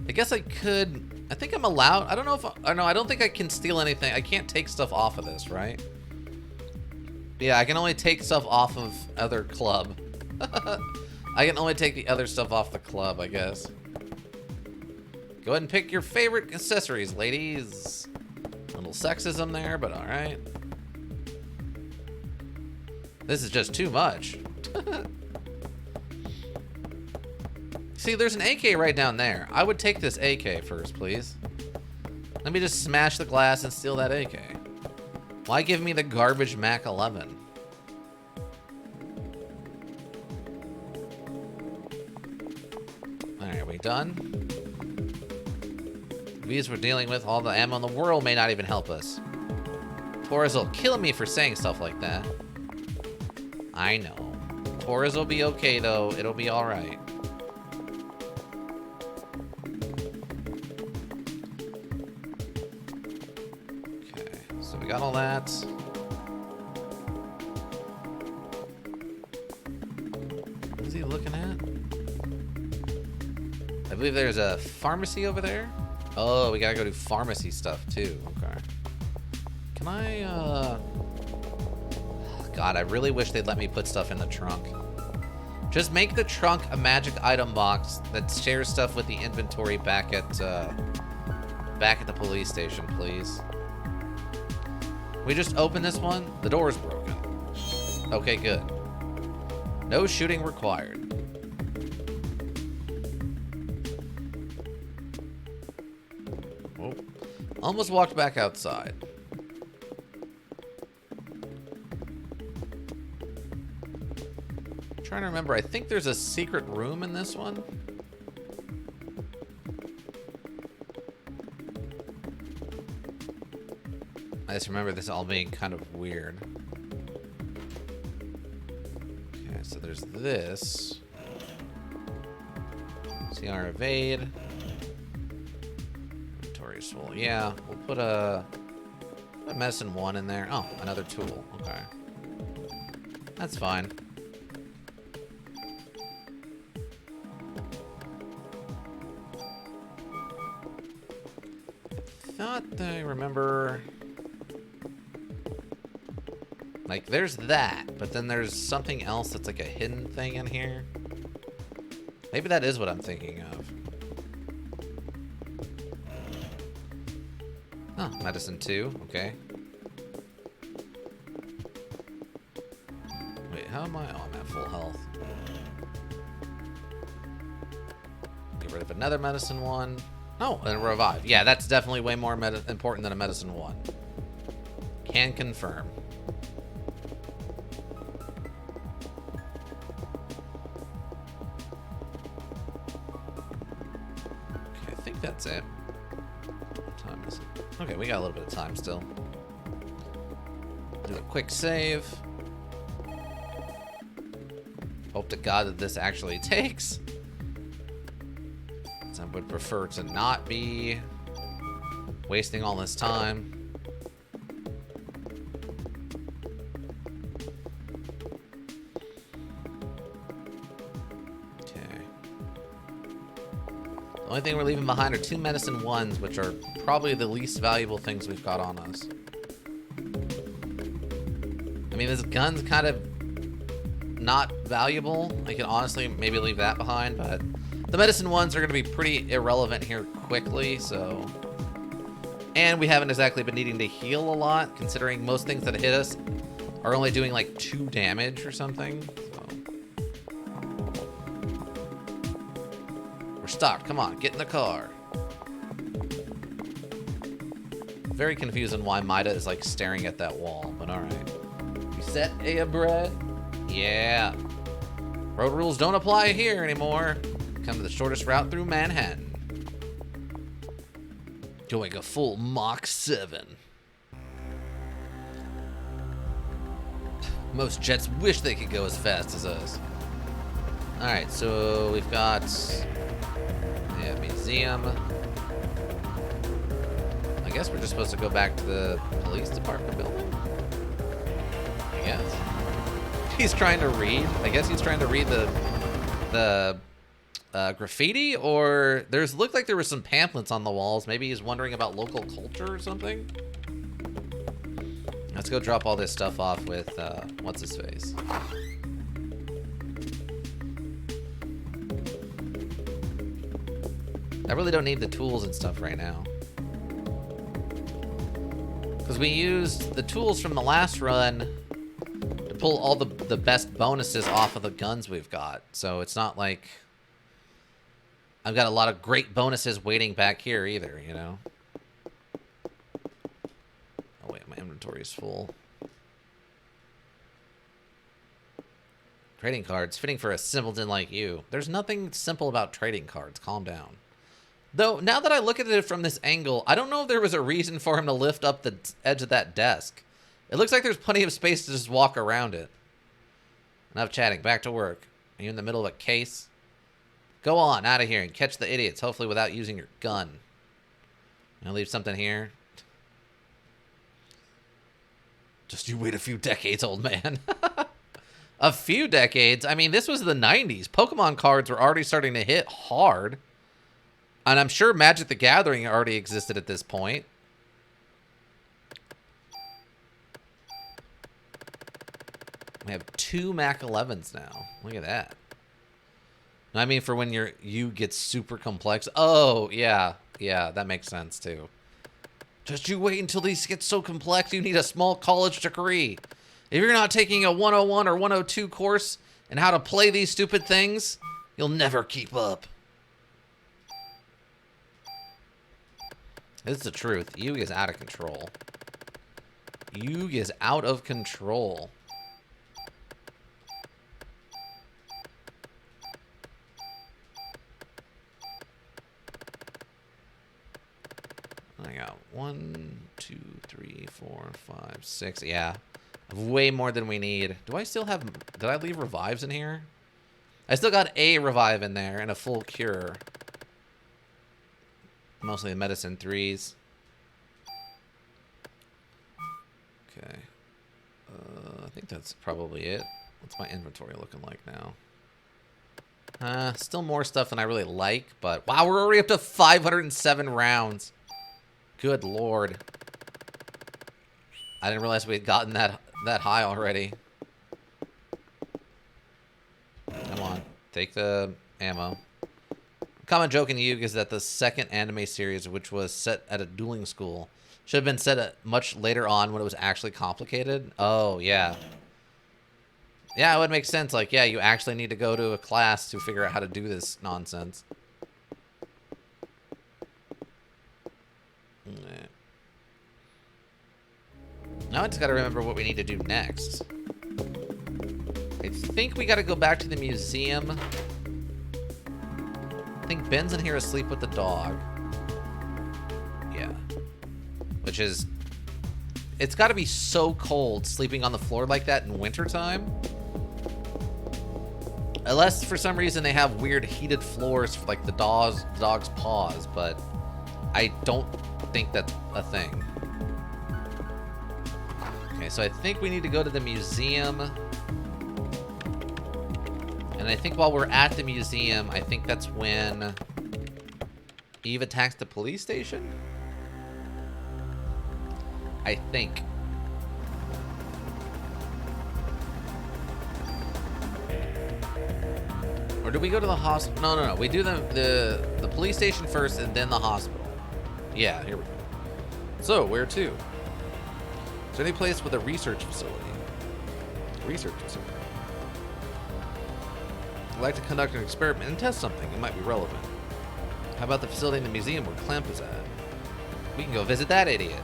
I guess I could... I think I'm allowed. I don't know if... I don't think I can steal anything. I can't take stuff off of this, right? Yeah, I can only take stuff off of other club. I can only take the other stuff off the club, I guess. Go ahead and pick your favorite accessories, ladies. A little sexism there, but alright. This is just too much. See, there's an AK right down there. I would take this AK first, please. Let me just smash the glass and steal that AK. Why give me the garbage Mac 11? Alright, we done? These we're dealing with, all the ammo in the world may not even help us. Torres will kill me for saying stuff like that. I know. Torres will be okay, though. It'll be alright. Okay, so we got all that. What is he looking at? I believe there's a pharmacy over there. Oh, we gotta go do pharmacy stuff too. Okay. Can I, God, I really wish they'd let me put stuff in the trunk. Just make the trunk a magic item box that shares stuff with the inventory back at the police station, please. We just opened this one. The door's broken. Okay, good. No shooting required. Oh, almost walked back outside. Trying to remember, I think there's a secret room in this one. I just remember this all being kind of weird. Okay, so there's this. CR evade. Inventory's full. Yeah, we'll put a medicine 1 in there. Oh, another tool. Okay. That's fine. Thought I remember, like, there's that, but then there's something else that's like a hidden thing in here. Maybe that is what I'm thinking of. Oh, medicine 2, okay. Wait, how am I? Oh, I'm at full health. Get rid of another medicine 1. Oh, and revive. Yeah, that's definitely way more important than a medicine 1. Can confirm. Okay, I think that's it. What time is it? Okay, we got a little bit of time still. Do a quick save. Hope to God that this actually takes. I would prefer to not be wasting all this time. Okay. The only thing we're leaving behind are 2 medicine 1s, which are probably the least valuable things we've got on us. I mean, this gun's kind of not valuable. I can honestly maybe leave that behind, but the medicine 1s are going to be pretty irrelevant here quickly, so... And we haven't exactly been needing to heal a lot, considering most things that hit us are only doing like 2 damage or something. So. We're stopped. Come on, get in the car. Very confusing why Maida is like staring at that wall, but alright. You set, Aya Bread? Yeah. Road rules don't apply here anymore. Come to the shortest route through Manhattan. Going a full Mach 7. Most jets wish they could go as fast as us. Alright, so we've got the museum. I guess we're just supposed to go back to the police department building? I guess. He's trying to read. I guess he's trying to read the graffiti, or looked like there were some pamphlets on the walls. Maybe he's wondering about local culture or something. Let's go drop all this stuff off with what's his face. I really don't need the tools and stuff right now, because we used the tools from the last run to pull all the best bonuses off of the guns we've got. So it's not like I've got a lot of great bonuses waiting back here either, you know? Oh, wait, my inventory is full. Trading cards, fitting for a simpleton like you. There's nothing simple about trading cards. Calm down. Though, now that I look at it from this angle, I don't know if there was a reason for him to lift up the edge of that desk. It looks like there's plenty of space to just walk around it. Enough chatting. Back to work. Are you in the middle of a case? Go on, out of here, and catch the idiots, hopefully without using your gun. I'll leave something here. Just you wait a few decades, old man. A few decades? I mean, this was the 90s. Pokemon cards were already starting to hit hard. And I'm sure Magic the Gathering already existed at this point. We have 2 Mac 11s now. Look at that. I mean, for when you get super complex. Oh, yeah. Yeah, that makes sense, too. Just you wait until these get so complex, you need a small college degree. If you're not taking a 101 or 102 course in how to play these stupid things, you'll never keep up. This is the truth. Yugi is out of control. Yugi is out of control. I got 1, 2, 3, 4, 5, 6. Yeah. Way more than we need. Do I still have... Did I leave revives in here? I still got a revive in there and a full cure. Mostly the medicine 3s. Okay. I think that's probably it. What's my inventory looking like now? Still more stuff than I really like, but... Wow, we're already up to 507 rounds. Good lord. I didn't realize we had gotten that high already. Come on. Take the ammo. Common joke in Yugi is that the second anime series, which was set at a dueling school, should have been set at much later on when it was actually complicated. Oh, yeah. Yeah, it would make sense. Like, yeah, you actually need to go to a class to figure out how to do this nonsense. Now I just gotta remember what we need to do next. I think we gotta go back to the museum. I think Ben's in here asleep with the dog. Yeah. Which is... It's gotta be so cold sleeping on the floor like that in wintertime. Unless for some reason they have weird heated floors for like the dog's paws, but I don't think that's a thing. Okay, so I think we need to go to the museum. And I think while we're at the museum, I think that's when Eve attacks the police station? I think. Or do we go to the hospital? No. We do the police station first and then the hospital. Yeah, here we go. So, where to? Is there any place with a research facility? Research facility. I'd like to conduct an experiment and test something. It might be relevant. How about the facility in the museum where Clamp is at? We can go visit that idiot.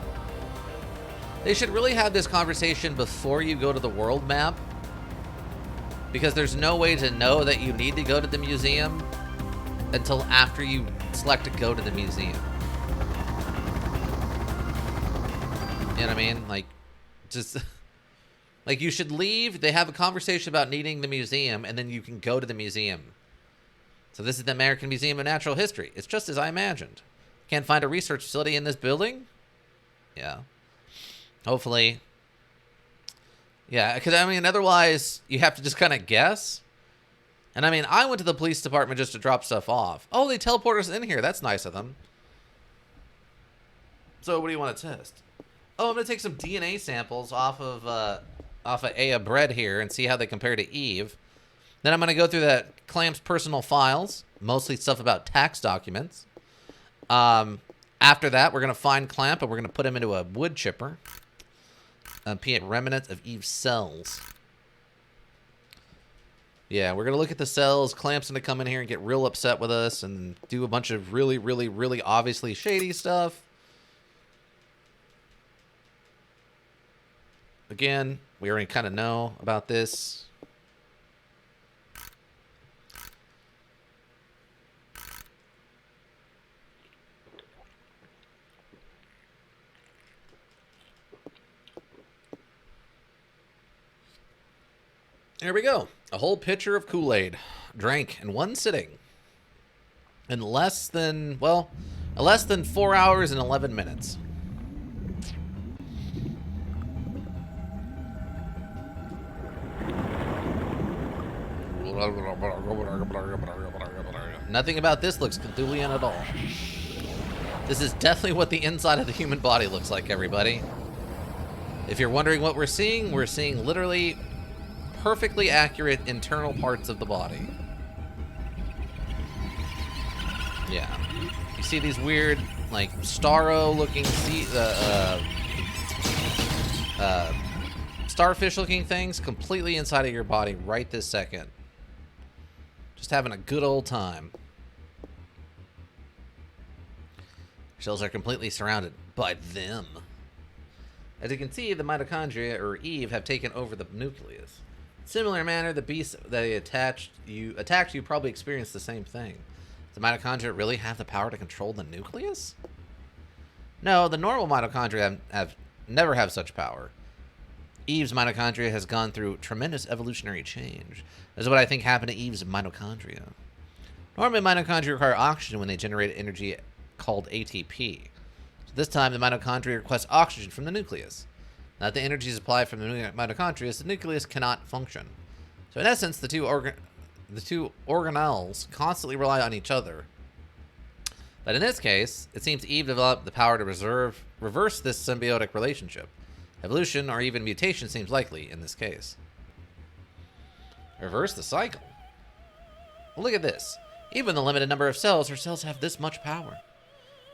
They should really have this conversation before you go to the world map. Because there's no way to know that you need to go to the museum until after you select to go to the museum. You know what I mean? Like, just... Like, you should leave, they have a conversation about needing the museum, and then you can go to the museum. So this is the American Museum of Natural History. It's just as I imagined. Can't find a research facility in this building? Yeah. Hopefully. Yeah, because, I mean, otherwise, you have to just kind of guess. And, I mean, I went to the police department just to drop stuff off. Oh, they teleport us in here. That's nice of them. So, what do you want to test? Oh, I'm going to take some DNA samples off of Aya Bread here and see how they compare to Eve. Then I'm going to go through that Clamp's personal files, mostly stuff about tax documents. After that, we're going to find Clamp and we're going to put him into a wood chipper. Pee remnants of Eve's cells. Yeah, we're going to look at the cells. Clamp's going to come in here and get real upset with us and do a bunch of really, really, really obviously shady stuff. Again, we already kind of know about this. There we go. A whole pitcher of Kool-Aid. Drank in one sitting. In less than 4 hours and 11 minutes. Nothing about this looks Cthulhian at all. This is definitely what the inside of the human body looks like, everybody. If you're wondering what we're seeing literally perfectly accurate internal parts of the body. Yeah. You see these weird, like, starro-looking starfish-looking things completely inside of your body right this second. Just having a good old time. Cells are completely surrounded by them. As you can see, the mitochondria, or Eve, have taken over the nucleus. In a similar manner, the beasts that attacked you probably experienced the same thing. Does the mitochondria really have the power to control the nucleus? No, the normal mitochondria never have such power. Eve's mitochondria has gone through tremendous evolutionary change. This is what I think happened to Eve's mitochondria. Normally, mitochondria require oxygen when they generate energy called ATP. So this time, the mitochondria request oxygen from the nucleus. Now that the energy is applied from the mitochondria, the nucleus cannot function. So in essence, the two organelles constantly rely on each other. But in this case, it seems Eve developed the power to reverse this symbiotic relationship. Evolution or even mutation seems likely in this case. Reverse the cycle. Well, look at this. Even the limited number of cells, her cells have this much power.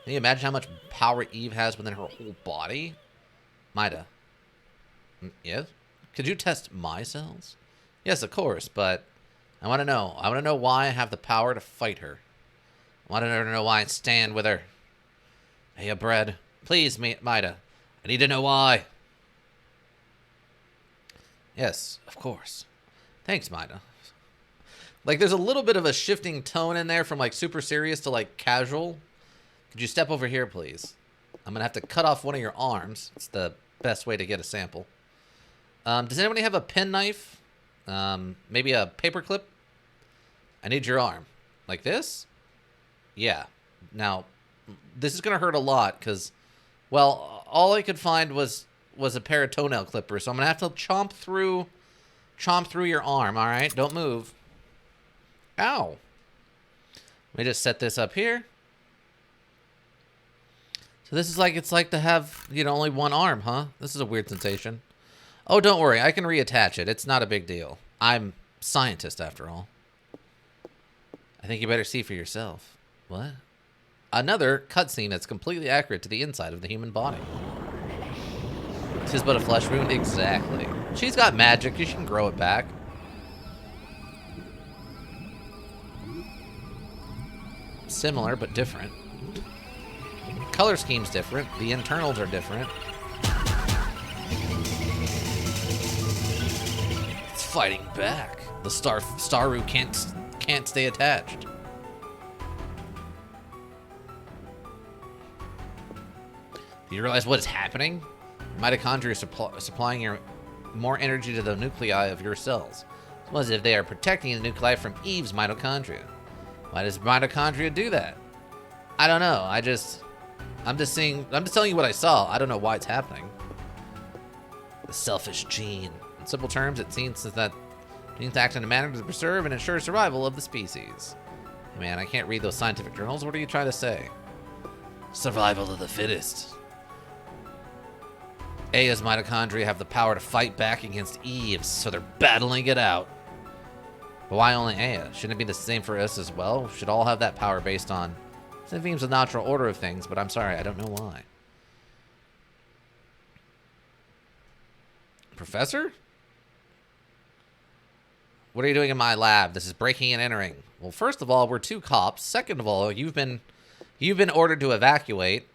Can you imagine how much power Eve has within her whole body? Mida. Yes? Could you test my cells? Yes, of course, but I want to know. I want to know why I have the power to fight her. I want to know why I stand with her. Hey, bread. Please, Mida. I need to know why. Yes, of course. Thanks, Mida. Like, there's a little bit of a shifting tone in there from, like, super serious to, like, casual. Could you step over here, please? I'm going to have to cut off one of your arms. It's the best way to get a sample. Does anybody have a penknife? Maybe a paper clip? I need your arm. Like this? Yeah. Now, this is going to hurt a lot because, well, all I could find was a pair of toenail clippers. So I'm going to have to chomp through your arm, all right? Don't move. Ow. Let me just set this up here. So this is like, it's like to have, you know, only one arm, huh? This is a weird sensation. Oh, don't worry. I can reattach it. It's not a big deal. I'm a scientist, after all. I think you better see for yourself. What? Another cutscene that's completely accurate to the inside of the human body. Tis but a flesh wound? Exactly. She's got magic. She can grow it back. Similar, but different. Color scheme's different. The internals are different. It's fighting back. The Staru can't stay attached. Do you realize what is happening? Mitochondria are supplying more energy to the nuclei of your cells. It's as if they are protecting the nuclei from Eve's mitochondria. Why does mitochondria do that? I don't know. I'm just telling you what I saw. I don't know why it's happening. The selfish gene. In simple terms, it seems that genes act in a manner to preserve and ensure survival of the species. Hey man, I can't read those scientific journals. What are you trying to say? Survival of the fittest. Aya's mitochondria have the power to fight back against Eve's, so they're battling it out. But why only Aya? Shouldn't it be the same for us as well? We should all have that power based on... It seems the natural order of things, but I'm sorry, I don't know why. Professor? What are you doing in my lab? This is breaking and entering. Well, first of all, we're two cops. Second of all, you've been ordered to evacuate.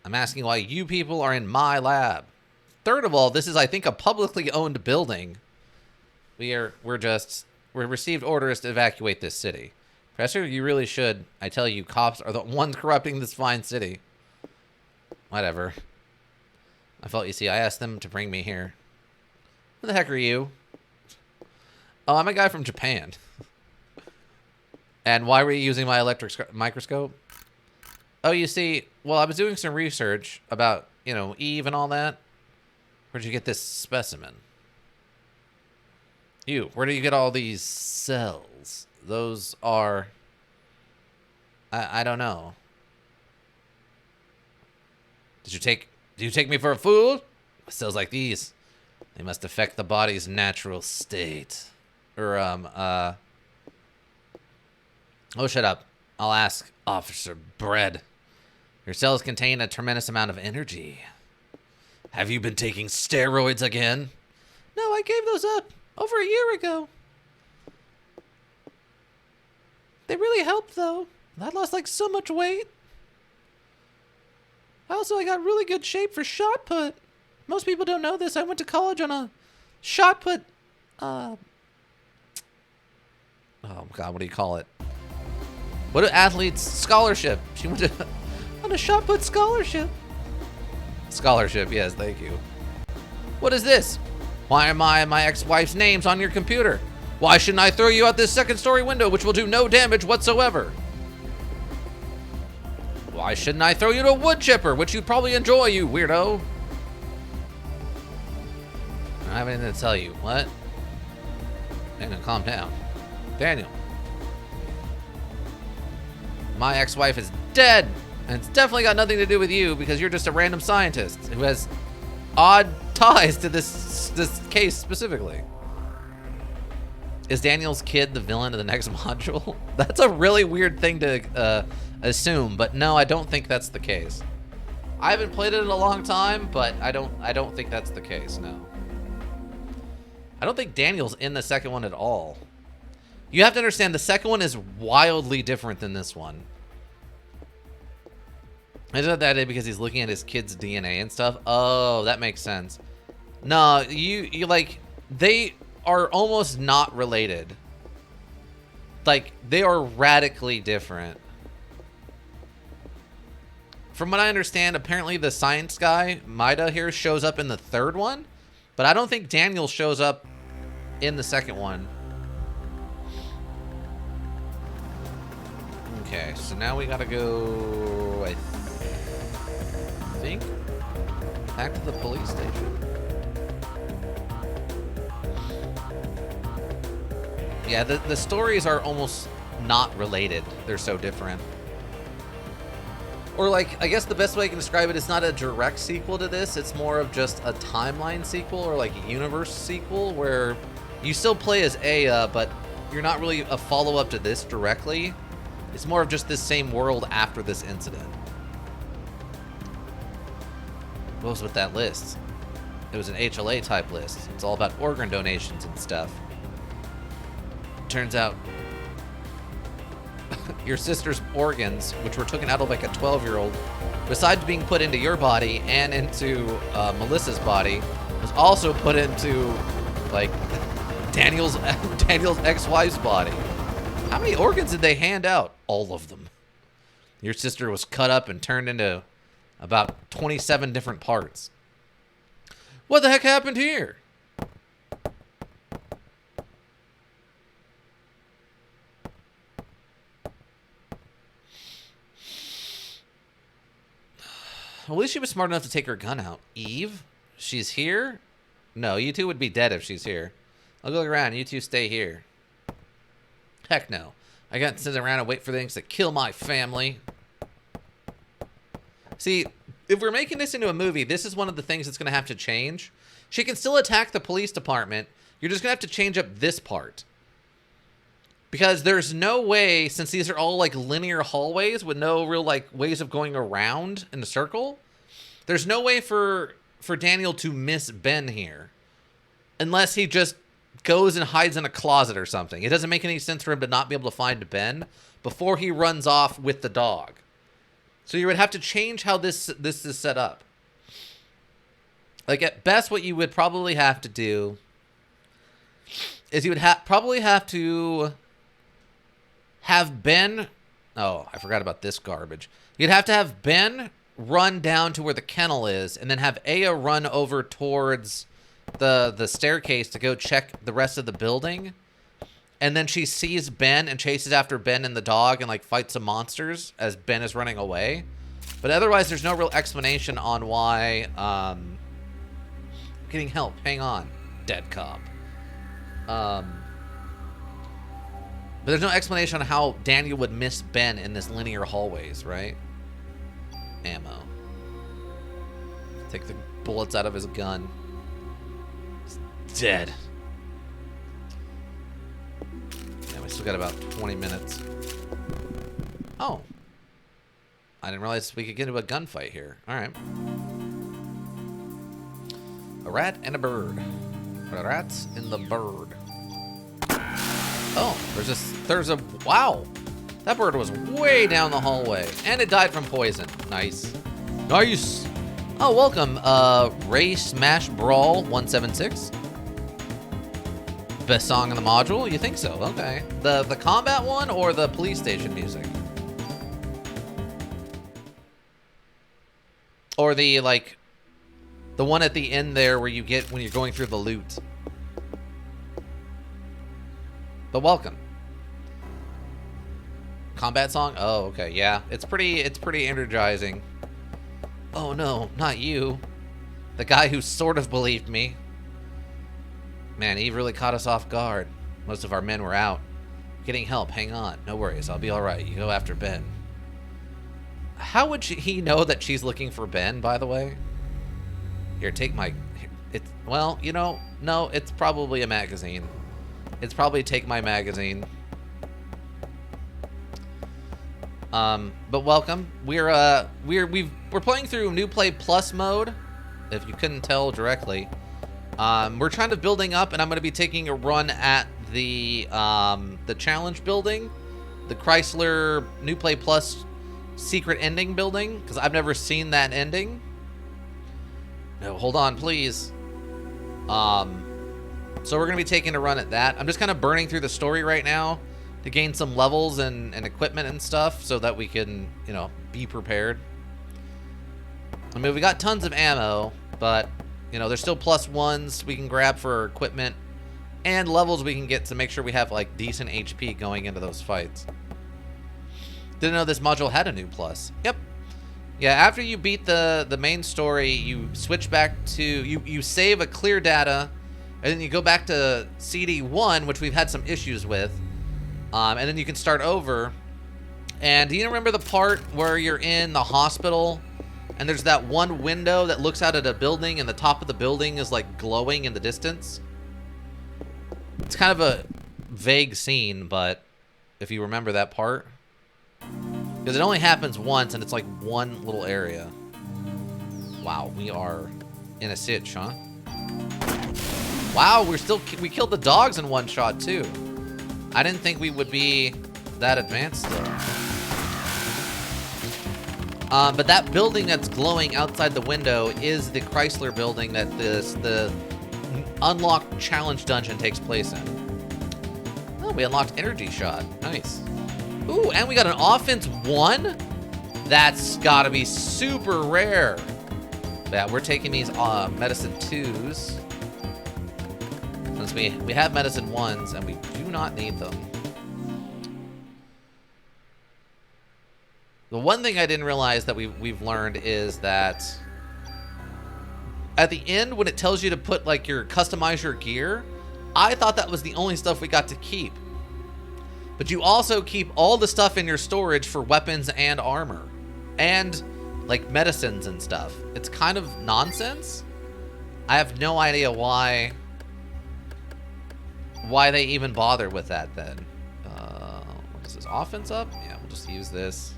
I'm asking why you people are in my lab. Third of all, this is, I think, a publicly owned building. We received orders to evacuate this city. Professor, you really should. I tell you, cops are the ones corrupting this fine city. Whatever. I felt, you see, I asked them to bring me here. Who the heck are you? Oh, I'm a guy from Japan. And why were you using my electric microscope? Oh, you see, well, I was doing some research about, you know, Eve and all that. Where'd you get this specimen? Where do you get all these cells? Those are... I don't know. Did you take me for a fool? Cells like these, they must affect the body's natural state. Or, oh, shut up. I'll ask Officer Bread. Your cells contain a tremendous amount of energy. Have you been taking steroids again? No, I gave those up over a year ago. They really helped, though. I lost, like, so much weight. I got really good shape for shot put. Most people don't know this. I went to college on a shot put, oh, God, what do you call it? What do athletes? Scholarship. She went to on a shot put scholarship. Scholarship, yes, thank you. What is this? Why am I and my ex-wife's names on your computer? Why shouldn't I throw you out this second-story window, which will do no damage whatsoever? Why shouldn't I throw you to a wood chipper, which you'd probably enjoy, you weirdo? I don't have anything to tell you. What? Daniel, calm down. Daniel. My ex-wife is dead, and it's definitely got nothing to do with you because you're just a random scientist who has odd ties to this case specifically. Is Daniel's kid the villain of the next module? That's a really weird thing to assume, but no, I don't think that's the case. I haven't played it in a long time, but I don't think that's the case, no. I don't think Daniel's in the second one at all. You have to understand, the second one is wildly different than this one. I did that because he's looking at his kid's DNA and stuff. Oh, that makes sense. No, you like, they are almost not related. Like, they are radically different. From what I understand, apparently the science guy, Maida here, shows up in the third one. But I don't think Daniel shows up in the second one. Okay, so now we gotta go, I think, back to the police station. Yeah, the stories are almost not related. They're so different. Or, like, I guess the best way I can describe it is not a direct sequel to this. It's more of just a timeline sequel or, like, a universe sequel where you still play as Aya, but you're not really a follow-up to this directly. It's more of just this same world after this incident. What was with that list? It was an HLA type list. It's all about organ donations and stuff. Turns out your sister's organs, which were taken out of like a 12-year-old, besides being put into your body and into Melissa's body, was also put into like Daniel's ex-wife's body. How many organs did they hand out? All of them. Your sister was cut up and turned into about 27 different parts. What the heck happened here? At least she was smart enough to take her gun out. Eve? She's here? No, you two would be dead if she's here. I'll go look around. You two stay here. Heck no. I got to sit around and wait for things to kill my family. See, if we're making this into a movie, this is one of the things that's going to have to change. She can still attack the police department. You're just going to have to change up this part. Because there's no way, since these are all like linear hallways with no real like ways of going around in a circle, there's no way for Daniel to miss Ben here. Unless he just goes and hides in a closet or something. It doesn't make any sense for him to not be able to find Ben before he runs off with the dog. So you would have to change how this is set up. Like at best what you would probably have to do is you would probably have to have Ben... Oh, I forgot about this garbage. You'd have to have Ben run down to where the kennel is and then have Aya run over towards the staircase to go check the rest of the building. And then she sees Ben and chases after Ben and the dog and like fights some monsters as Ben is running away. But otherwise, there's no real explanation on why... Getting help. Hang on. Dead cop. But there's no explanation on how Daniel would miss Ben in this linear hallways, right? Ammo. Take the bullets out of his gun. He's dead. Yeah, we still got about 20 minutes. Oh. I didn't realize we could get into a gunfight here. Alright. A rat and a bird. A rat and the bird. Oh, there's a, wow. That bird was way down the hallway. And it died from poison. Nice. Nice. Oh, welcome, Ray Smash Brawl 176. Best song in the module? You think so? Okay. The combat one or the police station music? Or the, like, the one at the end there where you get when you're going through the loot. But welcome. Combat song? Oh, okay, yeah. It's pretty energizing. Oh no, not you. The guy who sort of believed me. Man, Eve really caught us off guard. Most of our men were out. Getting help, hang on. No worries, I'll be alright. You go after Ben. How would he know that she's looking for Ben, by the way? Here, take my... well, you know, no, it's probably a magazine. It's probably Take My Magazine. But welcome. We're playing through New Play Plus mode, if you couldn't tell directly. We're trying to building up, and I'm going to be taking a run at the challenge building, the Chrysler New Play Plus secret ending building, because I've never seen that ending. No, hold on, please. So we're going to be taking a run at that. I'm just kind of burning through the story right now to gain some levels and equipment and stuff so that we can, you know, be prepared. I mean, we got tons of ammo, but, you know, there's still +1s we can grab for equipment and levels we can get to make sure we have, like, decent HP going into those fights. Didn't know this module had a new plus. Yep. Yeah, after you beat the main story, you switch back to... You save a clear data, and then you go back to CD1, which we've had some issues with. And then you can start over. And do you remember the part where you're in the hospital, and there's that one window that looks out at a building, and the top of the building is, like, glowing in the distance? It's kind of a vague scene, but if you remember that part... Because it only happens once, and it's like one little area. Wow, we are in a sitch, huh? Wow, we killed the dogs in one shot, too. I didn't think we would be that advanced, though. But that building that's glowing outside the window is the Chrysler building that the unlocked challenge dungeon takes place in. Oh, we unlocked energy shot. Nice. Ooh, and we got an offense 1? That's gotta be super rare. Yeah, we're taking these medicine 2s. Since we have medicine 1s, and we do not need them. The one thing I didn't realize that we've learned is that at the end, when it tells you to put, like, customize your gear, I thought that was the only stuff we got to keep. But you also keep all the stuff in your storage for weapons and armor. And, like, medicines and stuff. It's kind of nonsense. I have no idea why they even bother with that then. What is this? Offense up? Yeah, we'll just use this.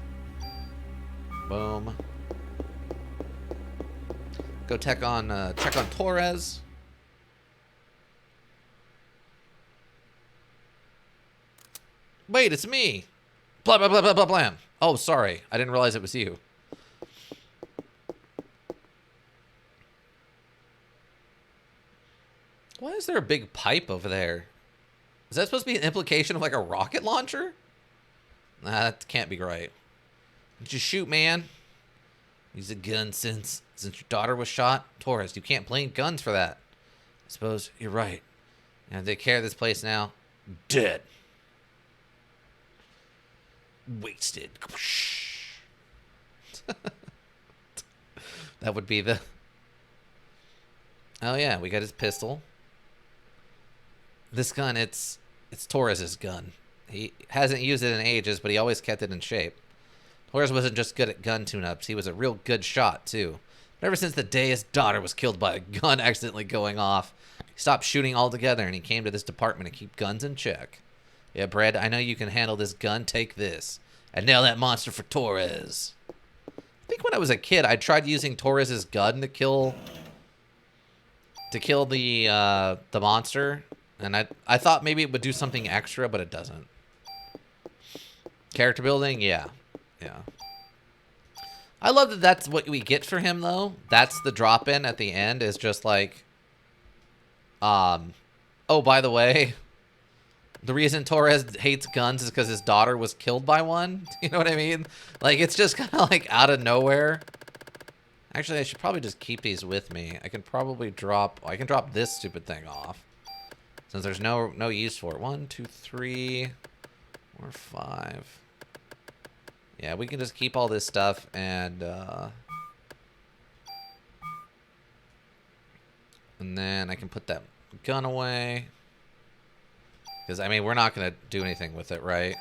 Boom. Go check on Torres. Wait, it's me. Blah, blah, blah, blah, blah, blam. Oh, sorry. I didn't realize it was you. Why is there a big pipe over there? Is that supposed to be an implication of, like, a rocket launcher? Nah, that can't be right. Just shoot, man. Use a gun since your daughter was shot. Torres, you can't blame guns for that. I suppose you're right. And take care of this place now. Dead. Wasted. That would be the... Oh yeah, we got his pistol. This gun, it's Torres's gun. He hasn't used it in ages, but he always kept it in shape. Torres wasn't just good at gun tune-ups. He was a real good shot, too. But ever since the day his daughter was killed by a gun accidentally going off, he stopped shooting altogether, and he came to this department to keep guns in check. Yeah, Brad, I know you can handle this gun. Take this. And nail that monster for Torres. I think when I was a kid, I tried using Torres's gun to kill the monster. And I thought maybe it would do something extra, but it doesn't. Character building? Yeah. Yeah. I love that that's what we get for him, though. That's the drop-in at the end, is just like... oh, by the way, the reason Torres hates guns is because his daughter was killed by one. You know what I mean? Like, it's just kind of like out of nowhere. Actually, I should probably just keep these with me. I can probably drop... I can drop this stupid thing off. Since there's no use for it. 1, 2, 3, 4, 5. Yeah, we can just keep all this stuff and then I can put that gun away. Because, I mean, we're not going to do anything with it, right?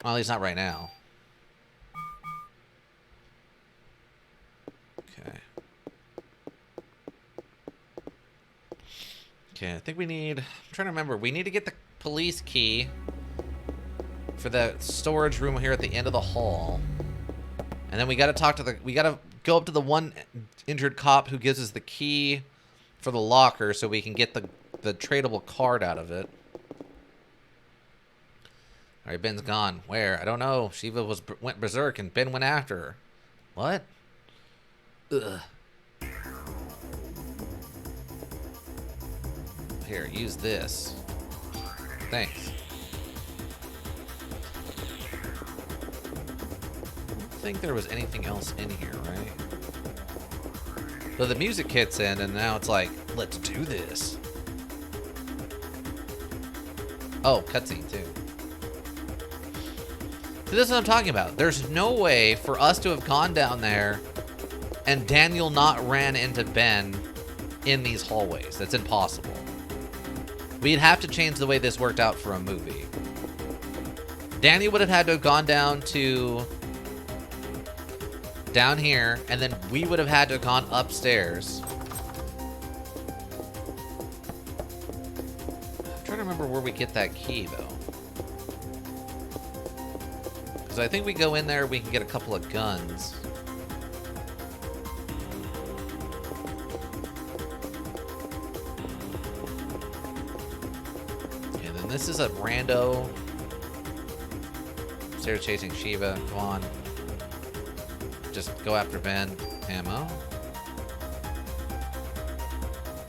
Well, at least not right now. Okay. Okay, I think we need... I'm trying to remember. We need to get the police key for the storage room here at the end of the hall. And then we got to talk to the... We got to go up to the one injured cop who gives us the key for the locker so we can get the tradable card out of it. All right, Ben's gone. Where? I don't know. Shiva went berserk and Ben went after her. What? Ugh. Here, use this. Thanks. I don't think there was anything else in here, right? So the music hits in, and now it's like, let's do this. Oh, cutscene too. So this is what I'm talking about. There's no way for us to have gone down there and Daniel not ran into Ben in these hallways. That's impossible. We'd have to change the way this worked out for a movie. Danny would have had to have gone down here, and then we would have had to have gone upstairs. I'm trying to remember where we get that key, though. Because I think we go in there, we can get a couple of guns. This is a rando. Stairs chasing Shiva. Come on. Just go after Ben. Ammo.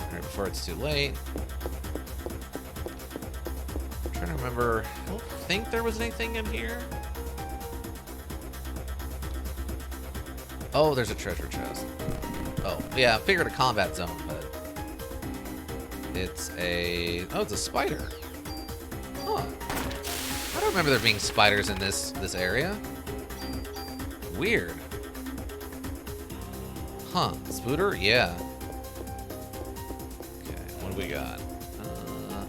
Alright, before it's too late. I'm trying to remember. I don't think there was anything in here. Oh, there's a treasure chest. Oh, yeah, I figured a combat zone, but it's a... Oh, it's a spider. Huh. I don't remember there being spiders in this area. Weird. Huh. Spooter? Yeah. Okay, what do we got?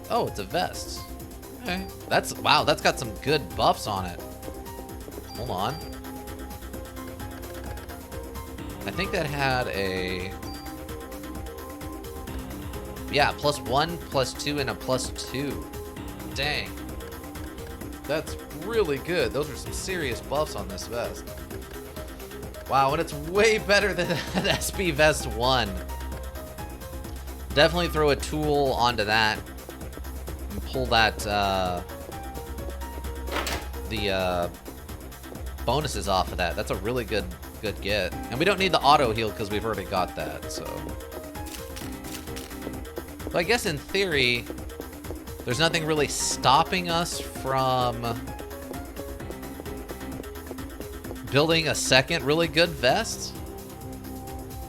Oh, it's a vest. Okay. Wow, that's got some good buffs on it. Hold on. I think that had a... Yeah, +1, +2, and a +2. Dang. That's really good. Those are some serious buffs on this vest. Wow, and it's way better than the SP Vest 1. Definitely throw a tool onto that and pull that, the bonuses off of that. That's a really good get. And we don't need the auto heal because we've already got that, so. But I guess in theory, there's nothing really stopping us from building a second really good vest.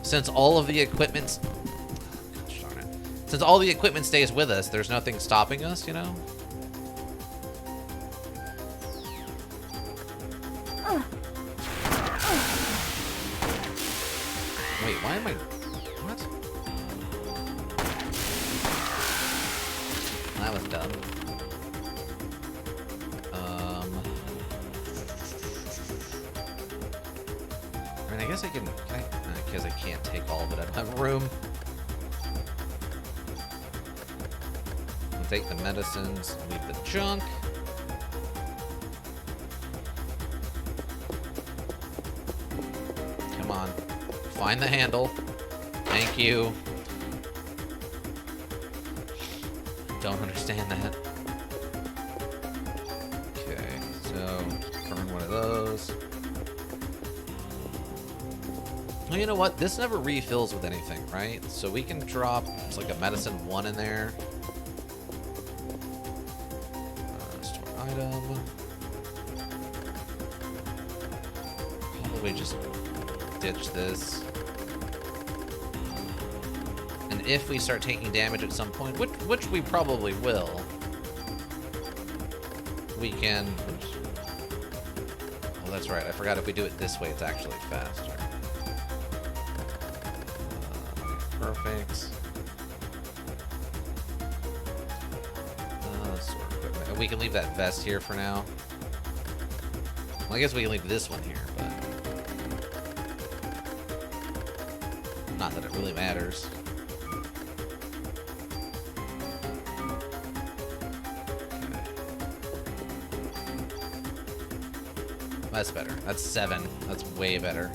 Since all of the equipment... Gosh darn it. Since all the equipment stays with us, there's nothing stopping us, you know? Wait, why am I... What? That was dumb. I mean, I guess I can because I can't take all of it. I don't have room. I'll take the medicines, leave the junk. Come on. Find the handle. Thank you. Don't understand that. Okay, so burn one of those. Well, you know what? This never refills with anything, right? So we can drop, it's like a medicine 1 in there. Store item. Probably just ditch this. And if we start taking damage at some point, which we probably will, we can... Oops. Oh, that's right. I forgot if we do it this way, it's actually faster. Perfect. Sword equipment. And we can leave that vest here for now. Well, I guess we can leave this one here, but... Not that it really matters. That's better. That's 7. That's way better.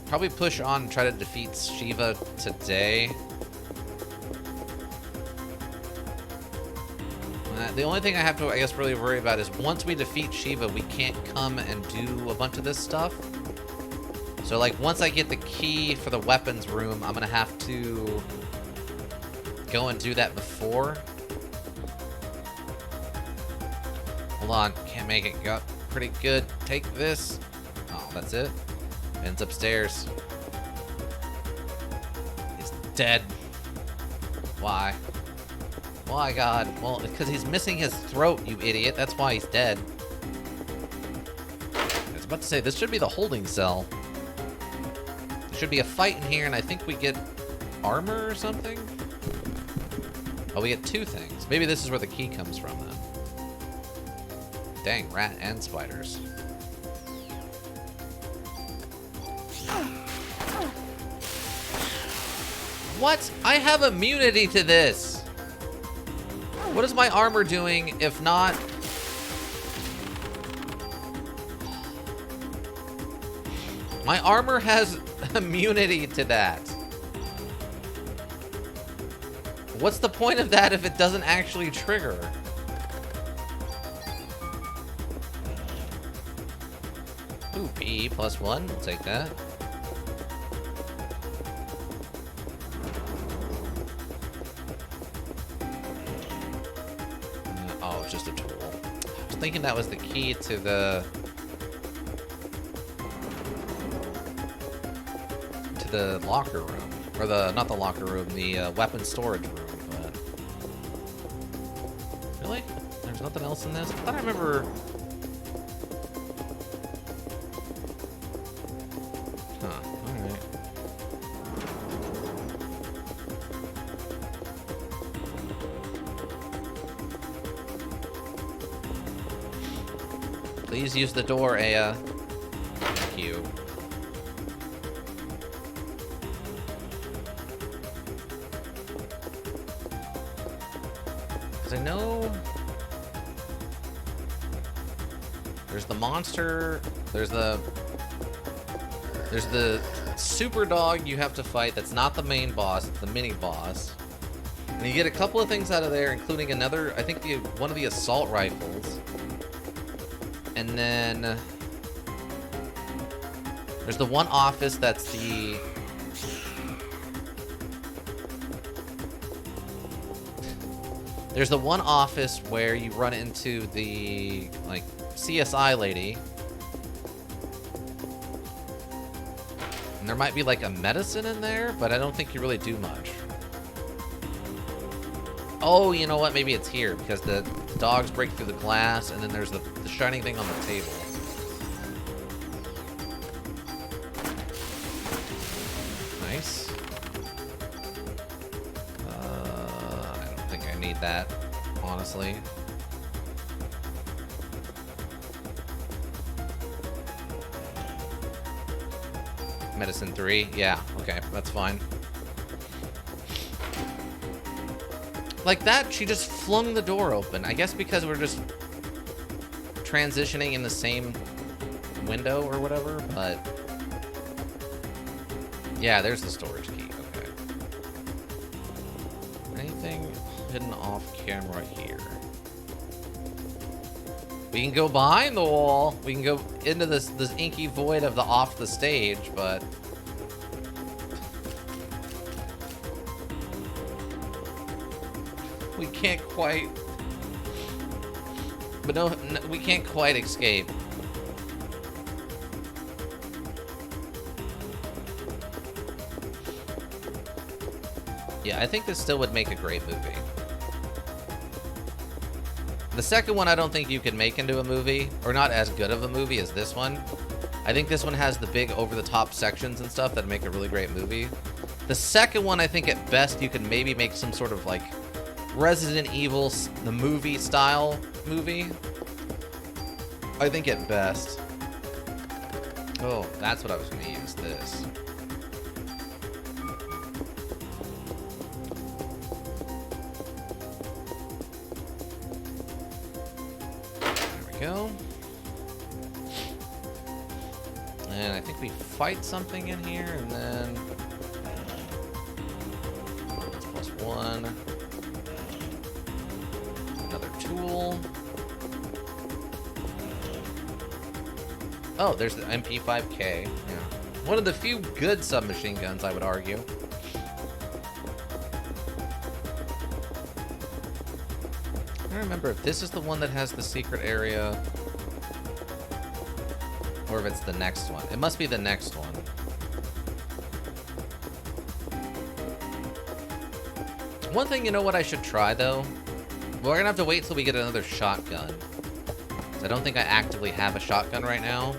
Probably push on and try to defeat Shiva today. The only thing I have to, I guess, really worry about is once we defeat Shiva, we can't come and do a bunch of this stuff. So, like, once I get the key for the weapons room, I'm gonna have to go and do that before. Hold on, can't make it. Got pretty good. Take this. Oh, that's it. Ben's upstairs. He's dead. Why? Why, God? Well, because he's missing his throat, you idiot. That's why he's dead. I was about to say, this should be the holding cell. There should be a fight in here, and I think we get armor or something? Oh, we get 2 things. Maybe this is where the key comes from, then. Dang, rat and spiders. What? I have immunity to this. What is my armor doing if not... My armor has immunity to that. What's the point of that if it doesn't actually trigger? Ooh, PE +1. We'll take that. Oh, it's just a tool. I was thinking that was the key to the... the locker room. Or the... not the locker room, the weapon storage room, but... Really? There's nothing else in this? I thought I remember... Huh, alright. Please use the door, Aya. Thank you. Because I know... There's the monster... There's the super dog you have to fight that's not the main boss, it's the mini boss. And you get a couple of things out of there, including another, I think one of the assault rifles. And then there's the one office that's the... There's the one office where you run into the, like, CSI lady. And there might be, like, a medicine in there, but I don't think you really do much. Oh, you know what? Maybe it's here, because the dogs break through the glass, and then there's the shining thing on the table. don't need that, honestly. Medicine 3? Yeah, okay, that's fine. Like that, she just flung the door open. I guess because we're just transitioning in the same window or whatever, but... Yeah, there's the storage key, okay. Anything hidden off camera here? We can go behind the wall. We can go into this inky void of the off the stage, but... We can't quite... But no, we can't quite escape. Yeah, I think this still would make a great movie. The second one I don't think you could make into a movie, or not as good of a movie as this one. I think this one has the big over-the-top sections and stuff that make a really great movie. The second one, I think at best you could maybe make some sort of like Resident Evil, the movie style movie. I think at best. Oh, that's what I was going to use, this. Go. And I think we fight something in here, and then that's +1. Another tool. Oh, there's the MP5K. Yeah. One of the few good submachine guns, I would argue. I don't remember if this is the one that has the secret area or if it's the next one. It must be the next one. One thing, you know what I should try though? We're gonna have to wait till we get another shotgun. I don't think I actively have a shotgun right now.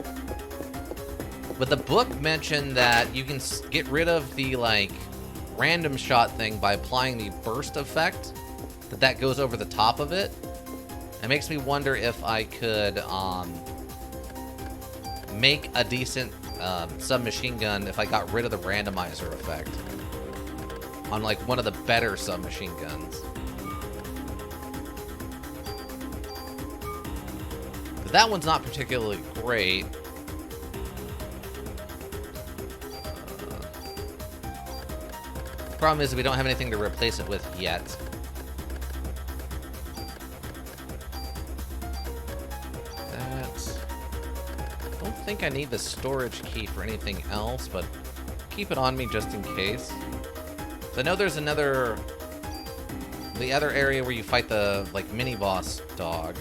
But the book mentioned that you can get rid of the like random shot thing by applying the burst effect. That goes over the top of it. It makes me wonder if I could make a decent submachine gun if I got rid of the randomizer effect on like one of the better submachine guns. But that one's not particularly great. Problem is we don't have anything to replace it with yet. I think I need the storage key for anything else, but keep it on me just in case. So I know there's another... The other area where you fight the, like, mini-boss dog.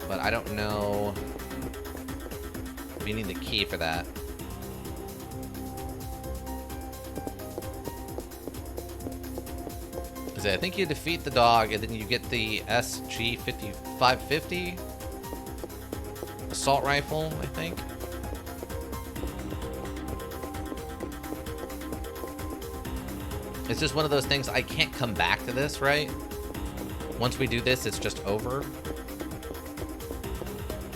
But I don't know if you need the key for that. Because I think you defeat the dog, and then you get the SG-550 assault rifle, I think. It's just one of those things, I can't come back to this, right? Once we do this, it's just over.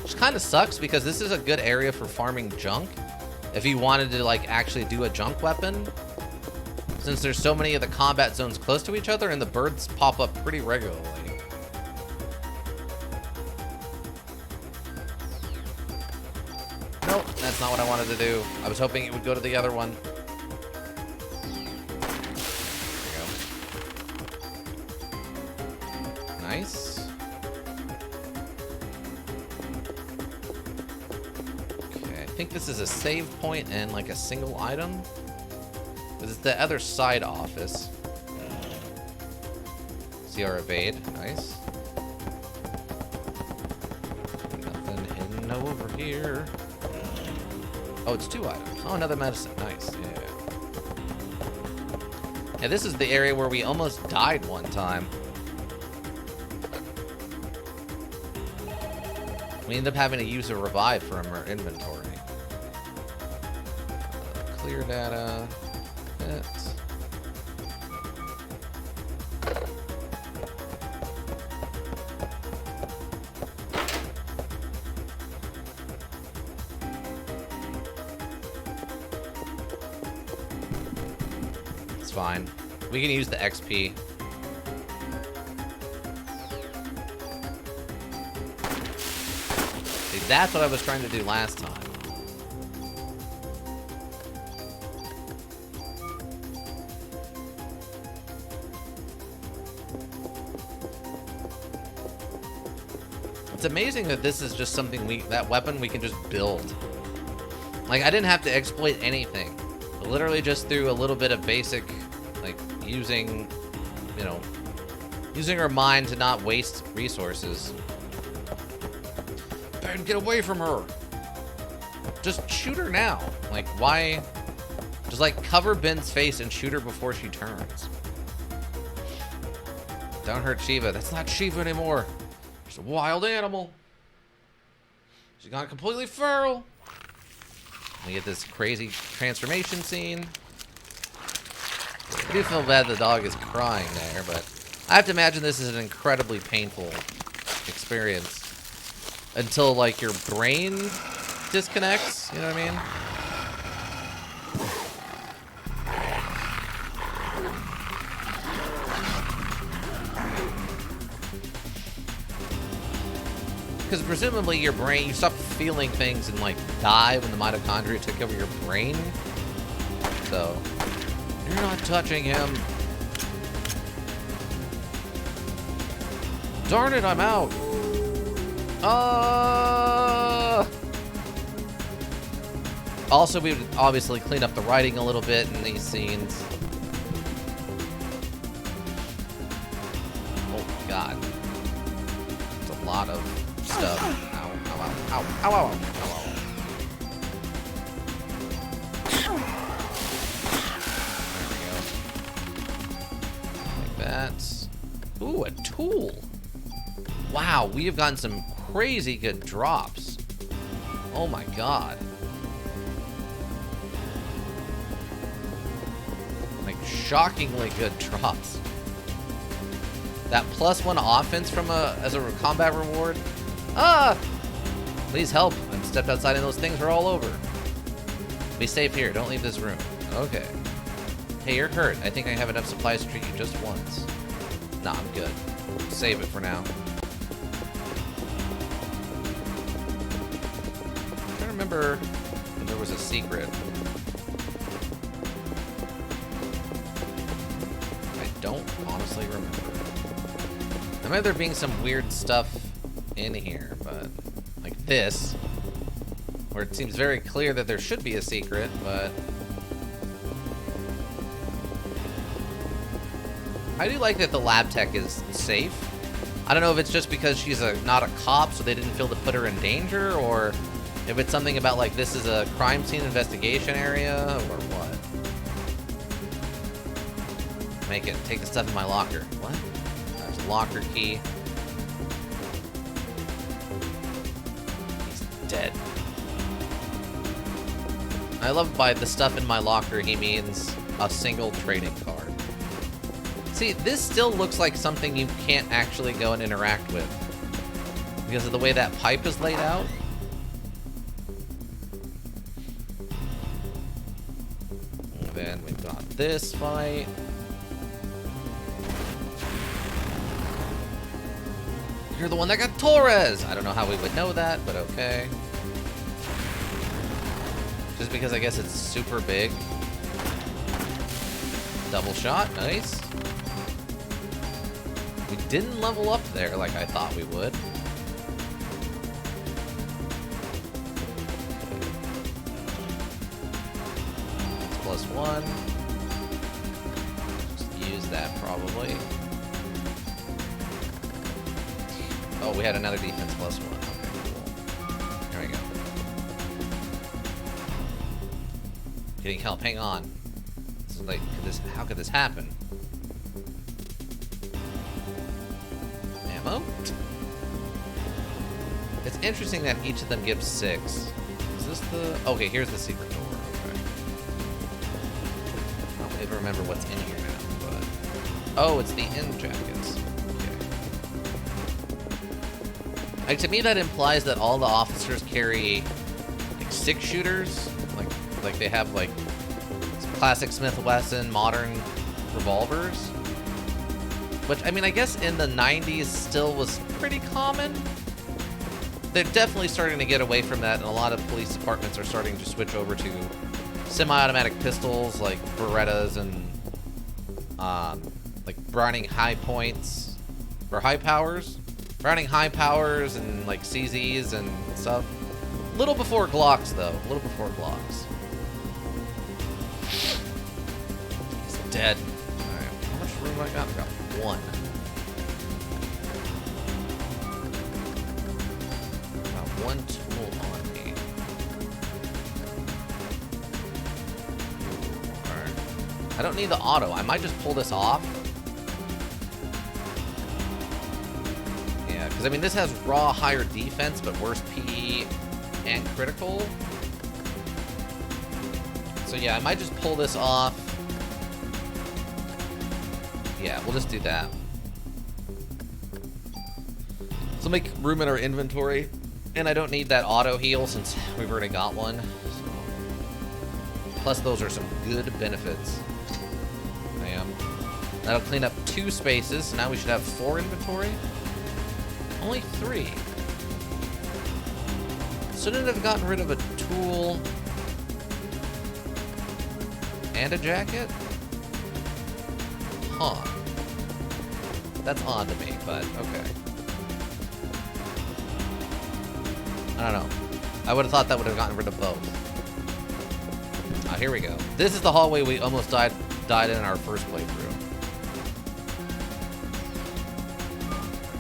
Which kind of sucks, because this is a good area for farming junk. If you wanted to, like, actually do a junk weapon. Since there's so many of the combat zones close to each other, and the birds pop up pretty regularly. Nope, that's not what I wanted to do. I was hoping it would go to the other one. There we go. Nice. Okay, I think this is a save point and like a single item. This is the other side office. CR evade, nice. Nothing hidden over here. Oh, it's 2 items. Oh, another medicine. Nice. Yeah. Yeah, this is the area where we almost died one time. We ended up having to use a revive from our inventory. Clear data. fine. We can use the XP. See, that's what I was trying to do last time. It's amazing that this is just something that weapon we can just build. Like, I didn't have to exploit anything. Literally just through a little bit of basic, like, using, you know, using our mind to not waste resources. Ben, get away from her! Just shoot her now. Like, why? Just, like, cover Ben's face and shoot her before she turns. Don't hurt Shiva. That's not Shiva anymore. She's a wild animal. She's gone completely feral. We get this crazy transformation scene. I do feel bad the dog is crying there, but I have to imagine this is an incredibly painful experience until, like, your brain disconnects, you know what I mean? Because presumably your brain, you stop feeling things and, like, die when the mitochondria took over your brain. So, you're not touching him. Darn it, I'm out. Also, we would obviously clean up the writing a little bit in these scenes. Oh my god. It's a lot of stuff. Ow, ow, ow, ow, ow, ow, ow, ow. There we go. Like that. Ooh, a tool. Wow, we have gotten some crazy good drops. Oh my god. Like, shockingly good drops. That +1 offense from as a combat reward. Ah! Please help. I've stepped outside and those things are all over. Be safe here. Don't leave this room. Okay. Hey, you're hurt. I think I have enough supplies to treat you just once. Nah, I'm good. Save it for now. I'm trying to remember if there was a secret. I don't honestly remember. I remember there being some weird stuff in here, but like this, where it seems very clear that there should be a secret, but I do like that the lab tech is safe. I don't know if it's just because she's not a cop, so they didn't feel to put her in danger, or if it's something about, like, this is a crime scene investigation area, or what. Make it. Take the stuff in my locker. What? There's a locker key. He's dead. I love by the stuff in my locker, he means a single trading card. See, this still looks like something you can't actually go and interact with because of the way that pipe is laid out. And then we've got this fight. You're the one that got Torres! I don't know how we would know that, but okay. Just because I guess it's super big. Double shot, nice. We didn't level up there like I thought we would. That's +1. Just use that probably. Oh, we had another defense +1. Okay, cool. There we go. Getting help. Hang on. This is like, how could this happen? Ammo? It's interesting that each of them gives 6. Is this the... Okay, here's the secret door. Okay. I don't even remember what's in here now, but... Oh, it's the end jackets. Okay. Like, to me, that implies that all the officers carry, like, 6 shooters. Like they have, like, classic Smith & Wesson, modern revolvers. Which, I mean, I guess in the 90s still was pretty common. They're definitely starting to get away from that, and a lot of police departments are starting to switch over to semi-automatic pistols like Berettas and like Browning high points for high powers. Browning high powers and like CZs and stuff. Little before Glocks, though. A little before Glocks. He's dead. Alright, how much room I got? I got one. Got one tool on me. Alright. I don't need the auto. I might just pull this off. Yeah, because I mean, this has raw higher defense, but worse PE and critical. So yeah, I might just pull this off. Yeah, we'll just do that. So make room in our inventory. And I don't need that auto heal since we've already got one. So. Plus those are some good benefits. Bam. That'll clean up 2 spaces. So now we should have 4 inventory. Only 3. Shouldn't have gotten rid of a tool and a jacket? Huh. That's odd to me, but okay. I don't know. I would have thought that would have gotten rid of both. Ah, here we go. This is the hallway we almost died in our first playthrough.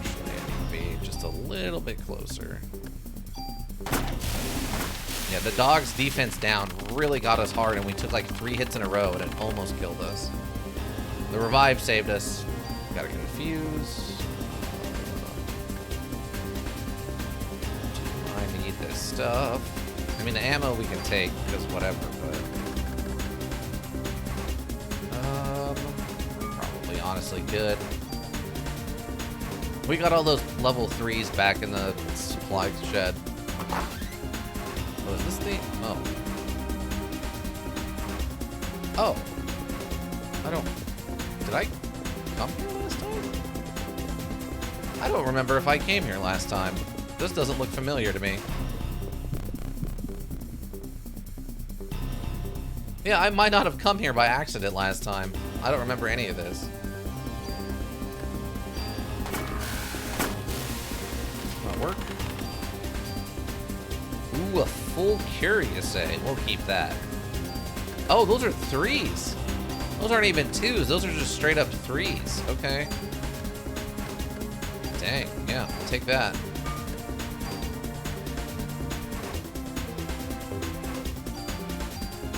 Actually, I need to be just a little bit closer. Yeah, the dog's defense down really got us hard, and we took like 3 hits in a row, and it almost killed us. The revive saved us. Gotta confuse. I need this stuff. I mean, the ammo we can take, because whatever, but... probably honestly good. We got all those level 3s back in the supply shed. Oh, is this the... Oh. Oh. I don't... Did I come here last time? I don't remember if I came here last time. This doesn't look familiar to me. Yeah, I might not have come here by accident last time. I don't remember any of this. That'll work. Ooh, a full curious say. We'll keep that. Oh, those are 3s. Those aren't even 2s. Those are just straight up 3s. Okay. Dang. Yeah, I'll take that.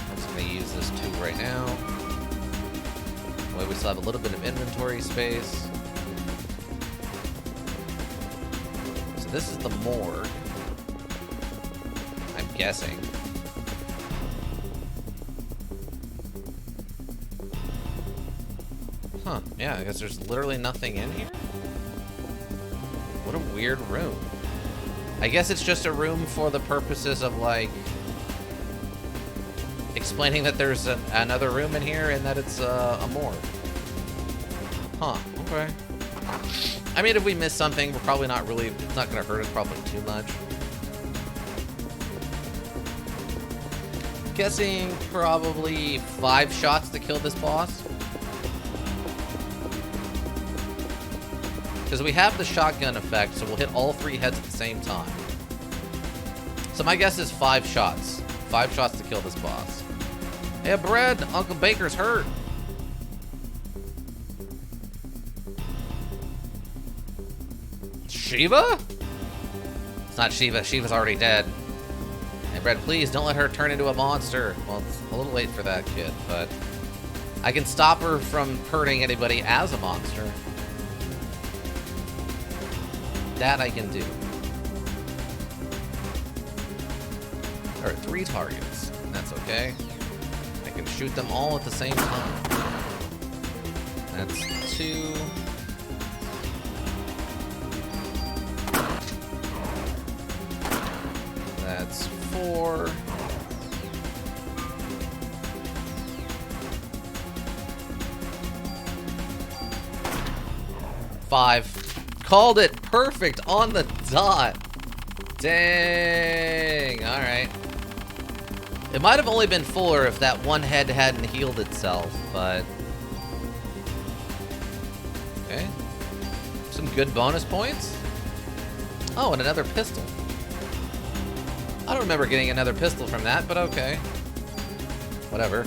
I'm just going to use this tool right now. That way we still have a little bit of inventory space. So this is the morgue. I'm guessing. Huh, yeah, I guess there's literally nothing in here? What a weird room. I guess it's just a room for the purposes of, like, explaining that there's another room in here and that it's a morgue. Huh, okay. I mean, if we miss something, we're probably not really, it's not going to hurt us probably too much. Guessing probably 5 shots to kill this boss. Because we have the shotgun effect, so we'll hit all 3 heads at the same time. So my guess is 5 shots. 5 shots to kill this boss. Hey, Bread, Uncle Baker's hurt. Shiva? It's not Shiva. Shiva's already dead. Hey, Bread, please don't let her turn into a monster. Well, it's a little late for that, kid, but I can stop her from hurting anybody as a monster. That I can do. There are 3 targets. That's okay. I can shoot them all at the same time. That's 2. That's 4. 5. Called it perfect on the dot. Dang. All right. It might have only been fuller if that one head hadn't healed itself, but... Okay. Some good bonus points. Oh, and another pistol. I don't remember getting another pistol from that, but okay. Whatever.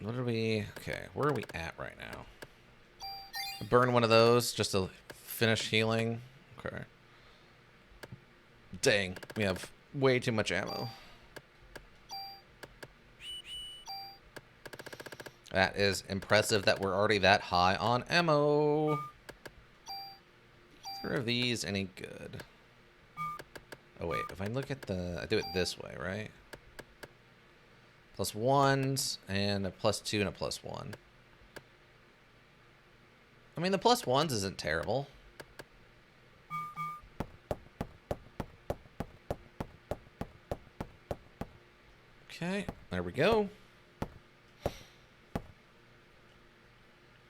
What are we... Okay, where are we at right now? Burn one of those just to finish healing. Okay. Dang, we have way too much ammo. That is impressive that we're already that high on ammo. Are these any good? Oh wait, if I look at the... I do it this way, right? +1s and a +2 and a +1. I mean, the +1s isn't terrible. Okay, there we go.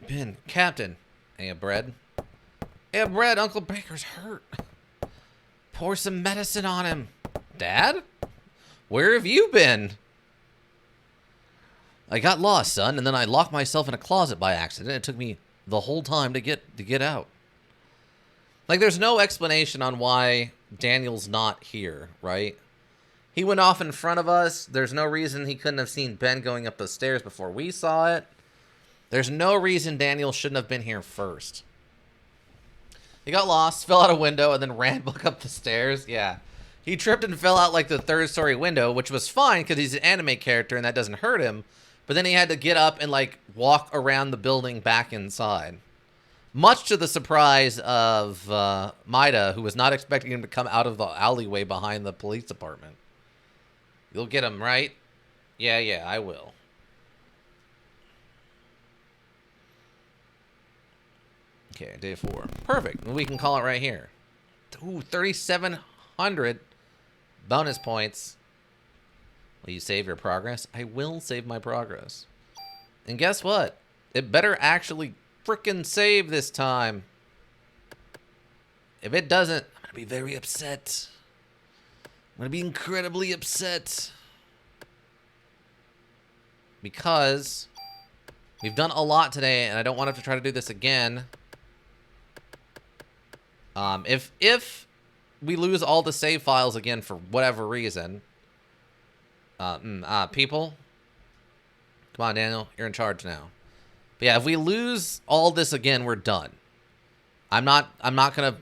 Ben, Captain. Hey, bread. Hey, bread, Uncle Baker's hurt. Pour some medicine on him. Dad? Where have you been? I got lost, son, and then I locked myself in a closet by accident. It took me the whole time to get out. Like, there's no explanation on why Daniel's not here, right? He went off in front of us. There's no reason he couldn't have seen Ben going up the stairs before we saw it. There's no reason Daniel shouldn't have been here first. He got lost, fell out a window, and then ran back up the stairs. Yeah. He tripped and fell out like the 3rd-story window, which was fine because he's an anime character and that doesn't hurt him. But then he had to get up and, like, walk around the building back inside. Much to the surprise of Maida, who was not expecting him to come out of the alleyway behind the police department. You'll get him, right? Yeah, I will. Okay, day 4. Perfect. We can call it right here. Ooh, 3,700 bonus points. Will you save your progress? I will save my progress. And guess what? It better actually frickin' save this time. If it doesn't, I'm gonna be very upset. I'm gonna be incredibly upset. Because we've done a lot today, and I don't want to have to try to do this again. If we lose all the save files again for whatever reason, people, come on, Daniel, you're in charge now. But yeah, if we lose all this again, we're done. I'm not gonna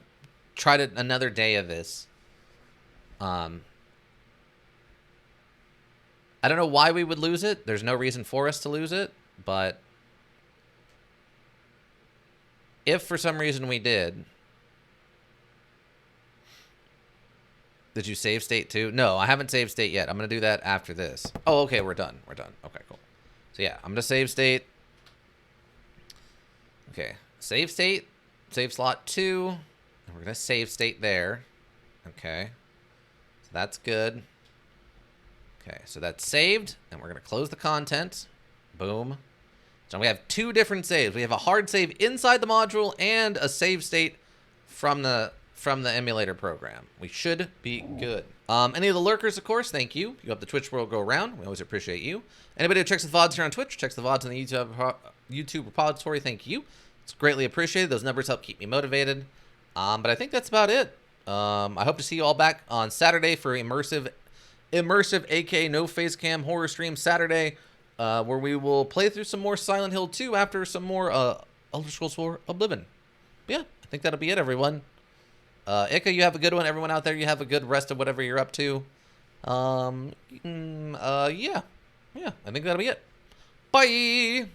try to another day of this. I don't know why we would lose it. There's no reason for us to lose it, but if for some reason we did you save state too? No, I haven't saved state yet. I'm going to do that after this. Oh, okay, we're done. We're done. Okay, cool. So yeah, I'm going to save state. Okay, save state, save slot 2. And we're going to save state there. Okay, so that's good. Okay, so that's saved, and we're going to close the content. Boom. So we have 2 different saves. We have a hard save inside the module and a save state from the emulator program. We should be good. Any of the lurkers, of course, thank you. You help the Twitch world go around. We always appreciate you. Anybody who checks the VODs here on Twitch, checks the VODs on the YouTube repository, thank you. It's greatly appreciated. Those numbers help keep me motivated. But I think that's about it. I hope to see you all back on Saturday for immersive aka no face cam horror stream Saturday, where we will play through some more Silent Hill 2 after some more Elder Scrolls 4 Oblivion. But yeah, I think that'll be it, everyone. Ika, you have a good one. Everyone out there, you have a good rest of whatever you're up to. Yeah, I think that'll be it. Bye!